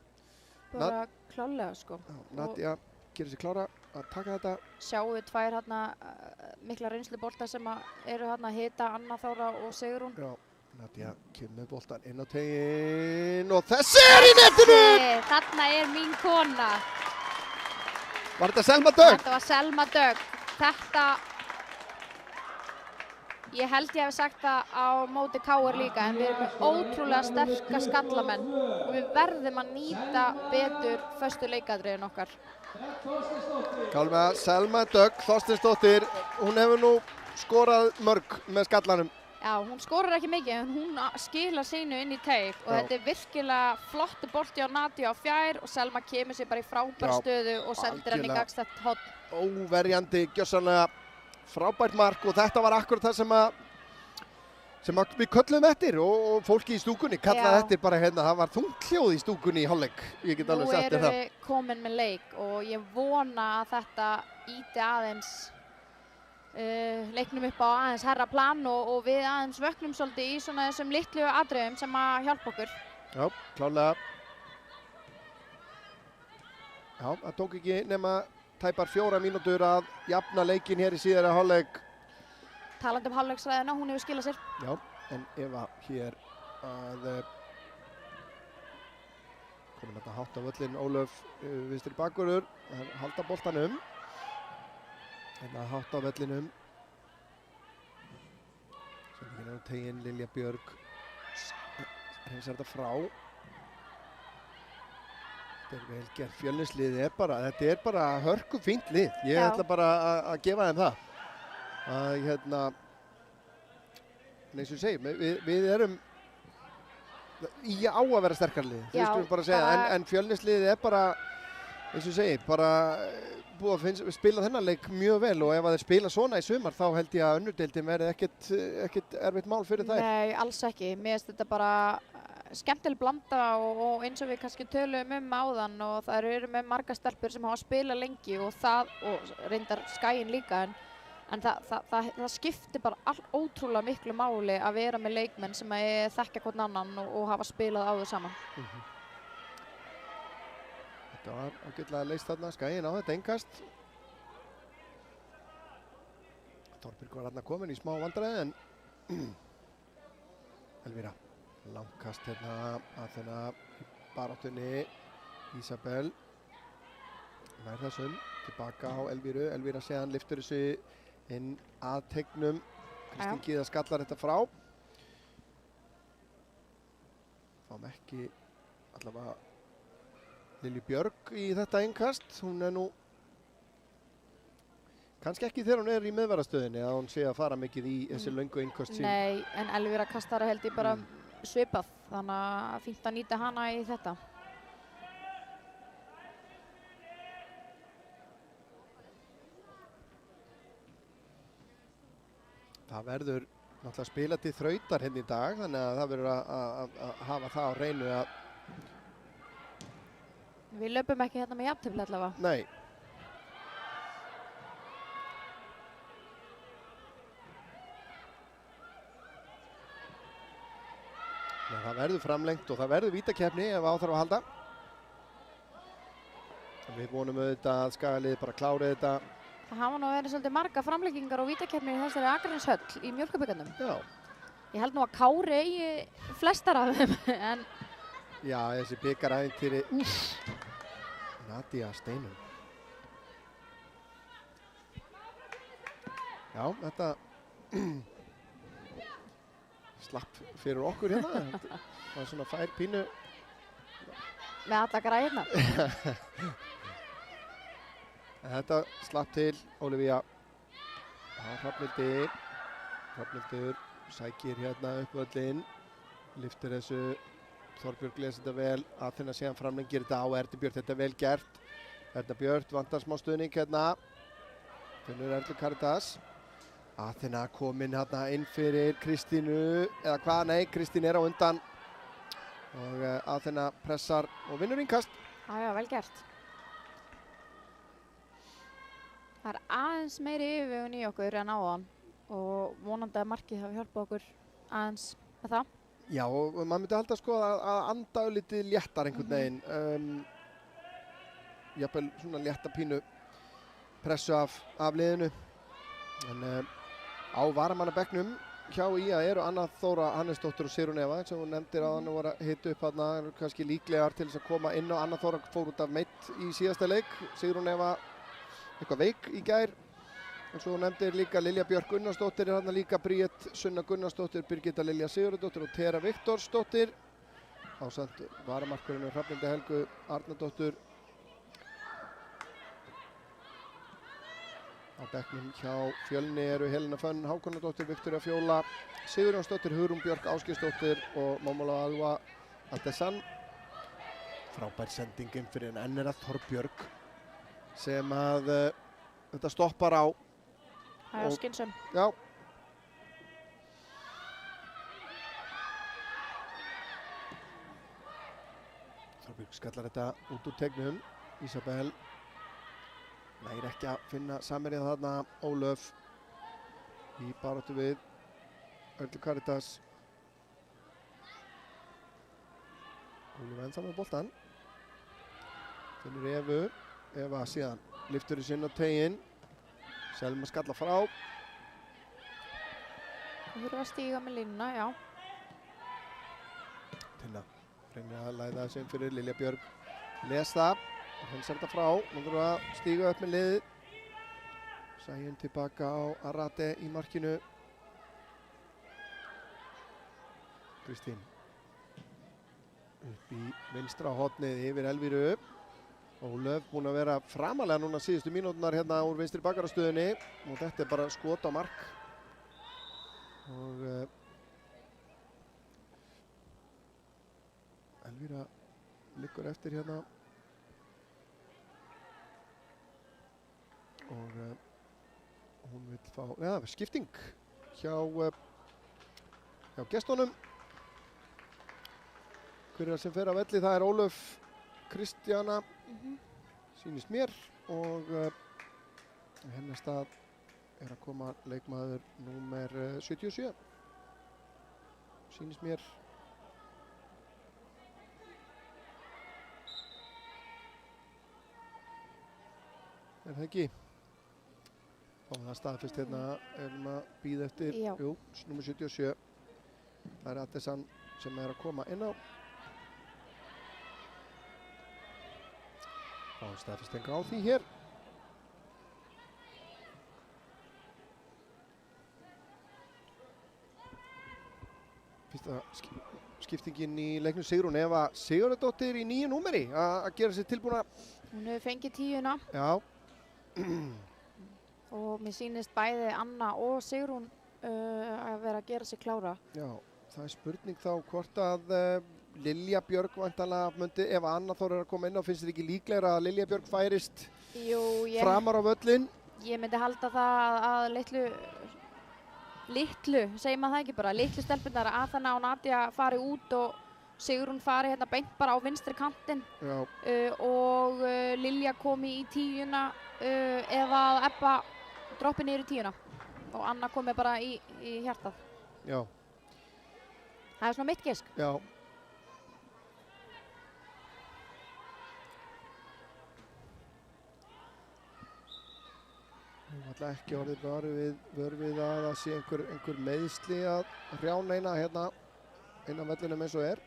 Bara klálega sko. Nadia gerir sér klára að taka þetta. Sjáum við 2 mikla reynslubolta sem eru að hita Anna Þóra og Sigrún. Nadia kemur með boltan inn á teginn og þessi í netinu! Þarna mín kona. Var þetta Selma Dögg? Þetta var Selma Dögg. Þetta, ég held ég hef sagt það á móti KR líka, en við erum með ótrúlega sterka skallamenn og við verðum að nýta betur föstu leikadriðin okkar. Kálum við að Selma Dögg, Þorsteinsdóttir, hún hefur nú skorað mörg með skallanum. Já, hún skorar ekki mikið, en hún skilar sínu inn í teig og þetta virkilega flottu bolti á Nadia á fjær og Selma kemur sér bara í frábær stöðu og sendir hann í gagnstætt horn. Óverjandi, gjörsamlega frábært mark og þetta var akkurat það sem við kölluðum eftir og fólki í stúkunni kallaði eftir bara hérna, það var þungt hljóð í stúkunni í hálfleik. Ég get alveg sagt þér það. Nú erum við komin með leik og ég vona að þetta íti aðeins leiknum upp á aðeins herra plan og við aðeins vöknum svolítið í svona þessum litlu atriðum sem að hjálpa okkur. Já, klárlega. Já, það tók ekki nema tæpar 4 mínútur að jafna leikinn hér í síðari hálfleik. Talandi hálfleiksræðina, hún hefur skilað sér. Já, en Eva hér að komin þetta hátt á völlin, Ólöf vinstri bakvörður, halda boltanum. Hérna hátt á vellinum. Sendingin á teginn, Lilja Björg hreinsar þetta frá. Þetta er vel gert. Fjölnisliðið þetta er bara hörku fínt lið. Ég ætla bara að gefa þeim það. Að hérna, eins og ég segi, við erum í á að vera sterkara lið. Þú skulum bara segja, en Fjölnisliðið er bara, eins og ég segi, bara búið að spila þennan leik mjög vel og ef þeir spila svona í sumar þá held ég að önnurdeildin verði ekkert erfitt mál fyrir þær. Nei, alls ekki. Mér finnst þetta bara skemmtileg blanda og eins og við kannski tölum áðan og það eru með marga stelpur sem hafa spilað lengi og reyndar Skæin líka en það skiptir bara ótrúlega miklu máli að vera með leikmenn sem þekkja hvern annan og hafa spilað áður saman. Þetta var ágætlega leyst þarna, Skæin á þetta innkast. Þorbjörg var þarna komin í smá vandræði en Elvíra, langkast hérna að þennan í baráttunni. Ísabel nær þessum, tilbaka á Elvíru. Elvíra séðan lyftur þessu inn að teignum. Kristín Gyða skallar þetta frá. Fáum ekki allavega Lilju Björg í þetta innkast. Hún er nú kannski ekki þegar hún er í meðvarastöðinni að hún sé að fara mikið í þessi löngu innkast sín. Nei, en Elvíra kastar held ég bara svipað, þannig að fínt að nýta hana í þetta. Það verður náttúrulega spila til þrautar hérna í dag, þannig að það verður að hafa það á hreinu að Við löpum ekki hérna með jafntefli allavega. Nei. Það verður framlengt og það verður vítakeppni ef á þarf að halda. Við vonum auðvitað að Skagaliðið bara klári þetta. Það hafa nú verið svolítið marga framlengingar og vítakeppni í þessari Akraneeshöll í Mjólkurbikarnum. Já. Ég held nú að Kári eigi flestar af þeim, en já, þessi bikarævintýri. Nadia Steinum. Já, þetta slapp fyrir okkur hérna. Það var svona fær pínu. Með alla græðina. Þetta slapp til Ólafía. Hrafnhildur sækir hérna upp völlinn. Lyftir þessu. Þorbjörg les þetta vel, Aþena séðan framlengir þetta á Erlu Björt, þetta er vel gert. Erla Björt vantar smá stuðning hérna. Finnur Erlu Karitas. Aþena komin hérna inn fyrir Kristínu, eða hvað, nei, Kristín er á undan. Og Aþena pressar og vinnur innkast. Já, vel gert. Það er aðeins meiri yfirvegun í okkur en áðan og vonandi að markið hafi hjálpað okkur aðeins með það. Já, og maður myndi halda sko að anda lítið léttar einhvern veginn. Jafnvel svona létta pínu pressu af liðinu. En á varamannabekknum hjá IA eru Anna Þóra Hannesdóttir og Sigrún Eva sem hún nefndir áðan og var að hita upp þarna, eru kannski líklegar til þess að koma inn á. Anna Þóra fór út af meitt í síðasta leik, Sigrún Eva eitthvað veik í gær. Og svo nefndir líka Lilja Björk Gunnarsdóttir er þarna líka, Bríett Sunna Gunnarsdóttir, Birgitta Lilja Sigurðardóttir og Tera Viktorsdóttir. Ásamt varamarkurinn Hrafnhildi Helgu Arnardóttur. Á bekknum hjá Fjölni eru Helena Fönn Hákonardóttir, Viktoría Fjóla Sigurjónsdóttir, Hugrún Björk Ásgeirsdóttir og Momola Alva Aldesan. Frábær sendingin fyrir enn er það Þorbjörg sem að þetta stoppar á. Það er skynsum. Já. Þorbjörg skallar þetta út úr tegnum. Ísabel nægir ekki að finna samherja þarna. Ólöf í baráttu við Örlu Karitas. Ólöf ennþá með boltan. Finnur Evu. Eva síðan lyftur í sinn á teginn. Selma skalla frá. Þú þurfa að stíga með línuna, já. Tinna reynir að læða þessu inn fyrir Lilja Björg. Les það. Hensar þetta frá, nú þurfum við að stíga upp með liðið. Sæjun tilbaka á Arate í markinu. Kristín upp í vinstra hornið yfir Elvíru. Ólöf búin að vera framalega núna síðustu mínúturnar hérna úr vinstri bakarastöðunni og þetta er bara skot á mark. Og Elvíra liggur eftir hérna. Og hún vill fá, skipting hjá gestunum. Hver er það sem fer af velli? Það er Ólöf Kristjana, sýnist mér, og hennar stað er að koma leikmaður númer 77, sýnist mér. Er það ekki? Fáum það staðfest hérna, erum að bíða eftir, Já. Jú, númer 77. Það er Adesan sem er að koma inn á. Fáum staðfestinga á því hér. Fyrsta skiptingin í leiknum, Sigrún Eva Sigurðardóttir í 9 númeri að gera sér tilbúna. Hún hefur fengið 10-una. Já. Og mér sýnist bæði Anna og Sigrún að vera að gera sig klára. Já, það er spurning þá hvort að Lilja Björg væntanlega myndi, ef Anna Þór er að koma inn á, finnst þér ekki líklegra að Lilja Björg færist framar á völlin? Ég myndi halda það að litlu, segir maður það ekki bara, litlu stelpurnar að Aþena og Nadia fari út og Sigrún fari hérna beint bara á vinstri kantinn. Og Lilja komi í 10-una ef að Ebba droppi niður í 10-una og Anna komi bara í hjartað. Já. Það er svona mitt gisk. Já. Við ætla ekki orðið vör við að það sé einhver meiðsli að hrjána eina hérna inn á vellinum eins og er.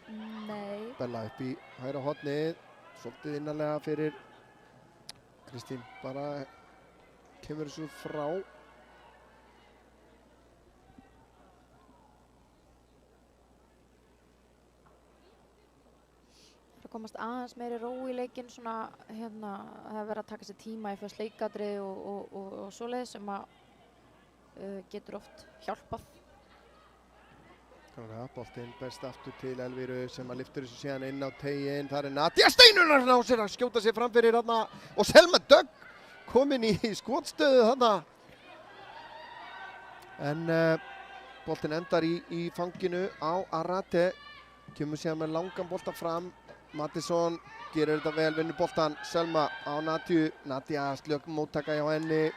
Nei. Bella upp í hægra hornið, svolítið innanlega fyrir Kristín, bara kemur þessu frá. Það komast aðeins meiri ró í leikinn, svona hérna, það er verið að taka sér tíma í fyrst leikadrið og svoleiðis sem að getur oft hjálpað. Boltinn berst aftur til Elvíru sem að lyftur þessu síðan inn á teginn. Það er Nadia Steinunar ná sér að skjóta sér fram fyrir þarna og Selma Dögg komin í skotstöðu þarna. En boltinn endar í fanginu á Arate. Kemur síðan með langan bolta fram. Mattisson gerir þetta vel, vinnur boltan. Selma á Nadiu. Nadia slök móttaka hjá henni.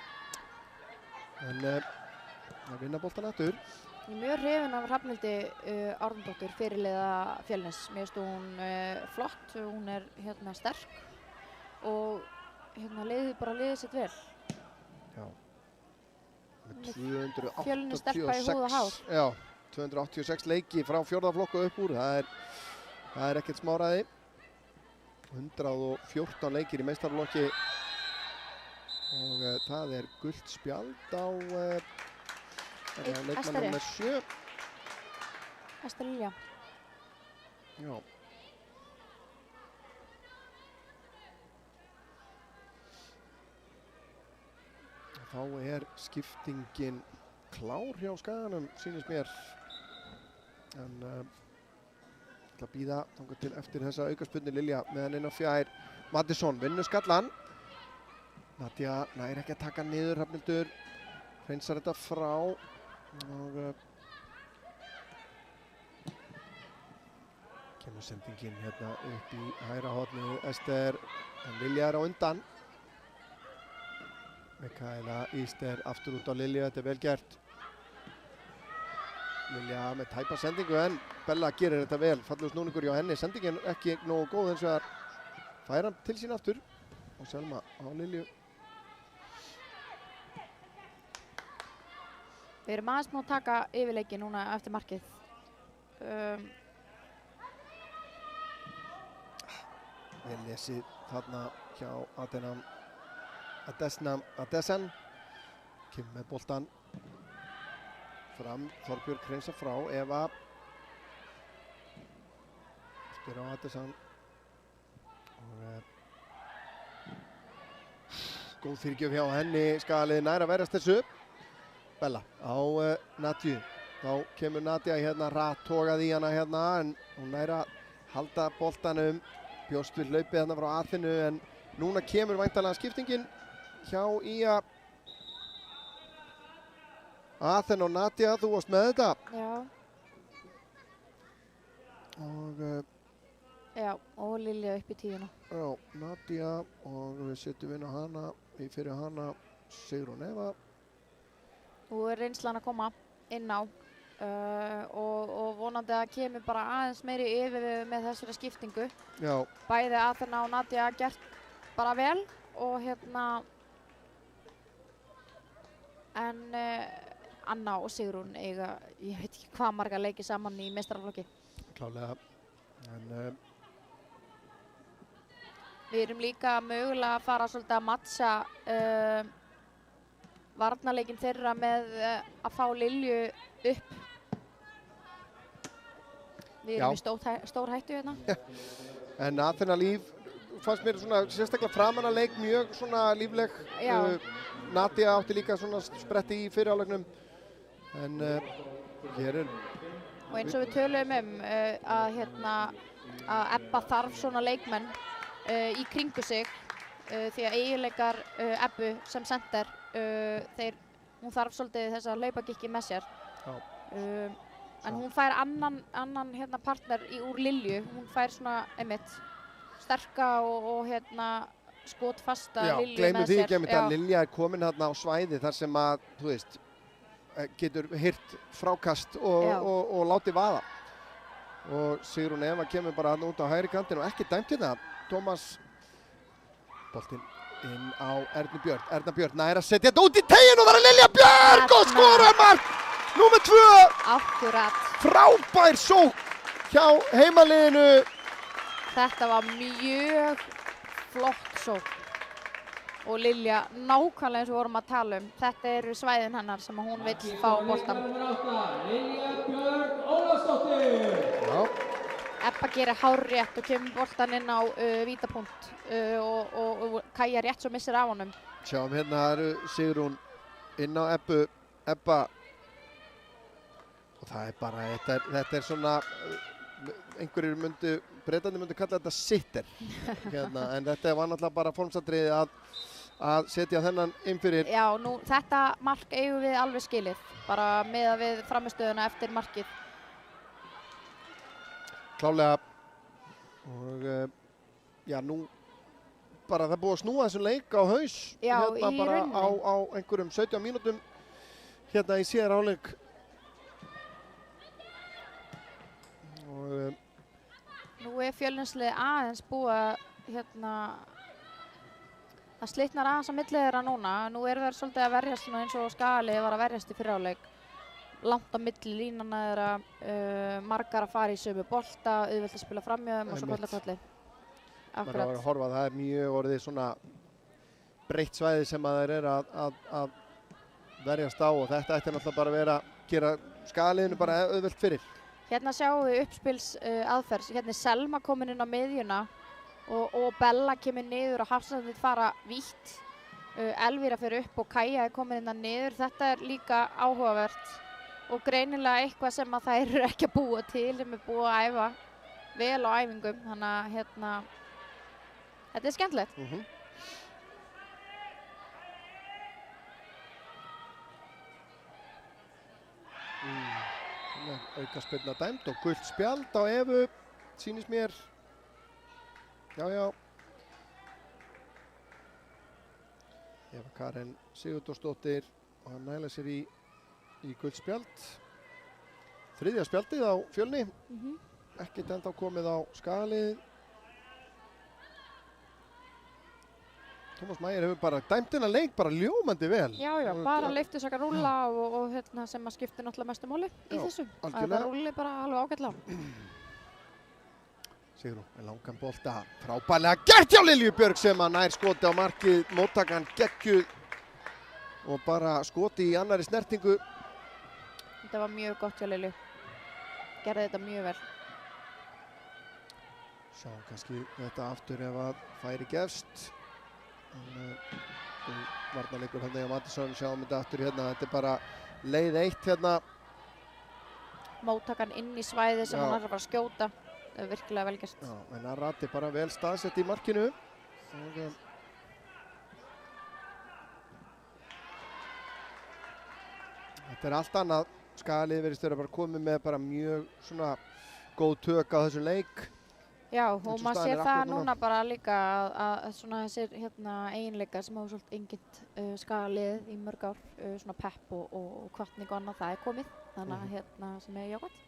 En það vinna boltan aftur. Ég er mjög hrifin af Hrafnhildi Árnadóttur, fyrirliða Fjölnis. Mér finnst hún flott, hún er hérna sterk og hérna liðið sitt vel. Já, Fjölnir stelpa í húð og hár. Já, 286 leiki frá fjórða flokku upp úr. Það er ekkert smáræði. 114 leikir í meistaraflokki og það er gult spjald á leikmann nummer 7. Ester Lilja. Já. Þá er skiptingin klár hjá Skaganum, sýnist mér. En ætla að bíða þangað til eftir þessa aukaspyrnu. Lilja meðan inn á fjær. Mattisson vinnur skallan. Nadia nær ekki að taka niður. Hrafnhildur hreinsar þetta frá. Og kemur sendingin hérna upp í hægra hornið. Ester, en Lilja er á undan. Mikaela Íster aftur út á Lilju, þetta er vel gert. Lilja með tæpa sendingu en Bella gerir þetta vel. Fallegur snúningur hjá henni, sendingin ekki nógu góð eins og það fær hann til sín aftur. Og Selma á Lilju. Við erum aðeins nú að taka yfirleiki núna eftir markið. Vel lesið þarna hjá Adesan kemur með boltan fram, Þorbjörg hreinsar frá, Eva eftir á Adesan og góð fyrirgjöf hjá henni, Skagalið nær að verjast þessu. Bella á Nadju, þá kemur Nadia hérna rætt tógað í hana hérna en hún nær að halda boltanum, bjóst við hlaupið hérna frá Aþenu en núna kemur væntanlega skiptingin hjá Ía. Aþen og Nadia, þú varst með þetta. Já. Og Lilja upp í tíuna. Já, Nadia og við setjum inn á hana, fyrir hana Sigrún Eva. Nú er reynslan að koma inn á og vonandi að kemur bara aðeins meiri yfir með þessari skiptingu. Já. Bæði Aþen og Nadia gert bara vel og en Anna og Sigrún eiga, ég veit ekki hvað marga leiki saman í meistaraflokki. Klálega. En við erum líka mögulega að fara svolítið að matcha varnarleikinn þeirra með að fá Lilju upp. Við erum í stór hættu hérna. En Aþena Líf fannst mér svona sérstaklega framan að leik mjög svona lífleg. Nadia átti líka svona spretti í fyrirháleiknum en hér er og eins og við töluðum að Ebba þarf svona leikmenn í kringu sig því að eiginleikar Ebbu sem sender hún þarf svolítið þessa hlaupagikki með sér en hún fær annan partner úr Lilju, hún fær svona einmitt sterka og skotfasta Lilju með sér. Já, gleymum því ekki einmitt að Lilja er komin hérna á svæði þar sem að, þú veist, getur hirt frákast og látið vaða. Og Sigrún Eva kemur bara hérna út á hægri kantinn og ekki dæmt hérna. Tómas, boltinn inn á Ernu Björn. Erna Björn nær að setja þetta út í teginn og það er Lilja Björk og skorar mark! Númer 2! Akkurat. Frábær sókn hjá heimaliðinu. Þetta var mjög flott sókn og Lilja nákvæmlega eins og vorum að tala um. Þetta eru svæðin hennar sem hún vill fá boltan. Lilja Björk Ólafsdóttir. Ebba gerir hárrétt og kemur boltan inn á vítapunkt og Kaja rétt svo missir af honum. Sjáum hérna eru Sigrún inn á Ebba og það er bara, þetta er svona einhverjir Bretarnir myndu kalla þetta sitter en þetta var náttúrulega bara formsatriði að setja þennan inn fyrir. Já, nú þetta mark eigum við alveg skilið, bara miðað við frammistöðuna eftir markið. Klálega og já, nú bara það er búið að snúa þessum leik á haus. Já, hérna í bara á einhverjum 17 mínútum hérna í síðari hálfleik. Og nú er Fjölnisliðið aðeins búið að Það slitnar aðeins á milli þeirra núna. Nú eru þeir svolítið að verjast svona eins og Skali var að verjast í fyrri hálfleik. Langt á milli línana þeirra, margar að fara í sömu bolta, auðvelt að spila framjöðum og svo kolli. Maður er að horfa að það er mjög orðið svona breytt svæði sem að þeir eru að verjast á og þetta ætti náttúrulega bara að vera að gera Skaliðinu bara auðvelt fyrir. Hérna sjáum við uppspils aðferð. Hérna er Selma komin inn á miðjuna og Bella kemur niður og Hafsarnir fara vítt. Elvíra fyrir upp og Kaja er komin inn niður. Þetta er líka áhugavert og greinilega eitthvað sem að þær eru ekki að búa til, sem er búið að æfa vel á æfingum. Þannig að hérna, þetta er skemmtilegt. Aukaspyrna dæmd og gult spjald á Evu, sýnist mér. Já. Eva Karen Sigurðardóttir og hann næla sér í gult spjald. Þriðja spjaldið á Fjölni. Ekkert ennþá komið á Skalið. Tómas Mægir hefur bara dæmt þennan leik bara ljómandi vel. Já, bara leyftu sér að rúlla og hérna sem að skiptir náttúrulega mestu máli í þessu. Að það rúli bara alveg ágætlega. Sigrún með langan bolta, frábærlega gert hjá Lilju Björg sem að nær skoti á markið, móttakan geggjuð og bara skoti í annari snertingu. Þetta var mjög gott hjá Lilju. Gerði þetta mjög vel. Sjáum kannski þetta aftur ef að færi gefst. Varnarleikur hérna hjá Mattisson, sjáum þetta aftur hérna, þetta er bara leið 1 hérna. Móttakan inn í svæði sem hann er að fara að skjóta, það er virkilega vel gert. Já, en Arati bara vel staðsett í markinu. Þetta er allt annað, Skalið virðist vera bara komið með bara mjög svona góð tök á þessum leik. Já, og maður sér það núna bara líka að svona þessir hérna eiginleikar sem hafa svolítið einkennt Skalið í mörg ár, svona pepp og hvatning og annað, það er komið, þannig að hérna sem er jákvæmt.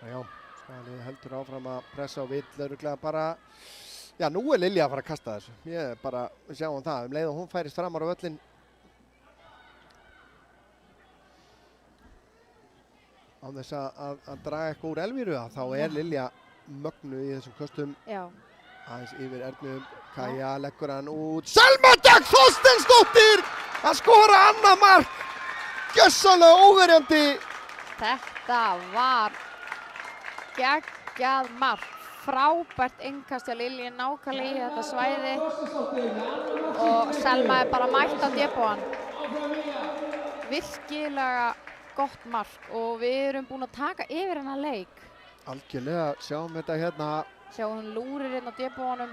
Já, Skalið heldur áfram að pressa og vill örugglega bara, já nú er Lilja að fara að kasta þessu, ég bara sjáum það, leið og hún færist fram á völlinn. Á þess að draga eitthvað úr Elvíru þá er Lilja mögnu í þessum köstum. Já. Aðeins yfir Ernu, Kaja leggur hann út. Selma Dögg Þorsteinsdóttir að skora annað mark. Gjörsamlega óverjandi. Þetta var geggjað mark. Frábært innkast hjá Lilju nákvæmlega í þetta svæði og Selma er bara mætt á debúan. Virkilega gott mark og við erum búin að taka yfir hennar leik. Algjörlega, sjáum þetta hérna. Sjáum hún lúrir hérna á debúanum.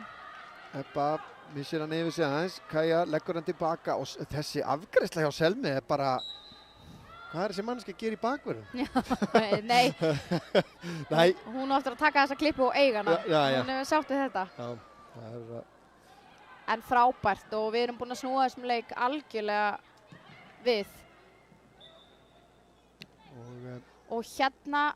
Ebba missir hann yfir sig aðeins, Kaja leggur hann tilbaka og þessi afgreiðsla hjá Selmi er bara, hvað er þessi mannski að gera í bakverðum? Nei. Nei. Hún áttur að taka þessa klippu og eiga hana. Já. Hún hefur sátt við þetta. Já, það er það. En frábært og við erum búin að snúa þessum leik algjörlega við. Og hérna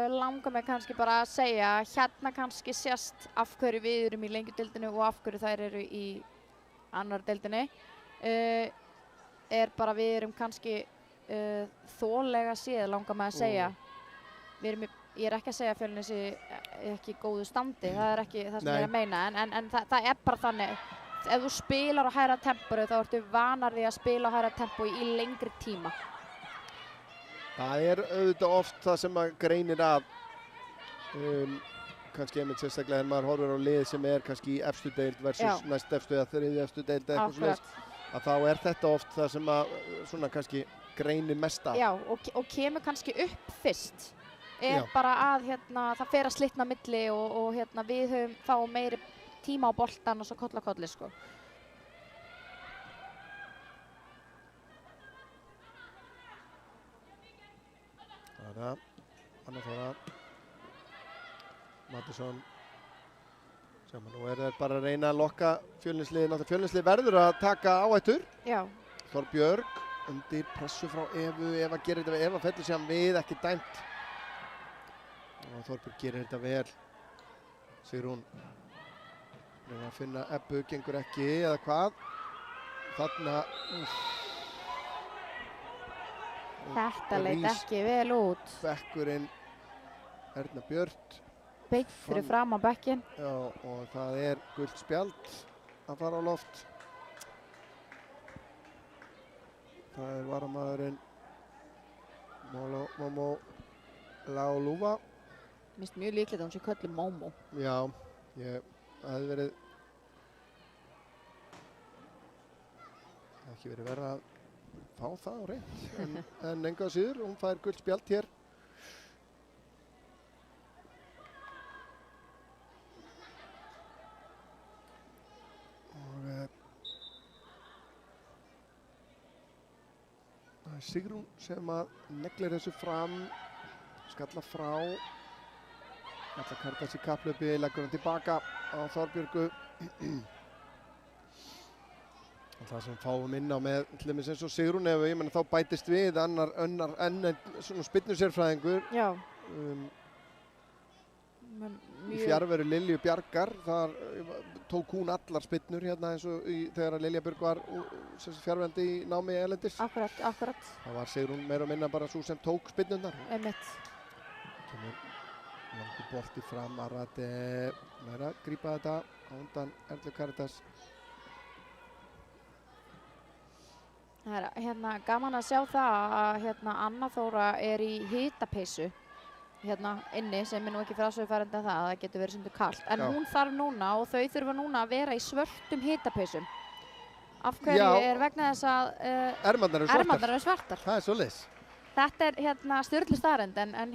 langar mig kannski bara að segja, hérna kannski sést af hverju við erum í lengjudeildinni og af hverju þær eru í annar deildinni. Er bara við erum kannski þolega séð, langar mig að segja. Ég er ekki að segja að Fjölnir sé ekki í góðu standi, það er ekki það sem ég er að meina, en það er bara þannig. Ef þú spilar á hærra tempói þá ertu vanar því að spila á hærra tempói í lengri tíma. Það er auðvitað oft það sem að greinir að kannski einmitt sérstaklega þegar maður horfir á lið sem er kannski í efstu deild versus næst efstu eða þriðju efstu deild eða eitthvað svoleiðis, að þá er þetta oft það sem að svona kannski greinir mest af. Já, og kemur kannski upp fyrst. Bara að hérna, það fer að slitna milli og hérna, við fáum meiri tíma á boltan og svo koll á kolli sko. Anna Þóra, Mattisson, sem nú er þeir bara að reyna að lokka Fjölnisliðið. Fjölnislið verður að taka áhættur. Já. Þorbjörg, undir pressu frá Evu. Eva gerir þetta vel, Eva fellur síðan við, ekki dæmt. Og Þorbjörg gerir þetta vel. Sigrún reyna að finna Ebbu, gengur ekki, eða hvað? Þarna, Þetta leit Rís. ekki vel út. bekkurinn Erna Björt. Beint fyrir fram á bekkinn. Já, og það gult spjald að fara á loft. Það varamaðurinn Momo Lauluva. Mér finnst mjög líklegt að hún sé kölluð Momo. Já, það hefði verið ekki verið verið að fá það á reynd. En engu að síður, hún fær gult spjald hér. Og það Sigrún sem að neglir þessu fram, skalla frá. Ætla að karta sér kapplaupi, leggur hann tilbaka á Þorbjörgu. Og það sem fáum inn á með til dæmis eins og Sigrún Evu, ég meina þá bætist við enn svona spyrnusérfræðingur. Já. Í fjarveru Lilju Bjargar, þar tók hún allar spyrnur hérna eins og þegar Lilja Björg var fjarverandi í námi erlendis. Akkurat. Það var Sigrún meira og minna bara svo sem tók spyrnurnar. Einmitt. Kemur langur bolti fram, Arate nær að grípa þetta á undan Erlu Karitas. Það er gaman að sjá það að Anna Þóra er í hitapeysu inni sem er nú ekki frásögufærandi að það getur verið svolítið kalt. En hún þarf núna og þau þurfa núna að vera í svörtum hitapeysum. Af hverju er vegna þess að ermarnar eru svartar. Það er svoleiðis. Þetta er stjörnlu staðreynd en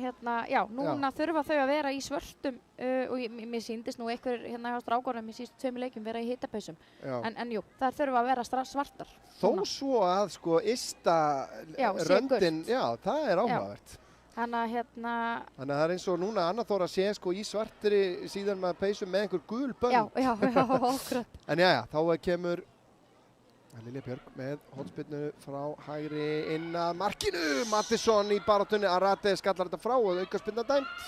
núna þurfa þau að vera í svörtum og mér sýndist nú einhver hjá strákunum í síðustu 2 leikjum vera í hitapeysum. En jú, það þurfa að vera svartar. Þó svo að sko ysta röndin, það er áhugavert. Þannig að það er eins og núna Anna Þóra sé sko í svartri síðan með peysum með einhver gul bönd. Já, akkurat. En þá kemur Lilja Björg með hornspyrnu frá hægri inn að markinu. Mattisson í baráttunni, Arate skallar þetta frá og aukaspyrna dæmt.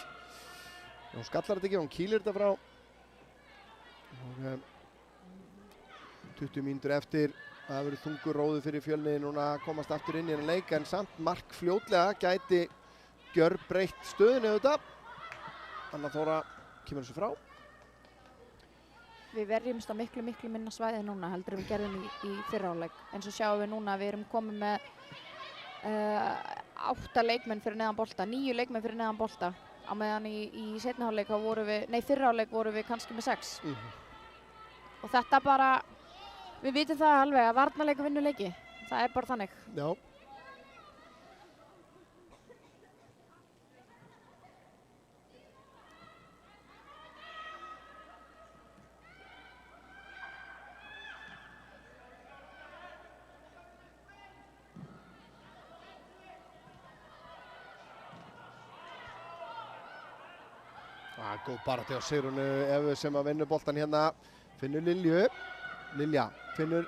Hún skallar þetta ekki, hún kýlir þetta frá. Og 20 mínútur eftir, það verður þungur róður fyrir Fjölni núna að komast aftur inn í þennan leik, en samt mark fljótlega gæti gjörbreytt stöðunni auðvitað. Anna Þóra kemur þessu frá. Við verjumst á miklu minna svæði núna heldur en við gerðum í fyrra hálfleik. En svo sjáum við núna að við erum komið með 8 leikmenn fyrir neðan bolta, 9 leikmenn fyrir neðan bolta. Á meðan í seinni hálfleik fyrra hálfleik vorum við kannski með 6. Og þetta bara, við vitum það alveg að varnarleikur vinnur leiki. Það er bara þannig. Já. Góð barátta hjá Sigrúnu Evu sem að vinna boltan hérna. Finnur Lilju. Lilja finnur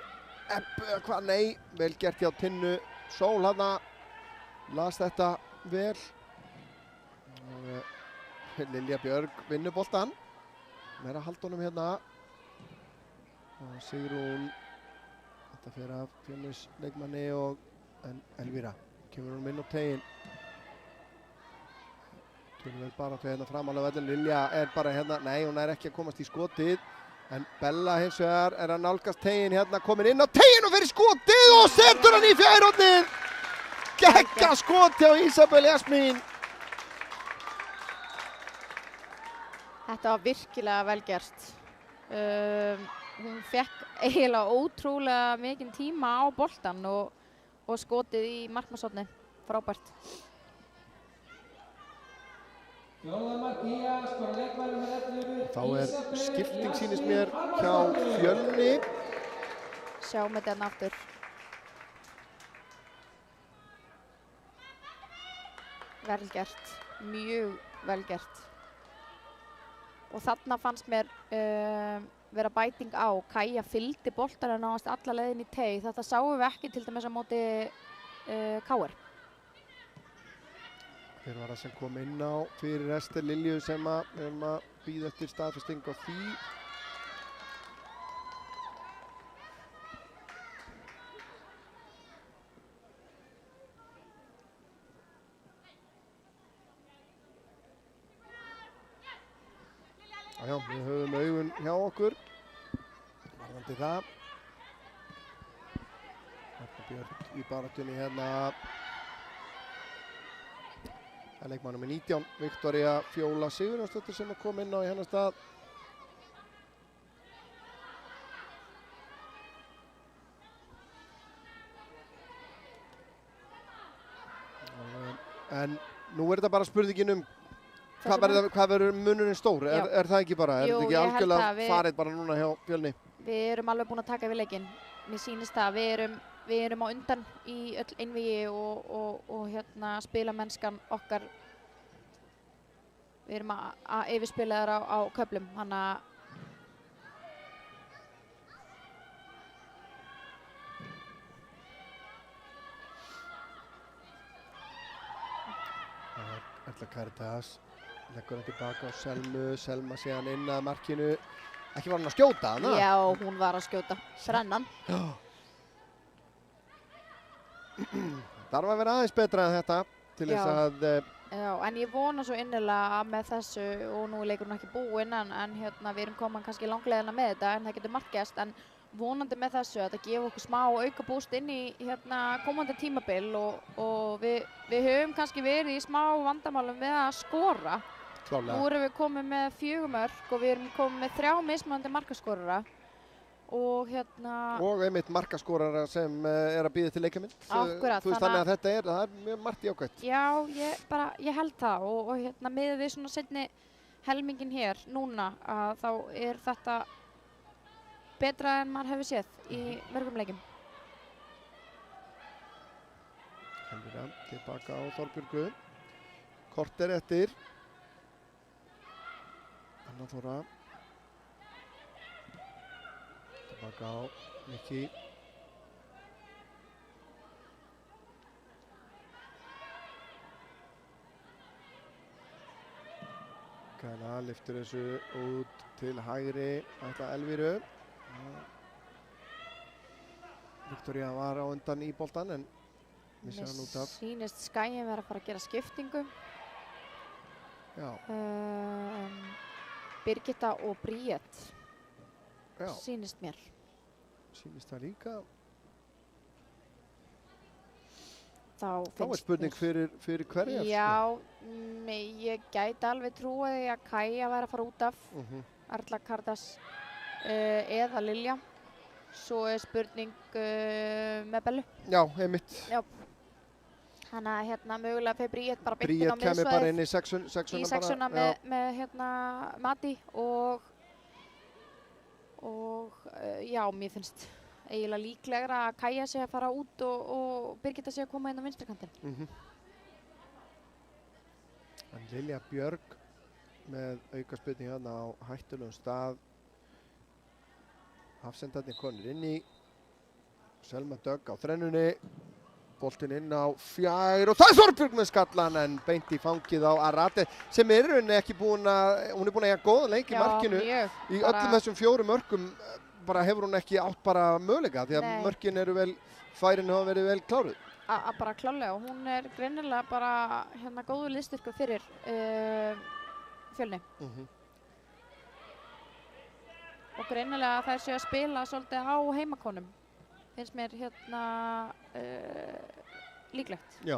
Ebbu, nei, vel gert hjá Tinnu. Sól hérna, las þetta vel. Lilja Björg vinnur boltan. Meira að halda honum hérna. Og Sigrún, þetta fer af Fjölnis leikmanni en Elvíra kemur hún inn á teginn. Tölum bara til hérna framálega vellin. Lilja bara hérna, nei, hún ekki að komast í skotið. En Bella hins vegar að nálgast teginn hérna, komin inn á teginn og fyrir skotið og setur hann í fjærhornið. Gegga skoti á Ísabel Jasmín. Þetta var virkilega vel gert. Hún fekk eiginlega ótrúlega mikinn tíma á boltan og skotið í markmannshornið. Frábært. Þá skipting sýnist mér hjá Fjölni. Sjáum þetta hérna aftur. Vel gert, mjög vel gert. Og þarna fannst mér vera bæting á. Kaja fylgdi boltanum nánast alla leiðin í teig. Þetta sáum við ekki til dæmis á móti KR. Hver var það sem kom inn á fyrir Ester Lilju sem við erum að bíða eftir staðfesting á því? Já, við höfum augun hjá okkur varðandi það. Arna Björk í baráttunni hérna. Það er leikmaður númer 19, Viktoría Fjóla Sigurjónsdóttir sem kom inn á í hennar stað. En nú er þetta bara spurningin hvað verður munurinn stór? Er það ekki bara? Jú, er þetta ekki algjörlega farið bara núna hjá Fjölni? Við erum alveg búin að taka við leikinn. Mér sýnist það að við erum á undan í öll einvígi og hérna spilamennskan okkar. Við erum að yfirspila þar á köflum. Erla Karitas leggur hann tilbaka á Selmu, Selma síðan inn að markinu. Ekki var hann að skjóta hana? Já, hún var að skjóta. Þrennan. Þarf að vera aðeins betra en þetta til þess að... Já, en ég vona svo innilega að með þessu, og nú er leikurinn ekki búinn, en hérna við erum komin kannski langleiðina með þetta, en það getur margt gerst, en vonandi með þessu að þetta gefa okkur smá auka búst inn í hérna komandi tímabil og við höfum kannski verið í smá vandamálum við að skora. Klálega. Nú erum við komið með 4 mörk og við erum komið með 3 mismunandi markaskorara og hérna... Og einmitt markaskorara sem er að bíða til leikjamynd. Akkurat. Þú veist þannig að það er mjög margt jákvætt. Já, ég held það og hérna miðað við svona seinni helmingin hér núna að þá er þetta betra en maður hefur séð í mörgum leikjum. Helvira, tilbaka á Þorbjörgu. Korter eftir. Anna Þóra. Tilbaka á Mikki. Kæla lyftir þessu út til hægri. Ætla Elvíru. Viktoría var á undan í boltan en missir hann út af. Mér sýnist Skæin vera að fara að gera skiptingu. Já. Birgitta og Bríett. Já. Sýnist mér. Sýnist það líka. Þá er spurning fyrir hverjar. Já, ég gæti alveg trúið því að Kaja væri að fara út af. Erla Karitas eða Lilja. Svo er spurning með Bellu. Já, einmitt. Já. Þannig að hérna mögulega fyrir Bríett bara beint inn á miðsvæðið. Bríett kemur bara inn í sexuna með hérna Mati og já, mér finnst eiginlega líklegra að Kaja sé að fara út og Birgitta sé að koma inn á vinstri kantinn. En Lilja Björg með aukaspyrnu hérna á hættulegum stað. Hafsendarnir konur inn í. Selma Dögg á þrennunni. Boltinn inn á fjær og það er Þorbjörg með skallan en beint í fangið á Arate sem er hún ekki búin að eiga góðan leik í markinu. Í öllum þessum 4 mörkum bara hefur hún ekki átt bara möguleika því að mörkin eru vel, færin hafa verið vel kláruð. Bara klálega og hún er greinilega bara hérna góður liðstyrkur fyrir Fjölni. Og greinilega þær séu að spila svolítið á heimakonum. Finnst mér hérna líklegt. Já.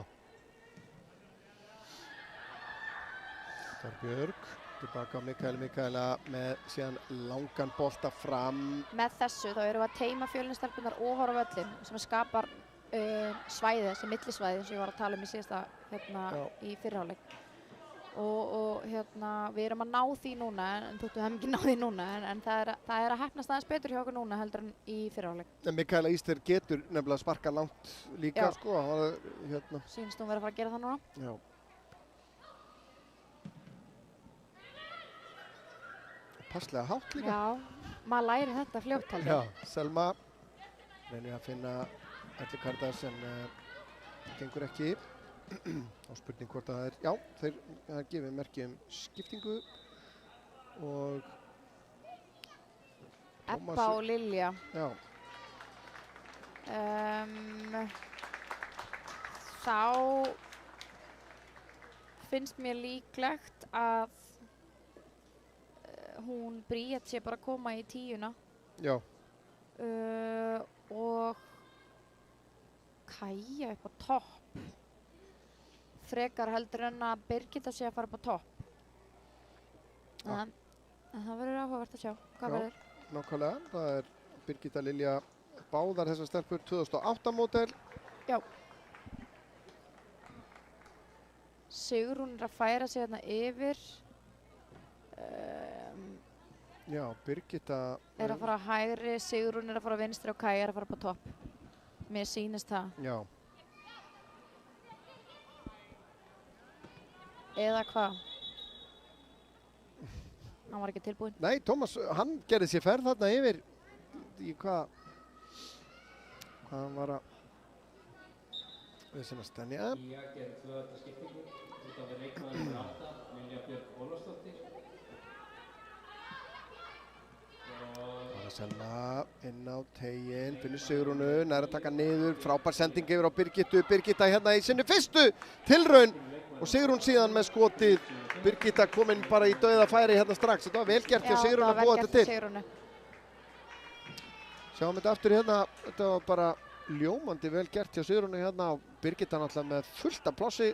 Þorbjörg, tilbaka á Mikaela með síðan langan bolta fram. Með þessu þá erum við að teima Fjölnistelpunar og horfa völlin sem skapar svæði, þessi millisvæði sem ég var að tala um í síðasta hérna í fyrri hálfleik. Og hérna við erum að ná því núna en þóttu við hefum ekki náð því núna en það er að heppnast aðeins betur hjá okkur núna heldur en í fyrri hálfleik. En Mikaela Íster getur nefnilega að sparka langt líka sko. Hérna. Sýnist hún verið að fara að gera það núna. Já. Passlega hátt líka. Já, maður læri þetta fljótt heldur. Já, Selma reynir að finna Erlu Karitas en gengur ekki. Á spurning hvort að það er, já, það gefið merki skiptingu og Ebba og Lilja. Já. Þá finnst mér líklegt að hún Bríet sé bara að koma í 10-una. Já. Og Kaja upp á topp. Frekar heldur en að Birgitta sé að fara upp á topp. En það verður áhugavert að sjá hvað verður. Nákvæmlega, það er Birgitta Lilja báðar þessar stelpur 2008 módel. Já. Sigrún er að færa sig hérna yfir. Já, Birgitta er að fara hægri, Sigrún er að fara vinstri og Kaja er að fara upp á topp. Mér sýnist það. Já. Eða hvað? Hann var ekki tilbúinn. Nei, Tómas, hann gerði sér ferð þarna yfir í hvað hann var að viðsinnast henni. Ía gerði 2 skiptingu út af leikmaður nummer 8, Lilja Björk Ólafsdóttir. Það er senna inn á teiginn, finnur Sigrúnu, nær að taka niður, frábær sending yfir á Birgittu. Birgitta hérna í sinni fyrstu tilraun og Sigrún síðan með skotið. Birgitta kominn bara í dauða færi hérna strax. Þetta var vel gert hjá Sigrún að búa þetta til. Sjáum þetta aftur hérna, þetta var bara ljómandi vel gert hjá Sigrúnu hérna. Birgitta náttúrulega með fullt af plássi,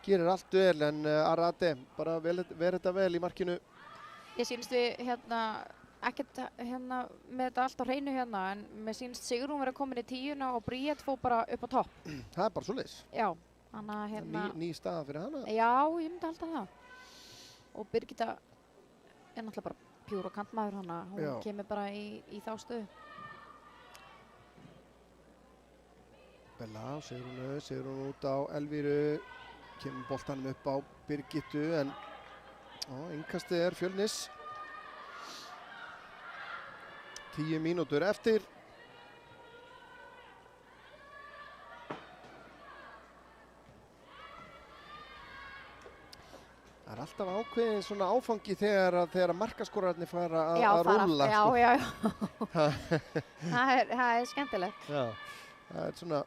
gerir allt vel, en Arate bara verið þetta vel í markinu. Ég sýnist við hérna ekkert hérna með þetta allt á hreinu hérna, en mér sýnist Sigrún verið komin í 10-una og Bríet fór bara upp á topp. Það er bara svoleiðis. Já, þannig að hérna ný staða fyrir hana. Já, ég myndi halda það. Og Birgitta er náttúrulega bara pjúr og kantmaður hana, hún kemur bara í þá stöðu. Bella á Sigrún út á Elvíru, kemur boltanum upp á Birgittu, en innkastið er Fjölnis. 10 mínútur eftir. Það er alltaf ákveðin svona áfangi þegar markaskorararnir fara að rúlla. Já. það er skemmtilegt. Já, það er svona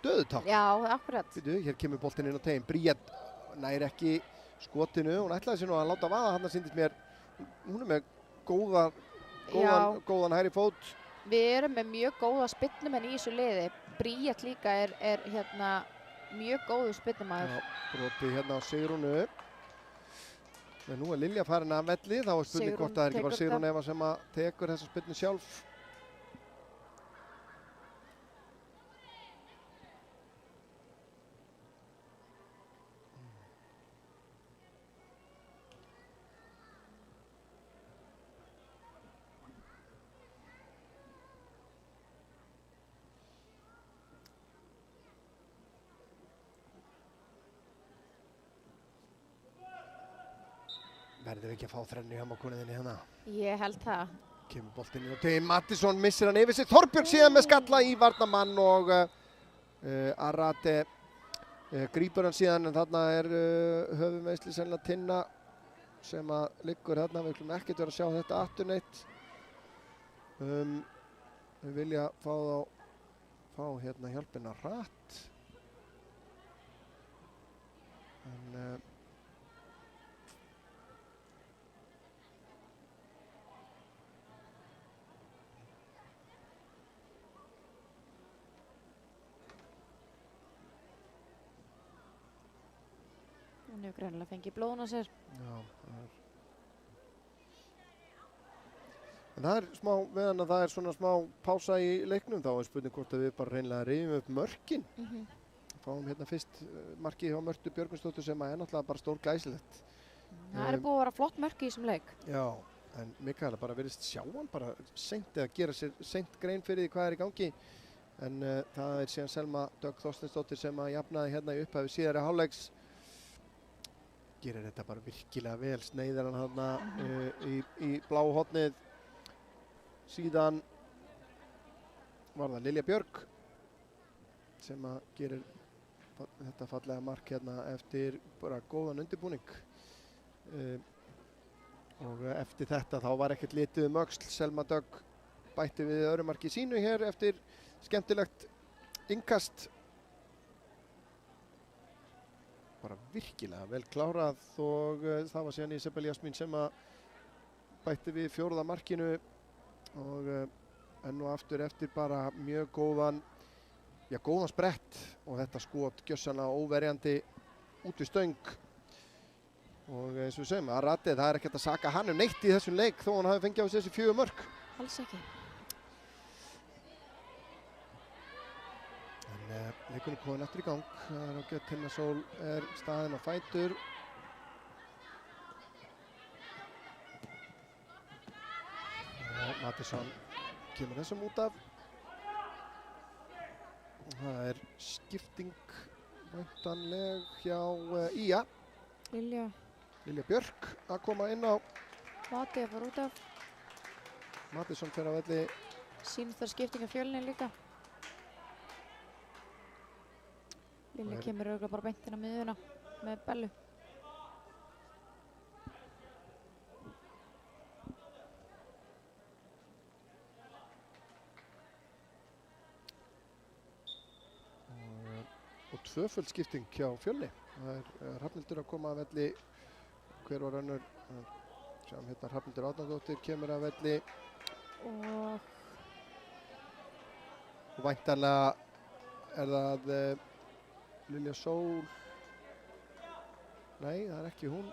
stöðutákn. Já, akkurat. Hér kemur boltinn inn á teiginn. Bríet nær ekki skotinu. Hún ætlaði sér nú að láta vaða. Þarna sýndist mér, hún er með góðan hægri fót. Við erum með mjög góða spyrnumenn í þessu liði. Bríet líka er hérna mjög góður spyrnumaður. Já, brotið hérna á Sigrúnu. En nú er Lilja farin af velli, þá er spurning hvort það er ekki bara Sigrún Eva sem að tekur þessa spyrnu sjálf. Verðum við ekki að fá þrennu hjá mákuninni hérna? Ég held það. Kemur boltinn inn á teiginn, Mattisson missir hann yfir sig. Þorbjörg síðan með skalla í varnarmann og Arate grípur hann síðan, en þarna er höfuðmeiðsli sennilega Tinna sem að liggur þarna. Við viljum ekkert vera að sjá þetta aftur neitt. Við vilja fá hérna hjálpina hratt. En Hún hefur greinilega fengið blóðun á sér. Já, en það er smá, meðan að það er svona smá pása í leiknum, þá er spurning hvort að við bara reynilega rifjum upp mörkin. Fáum hérna fyrst markið hjá Mörtu Björgvinsdóttur sem er náttúrulega bara stór glæsilegt. Það er búið að vera flott mörk í þessum leik. Já, en Mikaela bara virðist sjá hann bara seint eða gera sér seint grein fyrir því hvað er í gangi. En það er síðan Selma Dögg Þorsteinsdóttir sem að jafnaði hérna í upphafi síðari hálfleiks. Gerir þetta bara virkilega vel, sneiðir hann hérna í blá hornið. Síðan var það Lilja Björk sem að gerir þetta fallega mark hérna eftir bara góðan undirbúning. Og eftir þetta þá var ekkert litið öxl. Selma Dögg bætti við öðru marki sínu hér eftir skemmtilegt innkast. Bara virkilega vel klárað og það var síðan Isabel Jasmín sem að bætti við 4. markinu og enn og aftur eftir bara mjög góðan sprett og þetta skot gjörsamlega óverjandi út við stöng. Og eins og við segjum, Arate, það ekkert að saka hann neitt í þessum leik þó hann hafi fengið á þessi 4 mörk. Alls ekki. En leikunni komin aftur í gang. Tinna Sól staðin á fætur. Mattisson kemur þessum út af. Það skipting væntanleg hjá Ía. Lilja Björk að koma inn á. Mati að fara út af. Mattisson fer á velli. Sýnir það skipting af Fjölni líka. Lilja kemur örugglega bara beint inn á miðjuna með Bellu. Og tvöföld skipting hjá Fjölni. Það Hrafnhildur að koma að velli. Hver var önnur? Sjáum hérna Hrafnhildur Árnadóttir kemur að velli. Og væntanlega það Lilja Sól. Nei, það ekki hún.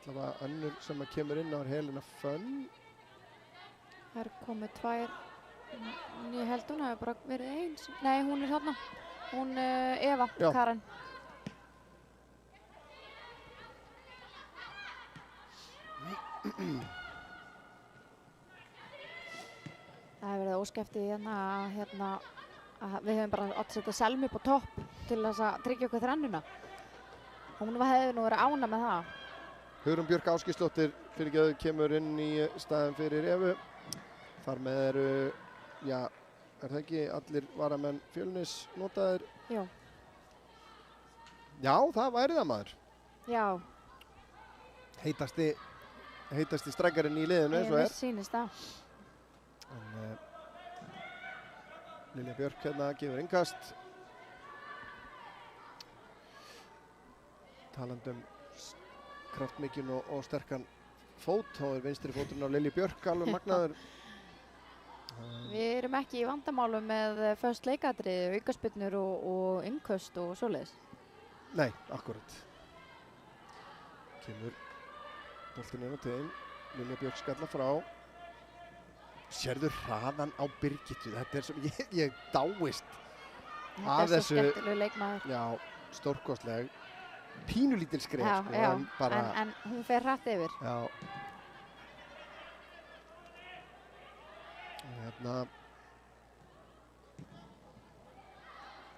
Allavega önnur sem að kemur inn á Helena Fönn. Það komið 2. Ég held hún hafi bara verið eins. Nei, hún þarna. Hún Eva, Karen. Það hefur verið óskæftið hérna að við höfum bara átt að setja Selmu upp á topp til þess að tryggja okkur þrennuna. Hún hefði nú verið ánægð með það. Hugrún Björk Ásgeirsdóttir fyrirgefðu kemur inn í staðinn fyrir Evu. Þar með eru, það ekki allir varamenn Fjölnis notaðir? Já. Já, það væri það maður. Já. Heitasti strækjarinn í liðinu eins og Mér sýnist það. En Lilja Björk hérna gefur innkast. Talandi kraftmikinn og sterkan fót, þá vinstri fóturinn á Lilju Björk alveg magnaður. Við erum ekki í vandamálum með föst leikatriði, aukaspyrnur og innköst og svoleiðis. Nei, akkurat. Kemur boltinn inn á teginn, Lilja Björk skalla frá. Sérðu hraðan á Birgittu, þetta svo, ég dáist að þessu. Þetta svo skemmtilegu leikmaður. Já, stórkostleg. Pínulítil skref, já, en hún fer hratt yfir. Já. Hérna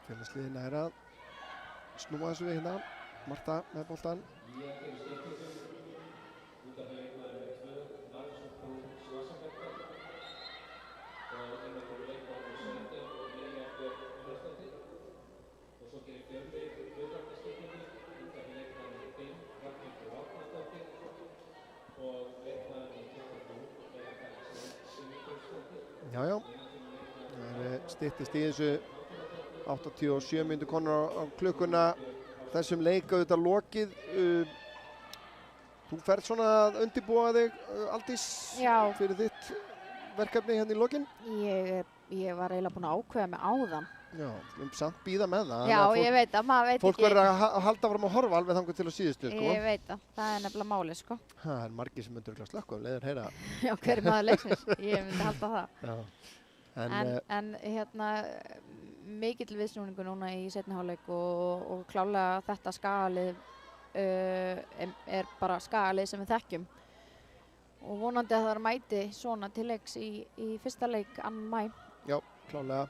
Fjölnisliðið nær að snúa þessu við hérna. Marta með boltan. Já, það styttist í þessu 87 mínútur konur á klukkuna. Þessum leik auðvitað lokið. Þú ferð svona að undirbúa þig, Aldís, fyrir þitt verkefni hérna í lokin? Ég var eiginlega búin að ákveða mig áðan. Já, samt bíða með það. Já, ég veit það, maður veit ekki. Fólk verður að halda fram að horfa alveg þangað til á síðustu, sko. Ég veit það er nefnilega málið, sko. Það margir sem myndur slökkva leiður heyra. Já, hver maður leiksins, ég myndi halda það. Já. En hérna, mikill viðsnúningur núna í seinni hálfleik og klálega þetta skagalið bara skagalið sem við þekkjum. Og vonandi að það mæti svona til leiks í fyrsta leik 2. maí. Já, klálega.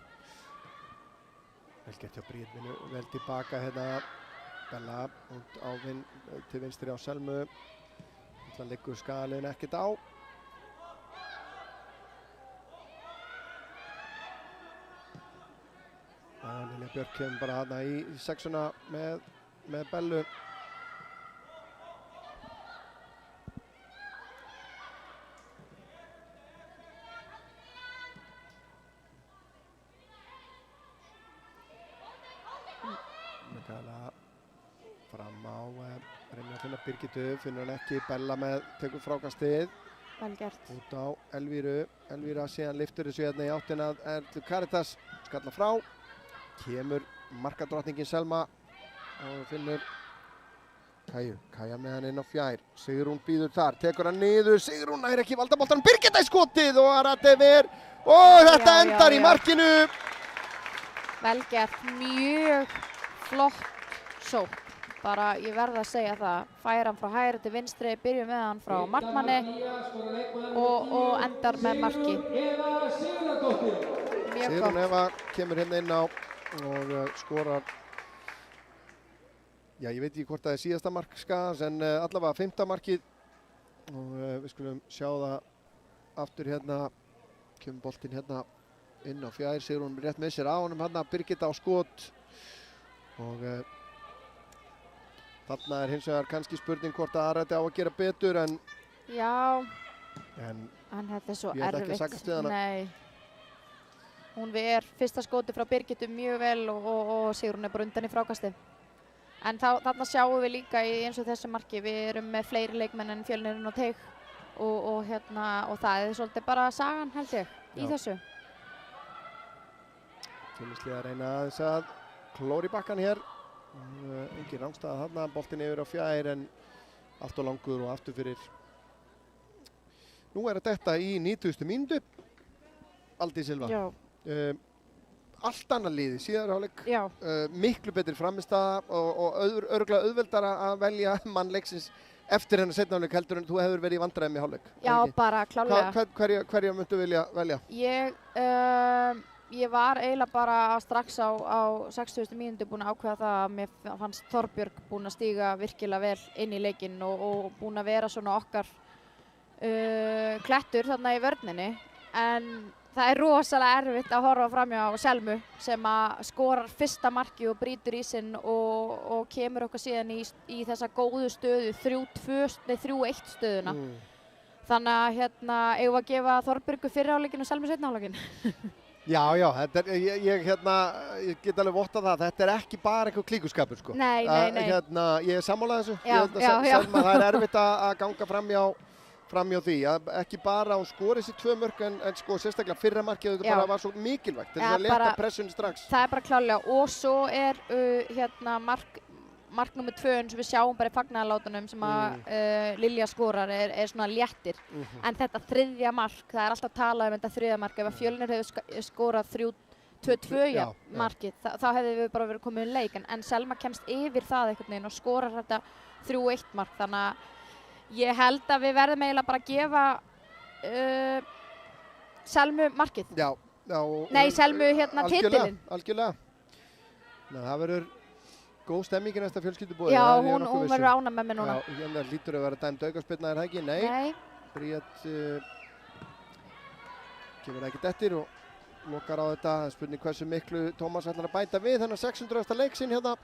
Vel gert hjá Bríðminu, vel tilbaka hérna. Bella út á til vinstri á Selmu. Það liggur skaliðin ekkert á. Lilja Björk kemur bara þarna í sexuna með Bellu. Mikaela fram á, reynir að finna Birgitu, finnur hann ekki, Bella tekur frákastið. Vel gert. Út á Elvíru, Elvíra síðan lyftur þessu hérna í áttina að Erlu Karitas, skalla frá, kemur markadrottningin Selma og finnur Kaja með hann inn á fjær, Sigrún býður þar, tekur hann niður, Sigrún nær ekki valdaboltanum, Birgitta í skotið og Aratever og þetta endar í markinu. Vel gert, mjög flott sókn. Bara, ég verð að segja það, færa hann frá hægri til vinstri, byrjum með hann frá markmanni og endar með marki. Mjög Sigrún gott. Eva kemur hérna inn á og skorar, já ég veit ekki hvort það er síðasta mark Skagans en allavega 5. markið og við skulum sjá það aftur hérna, kemur boltinn hérna inn á fjær, Sigrún rétt með sér á honum hérna, Birgitta á skot og þarna er hins vegar kannski spurning hvort að Arati á að gera betur en þetta er svo ég ætla ekki að sakast við hana. Nei. Hún ver fyrsta skoti frá Birgittu mjög vel og Sigrún er bara undan í frákasti. En þarna sjáum við líka eins og þessu marki, við erum með fleiri leikmenn en Fjölnirinn og Teig og það er svolítið bara sagan held ég í þessu. Fjölnisliðið að reyna aðeins að klóra í bakkann hér. Engin rangstaða þarna, boltinn yfir á fjær en allt og langur og aftur fyrir. Nú er þetta í 90. mínútu. Aldís Silva. Já. Allt annað liði, síðar hálfleik. Já. Miklu betri frammistaða og örugglega auðveldara að velja mann leiksins eftir hennar seinni hálfleik heldur en þú hefur verið í vandræðum í hálfleik. Já, bara klálega. Hverja myndu vilja velja? Ég var eiginlega bara strax á 60. mínútu búin að ákveða það að mér fannst Þorbjörg búin að stíga virkilega vel inn í leikinn og búin að vera svona okkar klettur þarna í vörninni. En það er rosalega erfitt að horfa framhjá Selmu sem að skorar fyrsta marki og brýtur ísinn og kemur okkur síðan í þessa góðu stöðu, 3-1 stöðuna. Þannig að eigum við að gefa Þorbjörgu fyrri hálfleikinn og Selmu seinni hálfleikinn. Já, þetta er, ég get alveg vottað það, þetta er ekki bara eitthvað klíkuskapur sko. Nei. Ég er sammála þessu. Já. Selma, það er erfitt að ganga framhjá því, ekki bara hún skorið sér 2 mörk en sko sérstaklega fyrra markið bara var svo mikilvægt til þess að leta pressunni strax. Það er bara klálega og svo er mark nummer 2 eins og við sjáum bara í fagnaðarlátunum sem að Lilja skorar er svona léttir. En þetta 3. mark, það er alltaf talað um þetta 3. mark, ef að Fjölnir hefur skorað 2-2 markið, þá hefði við bara verið komið í leik en Selma kemst yfir það einhvern veginn og skorar þetta 3-1 mark, þannig að ég held að við verðum eiginlega bara að gefa Selmu markið. Nei, Selmu titilinn. Algjörlega. Það verður góð stemming í næsta fjölskylduboði. Já, hún verður ánægð með mig núna. Já, það hlýtur að vera dæmd aukaspyrna, er það ekki? Nei. Bríet kemur ekkert eftir og lokar á þetta. Spurning hversu miklu Tómas ætlar að bæta við þennan 600. leik sinn hérna.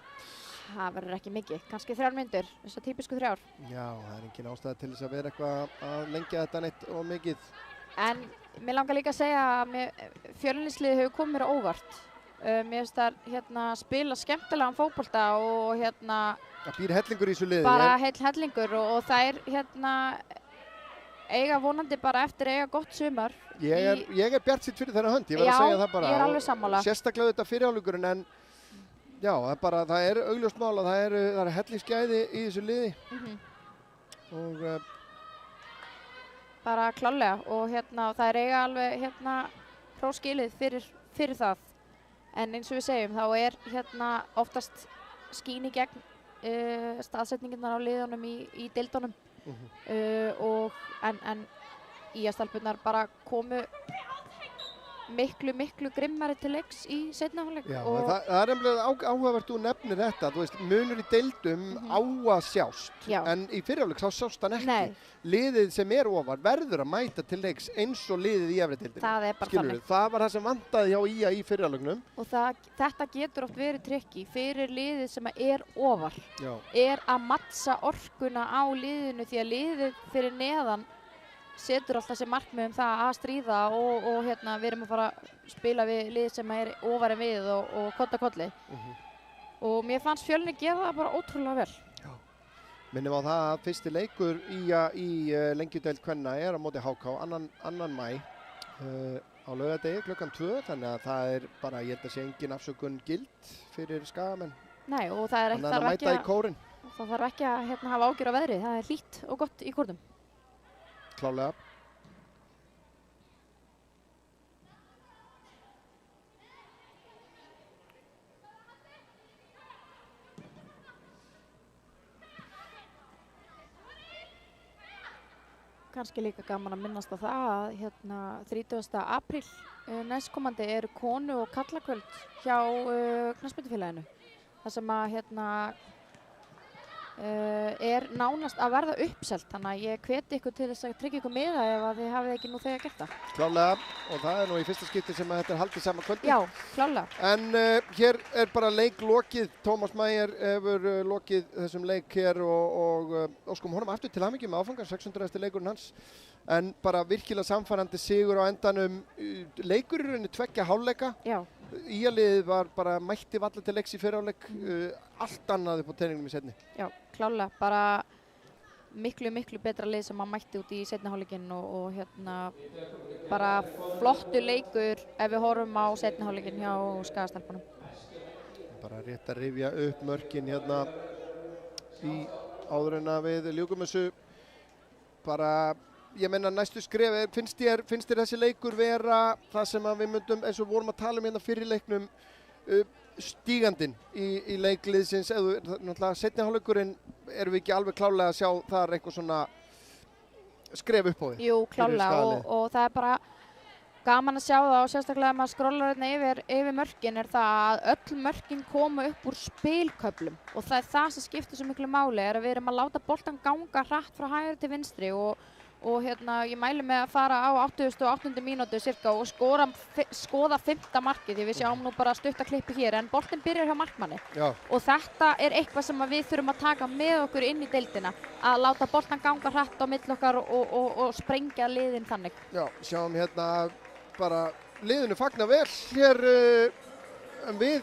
Það verður ekki mikið, kannski 3 mínútur, þessar típisku 3. Já, það er engin ástæða til þess að vera eitthvað að lengja þetta neitt og mikið. En mér langar líka að segja að Fjölnisliðið hefur komið mér á óvart. Mér finnst það spila skemmtilegan fótbolta og það býr hellingur í þessu liði. Bara heill hellingur og þær eiga vonandi bara eftir eiga gott sumar. Ég er bjartsýnn fyrir þeirra hönd, ég verð að segja það bara. Já, ég er alveg sammála. Sérstaklega þetta fyrir hálfleikurinn en já, það er augljóst mál að það er hellingsgæði í þessu liði. Og bara klálega og það er eiga alveg próskilið fyrir það. En eins og við segjum, þá er oftast skín í gegn staðsetningarnar á liðunum í deildunum. En IA-stelpurnar bara komu miklu grimmari til leiks í seinni hálfleik. Já, Og það er nefnilega áhugavert þú nefnir þetta, þú veist, munur í deildum á að sjást, Já. en í fyrirháleik þá sjást hann ekki. Nei. Liðið sem er ofar verður að mæta til leiks eins og liðið í efri deildinni. það er bara Skilurðu, þannig. það var það sem vantaði hjá IA í fyrirháleiknum. Og þetta getur oft verið trikki fyrir liðið sem er ofar. Já. Er að mattsa orkuna á liðinu því að liðið fyrir neðan setur alltaf sér markmið það að stríða og hérna við erum að fara að spila við lið sem er ofar en við og kotta kolli. Og mér fannst Fjölnir gera það bara ótrúlega vel. Minnum á það að fyrsti leikur IA í lengjudeild kvenna er á móti HK annan maí á laugardegi klukkan 2, þannig að það er bara, ég held að sé engin afsökun gild fyrir skagamenn. Nei, og það Þannig að mæta í kórinn, þarf ekki að hérna, hafa ágjör á veðrið. Það er hlýtt og gott í kórnum. klálega. Kannski líka gaman að minnast á það að hérna 30. apríl næstkomandi eru konu- og kallakvöld hjá knattspyrnufélaginu. Það sem að hérna er nánast að verða uppselt, þannig að ég hveti ykkur til þess að tryggja ykkur miða ef að þið hafið ekki nú þegar gert það. Klálega, og það er nú í fyrsta skipti sem að þetta er haldið sama kvöldi. Já, klálega. En hér er bara leik lokið, Tómas Mæger hefur lokið þessum leik hér og óskum honum aftur til hamingju með áfangan, 600. leikurinn hans. En bara virkilega samfærandi sigur á endanum, leikur í rauninni 2 hálfleika. Já. IA-liðið var bara mætti valla til leiks í fyrrháleik, allt annað upp á teningnum í seinni. Já, klálega. Bara miklu betra lið sem að mætti út í seinni hálfleikinn og hérna bara flottu leikur ef við horfum á seinni hálfleikinn hjá Skagastelpunum. Bara rétt að rifja upp mörkin hérna í áður en að við ljúkum þessu. Bara, ég meina næstu skref, finnst þér þessi leikur vera það sem að við myndum, eins og vorum að tala um hérna fyrir leiknum, stígandinn í leikliðsins, náttúrulega seinni hálfleikurinn erum við ekki alveg klárlega að sjá þar eitthvað svona skref upp á því? Jú, klálega og það er bara gaman að sjá það og sérstaklega ef maður skrollar hérna yfir mörkin er það að öll mörkin koma upp úr spilköflum og það er það sem skiptir svo miklu máli er að við erum að láta boltan ganga hratt frá hægri til vinstri og hérna ég mæli með að fara á 88. mínútu cirka og skoða 5. markið því við sjáum nú bara stutta klippi hér en boltin byrjar hjá markmanni. Já. Og þetta er eitthvað sem við þurfum að taka með okkur inn í deildina að láta boltan ganga hratt á milli okkar og sprengja liðin þannig. Já, sjáum hérna bara liðinu fagna vel hér við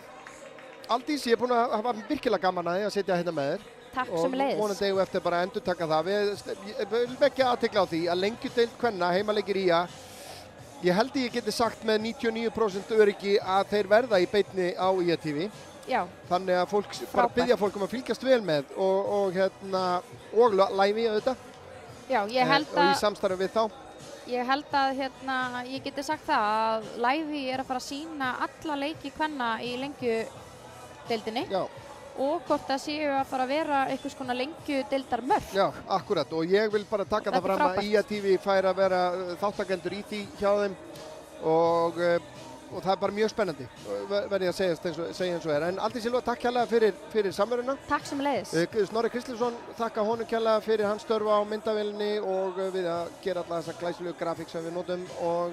Aldís, ég er búinn að hafa virkilega gaman að því að sitja hérna með þér. Takk sem leiðis. Og vonandi eigum við eftir bara að endurtaka það. Við viljum ekki aðtekla á því að lengjudeild kvenna, heimaleikir IA, ég held ég geti sagt með 99% öryggi að þeir verða í beinni á IA TV. Já. Þannig að fólk, bara biðja fólk að fylgjast vel með og live auðvitað. Já, ég held og í samstarfi við þá. Ég held að ég geti sagt það að live er að fara að sýna alla leiki kvenna í lengjudeildinni. Já. Og hvort það séu að fara að vera einhvers konar lengjudeildarmörk. Já, akkurat og ég vil bara taka það fram að IA TV fær að vera þáttakendur í því hjá þeim og það er bara mjög spennandi, verði að segja eins og er. En Aldís Silva, takk kærlega fyrir samveruna. Takk sem leiðis. Snorri Kristlinsson, þakka honum kærlega fyrir hans störfa á myndavélinni og við að gera alla þessa glæsilegu grafík sem við notum og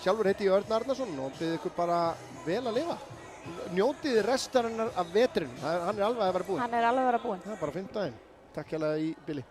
sjálfur heiti ég Örn Arnarsson og bið ykkur bara vel að lifa. Njótið restarinnar af vetrinum, hann er alveg að vera búinn. Hann er alveg að vera búinn. Það er bara 5 daginn. Takk hérlega í bili.